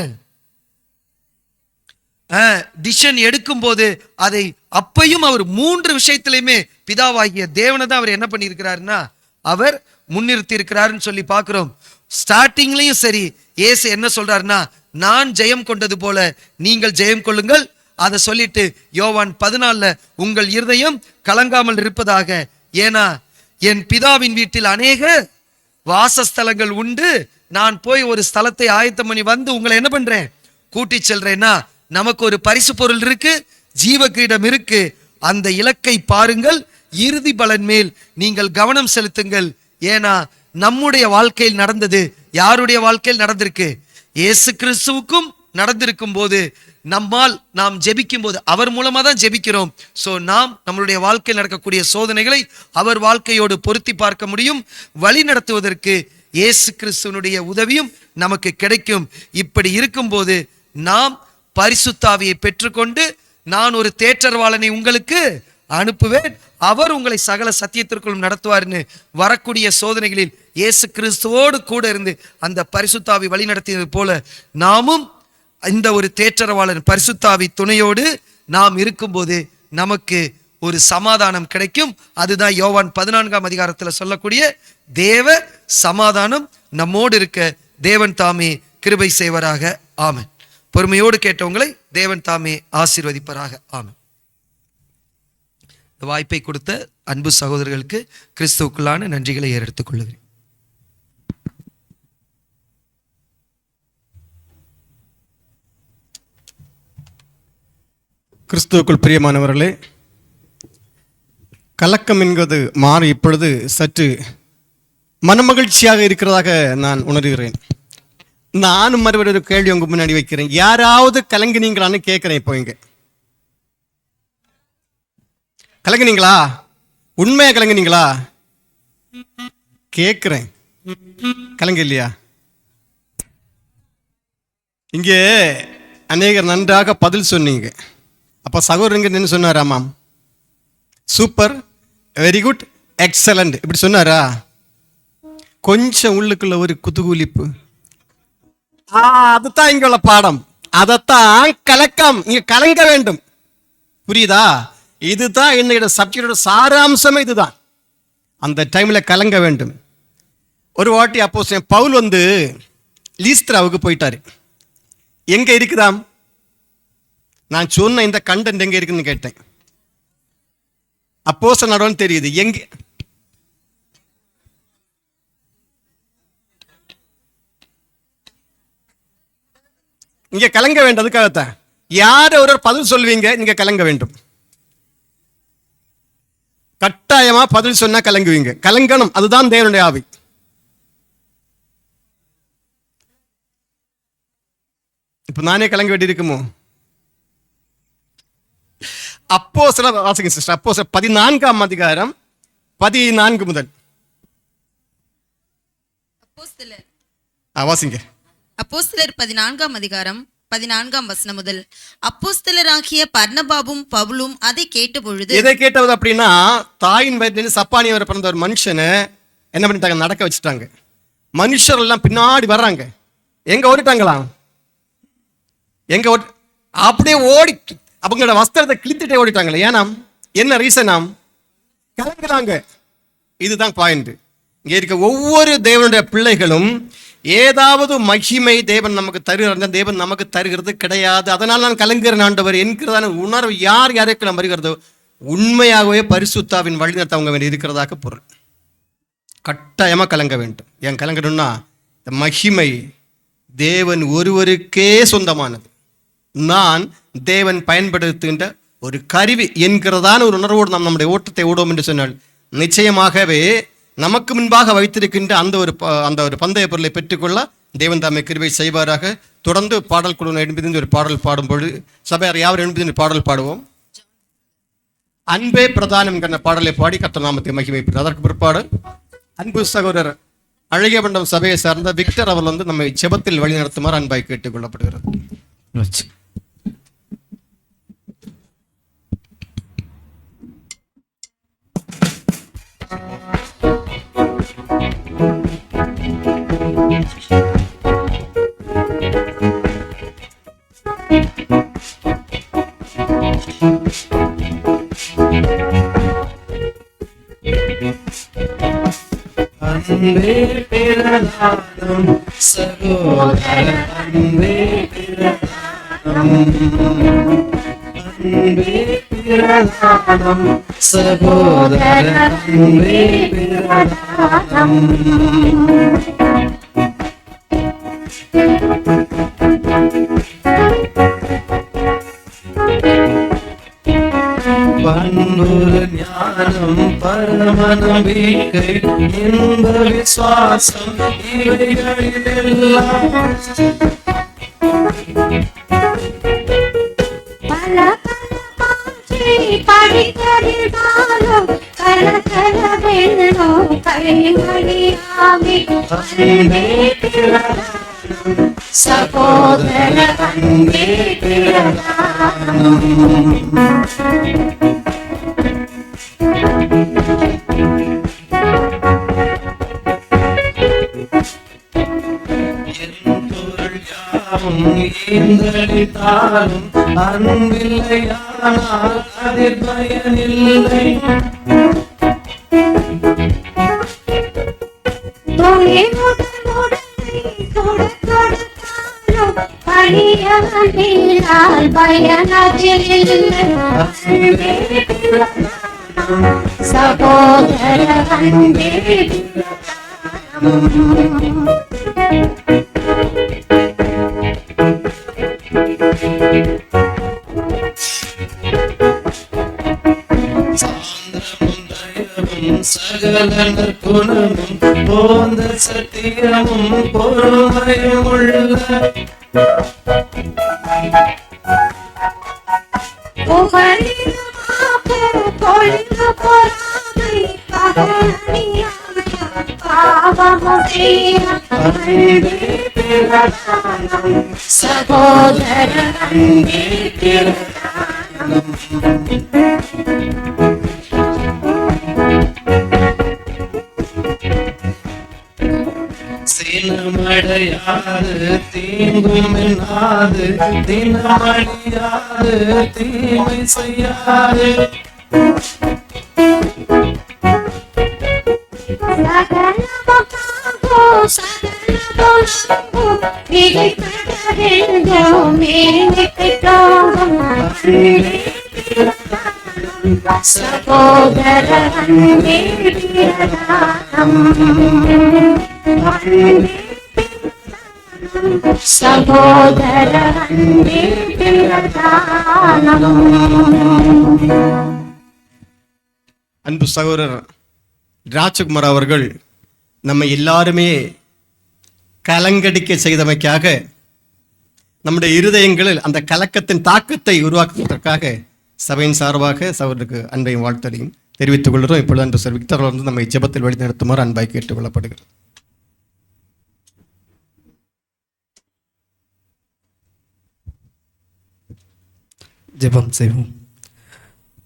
டிசிஷன் எடுக்கும் போது அதை அப்பையும் அவர் 3 விஷயத்திலையுமே பிதாவாகிய தேவனை தான் அவர் என்ன பண்ணியிருக்கிறாருன்னா அவர் முன்னிறுத்தி இருக்கிறாருன்னு சொல்லி பார்க்கிறோம். ஸ்டார்டிங்லயும் சரி, இயேசு என்ன சொல்றாருன்னா, நான் ஜெயம் கொண்டது போல நீங்கள் ஜெயம் கொள்ளுங்கள். அதை சொல்லிட்டு யோவான் 14 உங்கள் இருதயம் கலங்காமல் இருப்பதாக, ஏன்னா என் பிதாவின் வீட்டில் அநேக வாசஸ்தலங்கள் உண்டு, நான் போய் ஒரு ஸ்தலத்தை ஆயத்தம் பண்ணி வந்து உங்களை என்ன பண்றேன், கூட்டி செல்றேன்னா நமக்கு ஒரு பரிசு பொருள் இருக்கு, ஜீவ கிரீடம் இருக்கு. அந்த இலக்கை பாருங்கள், இறுதி பலன் மேல் நீங்கள் கவனம் செலுத்துங்கள். ஏன்னா நம்முடைய வாழ்க்கையில் நடந்தது யாருடைய வாழ்க்கையில் நடந்திருக்கு? இயேசு கிறிஸ்துவுக்கும் நடந்திருக்கும் போது நாம் ஜெபிக்கும் போது அவர் மூலமா தான் ஜெபிக்கிறோம். சோ நாம் நம்மளுடைய வாழ்க்கையில் நடக்கக்கூடிய சோதனைகளை அவர் வாழ்க்கையோடு பொருத்தி பார்க்க முடியும். வழி நடத்துவதற்கு இயேசு கிறிஸ்துவனுடைய உதவியும் நமக்கு கிடைக்கும். இப்படி இருக்கும்போது நாம் பரிசுத்தாவியை பெற்றுக்கொண்டு, நான் ஒரு தேற்றரவாளனை உங்களுக்கு அனுப்புவேன், அவர் உங்களை சகல சத்தியத்திற்குள்ளும் நடத்துவார்னு வரக்கூடிய சோதனைகளில் இயேசு கிறிஸ்துவோடு கூட இருந்து அந்த பரிசுத்தாவி வழி நடத்தியது போல நாமும் இந்த ஒரு தேற்றரவாளன் பரிசுத்தாவி துணையோடு நாம் இருக்கும்போது நமக்கு ஒரு சமாதானம் கிடைக்கும். அதுதான் யோவான் 14ஆம் அதிகாரத்தில் சொல்லக்கூடிய தேவ சமாதானம் நம்மோடு இருக்க தேவன் தாமே கிருபை செய்வராக. ஆமென். பொறுமையோடு கேட்டவங்களை தேவன் தாமே ஆசீர்வதிப்பராக. ஆமென். இந்த வாய்ப்பை கொடுத்த அன்பு சகோதரர்களுக்கு கிறிஸ்துவுக்குள்ளான நன்றிகளை ஏறெடுத்துக் கொள்கிறேன். கிறிஸ்துவுக்குள் பிரியமானவர்களே, கலக்கம் என்கிறது மாறி இப்பொழுது சற்று மனமகிழ்ச்சியாக இருக்கிறதாக நான் உணர்கிறேன். நானும் மறுபடியும் ஒரு கேள்வி உங்க முன்னாடி வைக்கிறேன். யாராவது கலங்கினீங்களான்னு கேட்கிறேன். இப்போ இங்க கலங்கினீங்களா? உண்மையா கலங்கினீங்களா? கேட்கிறேன். கலங்க இல்லையா? இங்கே அநேகர் நன்றாக பதில் சொன்னீங்க. அப்ப சகோதரங்க என்ன சொன்னாராமாம்? சூப்பர், வெரி குட், எக்ஸலண்ட் இப்படி சொன்னாரா? கொஞ்சம் உள்ளுக்குள்ள ஒரு குதூகலிப்பு. அதுதான் இங்க உள்ள பாடம். அதத்தான் கலக்கம். இங்க கலங்க வேண்டும். புரியுதா? இதுதான் என்னோட சப்ஜெக்டோட சாராம்சமே இதுதான். அந்த டைம்ல கலங்க வேண்டும். ஒரு வாட்டி அப்போஸ்தலன் பவுல் லீஸ்திராவுக்கு போயிட்டாரு. எங்க இருக்குதாம்? நான் சொன்ன இந்த கண்டென்ட் எங்க இருக்குன்னு கேட்டேன். அப்போஸ்தலர் நடவடிக்கைகள் தெரியுது எங்க. இங்க கலங்க வேண்டும். அதுக்காகத்தான் யார் ஒரு பதில் சொல்வீங்க, நீங்க கலங்க வேண்டும். கட்டாயமா பதில் சொன்னா கலங்குவீங்க, கலங்கணும். அதுதான் தேவனுடைய ஆவி. இப்ப நானே கலங்க வேண்டி இருக்குமோ? அப்போஸ்தலர் வாசிங்க சிஸ்டர். அப்போஸ்தலர் 14ஆம் அதிகாரம் 14 முதல் வாசிங்க. அப்போஸ்தலர் 14ஆம் அதிகாரம் 14ஆம் வசனம் முதல். அப்போஸ்தலராகிய பர்னபாவும் பவுலும் அதை கேட்டபொழுது, எதை கேட்டது அப்படின்னா, தாயின் வயிற்றிலிருந்து சப்பானியவர் பிறந்த ஒரு மனுஷனை என்ன பண்ணிட்டாங்க, நடக்க வச்சுட்டாங்க. மனுஷர் எல்லாம் பின்னாடி வர்றாங்க. எங்க ஓடிட்டாங்களாம்? எங்க அப்படியே ஓடி அவங்களோட வஸ்திரத்தை கிழித்துட்டே ஓடிட்டாங்களே. ஏன்னா என்ன ரீசனாம்? கலங்குறாங்க. இதுதான் பாயிண்ட். இங்க இருக்க ஒவ்வொரு தேவனுடைய பிள்ளைகளும் ஏதாவது மகிமை தேவன் நமக்கு தருகிறார், தேவன் நமக்கு தருகிறது கிடையாது. அதனால் நான் கலங்குகிறேன் ஆண்டவர் என்கிறதான உணர்வு யார் யாருக்கு நம்ம வருகிறதோ உண்மையாகவே பரிசுத்தாவின் வழிநடத்த அவங்க வேண்டி இருக்கிறதாக பொருள். கட்டாயமா கலங்க வேண்டும். ஏன் கலங்கணும்னா, இந்த மகிமை தேவன் ஒருவருக்கே சொந்தமானது. நான் தேவன் பயன்படுத்துகின்ற ஒரு கருவி என்கிறதான ஒரு உணர்வோடு நாம் நம்முடைய ஓட்டத்தை ஓடுவோம் என்று சொன்னால் நிச்சயமாகவே நமக்கு முன்பாக வைத்திருக்கின்ற அந்த ஒரு பந்தய பொருளை பெற்றுக்கொள்ள தேவன் தாமே கிருபை செய்வாராக. தொடர்ந்து பாடல் குழு 80 ஒரு பாடல் பாடும்போது சபையார் யாவர் 80 பாடல் பாடுவோம். அன்பே பிரதானம் என்கிற பாடலை பாடி கர்த்தர் நாமத்தை மகிமைப்படும். அதற்கு பிற்பாடு அன்பு சகோதரர் அழகிய மண்டபம் சபையை சார்ந்த விக்டர் அவர் நம்மை ஜெபத்தில் வழி நடத்துமாறு அன்பாய் கேட்டுக் கொள்ளப்படுகிறது. அன்பே பிரதானம் சகோதர அன்பே பிரதானம், அன்பே பிரதானம் சகோதர அன்பே பிரதானம். பண்புறு ஞானம் பரம நம்பிக்கை இன்ப விசுவாசம் இவைகளிலெல்லாம் படித்தறிந்தாலும் கலகல வெள்ளோ கைமணியாமி அன்பே பிரதானம் சகோதர அன்பே பிரதானம். ஈந்தளித்தாலும் அன்பில்லையானால் அதில் பயனில்லை. சகோதர அன்பே சகல நற்குணமும் போந்த சத்தியமும் பொறுமையும் உள்ள சகோதர அன்பே பிரதானம். சினமடையாது தீங்கும் என்னாது தினமணியாது தீமை செய்யாது. சகல அன்பு சகோதரர் ராஜகுமார் அவர்கள் நம்ம எல்லாருமே கலங்கடிக்க செய்தமைக்காக, நம்முடைய இருதயங்களில் அந்த கலக்கத்தின் தாக்கத்தை உருவாக்குவதற்காக சபையின் சார்பாக சகோதரருக்கு அன்பையும் வாழ்த்தலையும் தெரிவித்துக் கொள்கிறோம். இப்பொழுது அன்பு சார் விக்டர் வந்து நம்மை ஜெபத்தில் வழிநடத்துமாறு அன்பாய் கேட்டுக்கொள்ளப்படுகிறது. ஜெபம் செய்வோம்.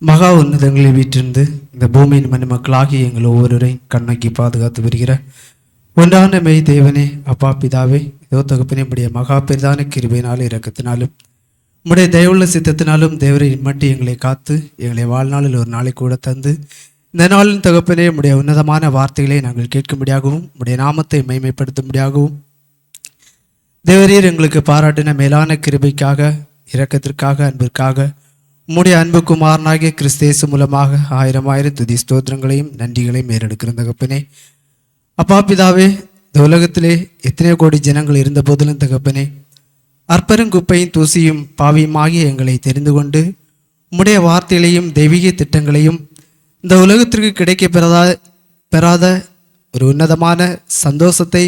மகா உன்னதங்களில் வீற்றிருந்து இந்த பூமியின் மணிமக்களாகி எங்கள் ஒவ்வொருவரையும் கண்ணோக்கி பாதுகாத்து வருகிற ஒன்றான மெய் தேவனே, அப்பா பிதாவே, இதோ தகப்பனே, உடைய மகா பெரிதான கிருபையினாலும் இரக்கத்தினாலும் உடைய தயவுள்ள சித்தத்தினாலும் தேவரை மட்டும் எங்களை காத்து எங்களை வாழ்நாளில் ஒரு நாளை கூட தந்து இந்த நாளின் தகப்பனே உடைய உன்னதமான வார்த்தைகளை நாங்கள் கேட்கும்படியாகவும் உடைய நாமத்தை மைமைப்படுத்தும்படியாகவும் தேவரீர் எங்களுக்கு பாராட்டின மேலான கிருபைக்காக, இரக்கத்திற்காக, அன்பிற்காக உம்முடைய அன்பு குமாரனாகிய கிறிஸ்தேசு மூலமாக 1000 துதி ஸ்தோத்திரங்களையும் நன்றிகளையும் ஏறெடுக்கிற தகப்பனே, அப்பா பிதாவே, இந்த உலகத்திலே எத்தனையோ கோடி ஜனங்கள் இருந்த போதிலும் தகப்பனே, அற்பருங்குப்பையும் தூசியும் பாவியுமாகிய எங்களை தெரிந்து கொண்டு உம்முடைய வார்த்தைகளையும் தெய்வீக திட்டங்களையும் இந்த உலகத்திற்கு கிடைக்க பெறாத ஒரு உன்னதமான சந்தோஷத்தை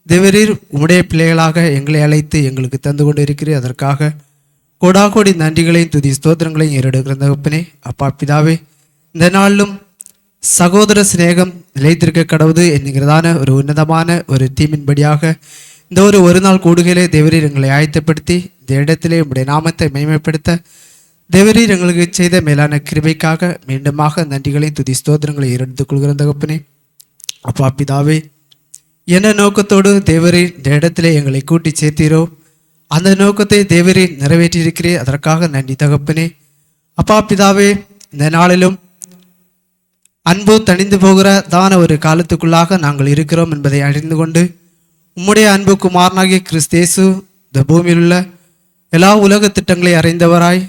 தேவரீர் உம்முடைய பிள்ளைகளாக எங்களை அழைத்து எங்களுக்கு தந்து கொண்டு இருக்கிறீர். அதற்காக கோடாகோடி நன்றிகளையும் துதி ஸ்தோத்திரங்களையும் ஏறெடுக்கிற தகப்பனே, அப்பா பிதாவே, இந்த நாளிலும் சகோதர சிநேகம் நிலைத்திருக்க கடவுது என்கிறதான ஒரு உன்னதமான ஒரு தீமின்படியாக இந்த ஒரு நாள் கூடுகையிலே தேவரீர் எங்களை ஆயத்தப்படுத்தி இந்த இடத்திலே உம்முடைய நாமத்தை மேன்மைப்படுத்த தேவரீர் எங்களுக்கு செய்த மேலான கிருபைக்காக மீண்டுமாக நன்றிகளையும் துதி ஸ்தோத்திரங்களை ஏறெடுத்துக் கொள்கிற தகப்பனே, அப்பா பிதாவே, என்ன நோக்கத்தோடு தேவரீர் இந்த இடத்திலே எங்களை கூட்டி சேர்த்தீரோ அந்த நோக்கத்தை தேவரீர் நிறைவேற்றியிருக்கிறேன். அதற்காக நன்றி தகப்பனே. அப்பா பிதாவே, இந்த நாளிலும் அன்பு தணிந்து போகிறதான ஒரு காலத்துக்குள்ளாக நாங்கள் இருக்கிறோம் என்பதை அறிந்து கொண்டு உம்முடைய அன்பு குமாரனாகிய கிறிஸ்தேசு இந்த பூமியில் உள்ள எல்லா உலக திட்டங்களை அறிந்தவராய்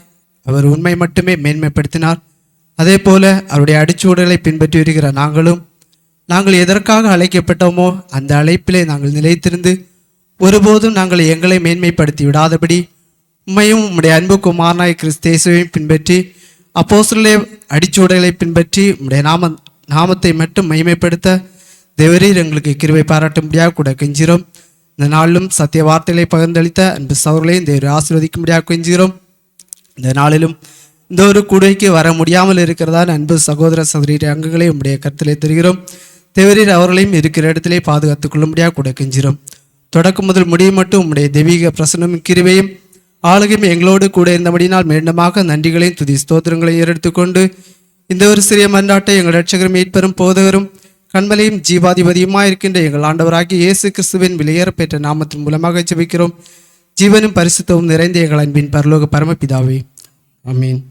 அவர் உண்மை மட்டுமே மேன்மைப்படுத்தினார். அதே போல அவருடைய அடிச்சுவடுகளை பின்பற்றி வருகிற நாங்கள் எதற்காக அழைக்கப்பட்டோமோ அந்த அழைப்பிலே நாங்கள் நிலைத்திருந்து ஒருபோதும் நாங்கள் எங்களை மேன்மைப்படுத்தி விடாதபடி உண்மையும் உம்முடைய அன்பு குமாரனாய் கிறிஸ்தேசுவையும் பின்பற்றி அப்போஸ்தலருடைய அடிச்சுவடுகளை பின்பற்றி உம்முடைய நாமத்தை மட்டும் மகிமைப்படுத்த தேவரீர் எங்களுக்கு கிருபை பாராட்டும்படியாக கூட கெஞ்சிரோம். இந்த நாளிலும் சத்திய வார்த்தைகளை பகிர்ந்தளித்த அன்பு சகோதரர்களையும் தேவரை ஆசீர்வதிக்கும்படியாக கெஞ்சிரோம். இந்த நாளிலும் இந்த ஒரு கூடைக்கு வர முடியாமல் இருக்கிறதான அன்பு சகோதர சகோதரி அங்கங்களை உம்முடைய கருத்திலே தருகிறோம். தேவரீர் அவர்களையும் இருக்கிற இடத்திலே பாதுகாத்துக் கொள்ளும்படியாக கூட கெஞ்சிரோம். தொடக்கம் முதல் முடியும் மட்டும் உம்முடைய தெய்வீக பிரசனமும் கிருபையும் ஆளுகையும் எங்களோடு கூட இருந்தபடினால் மீண்டுமாக நன்றிகளையும் துதி ஸ்தோத்திரங்களையும் எடுத்துக்கொண்டு இந்த ஒரு சிறிய மன்றாட்டை எங்கள் ரட்சகரும் மீட்பெரும் போதகரும் கண்மலையும் ஜீவாதிபதியுமாய் இருக்கின்ற எங்கள் ஆண்டவராகிய இயேசு கிறிஸ்துவின் விலையேறப்பெற்ற நாமத்தின் மூலமாக ஜெபிக்கிறோம். ஜீவனும் பரிசுத்தமும் நிறைந்த எங்கள் அன்பின் பரலோக பரமபிதாவே, ஆமீன்.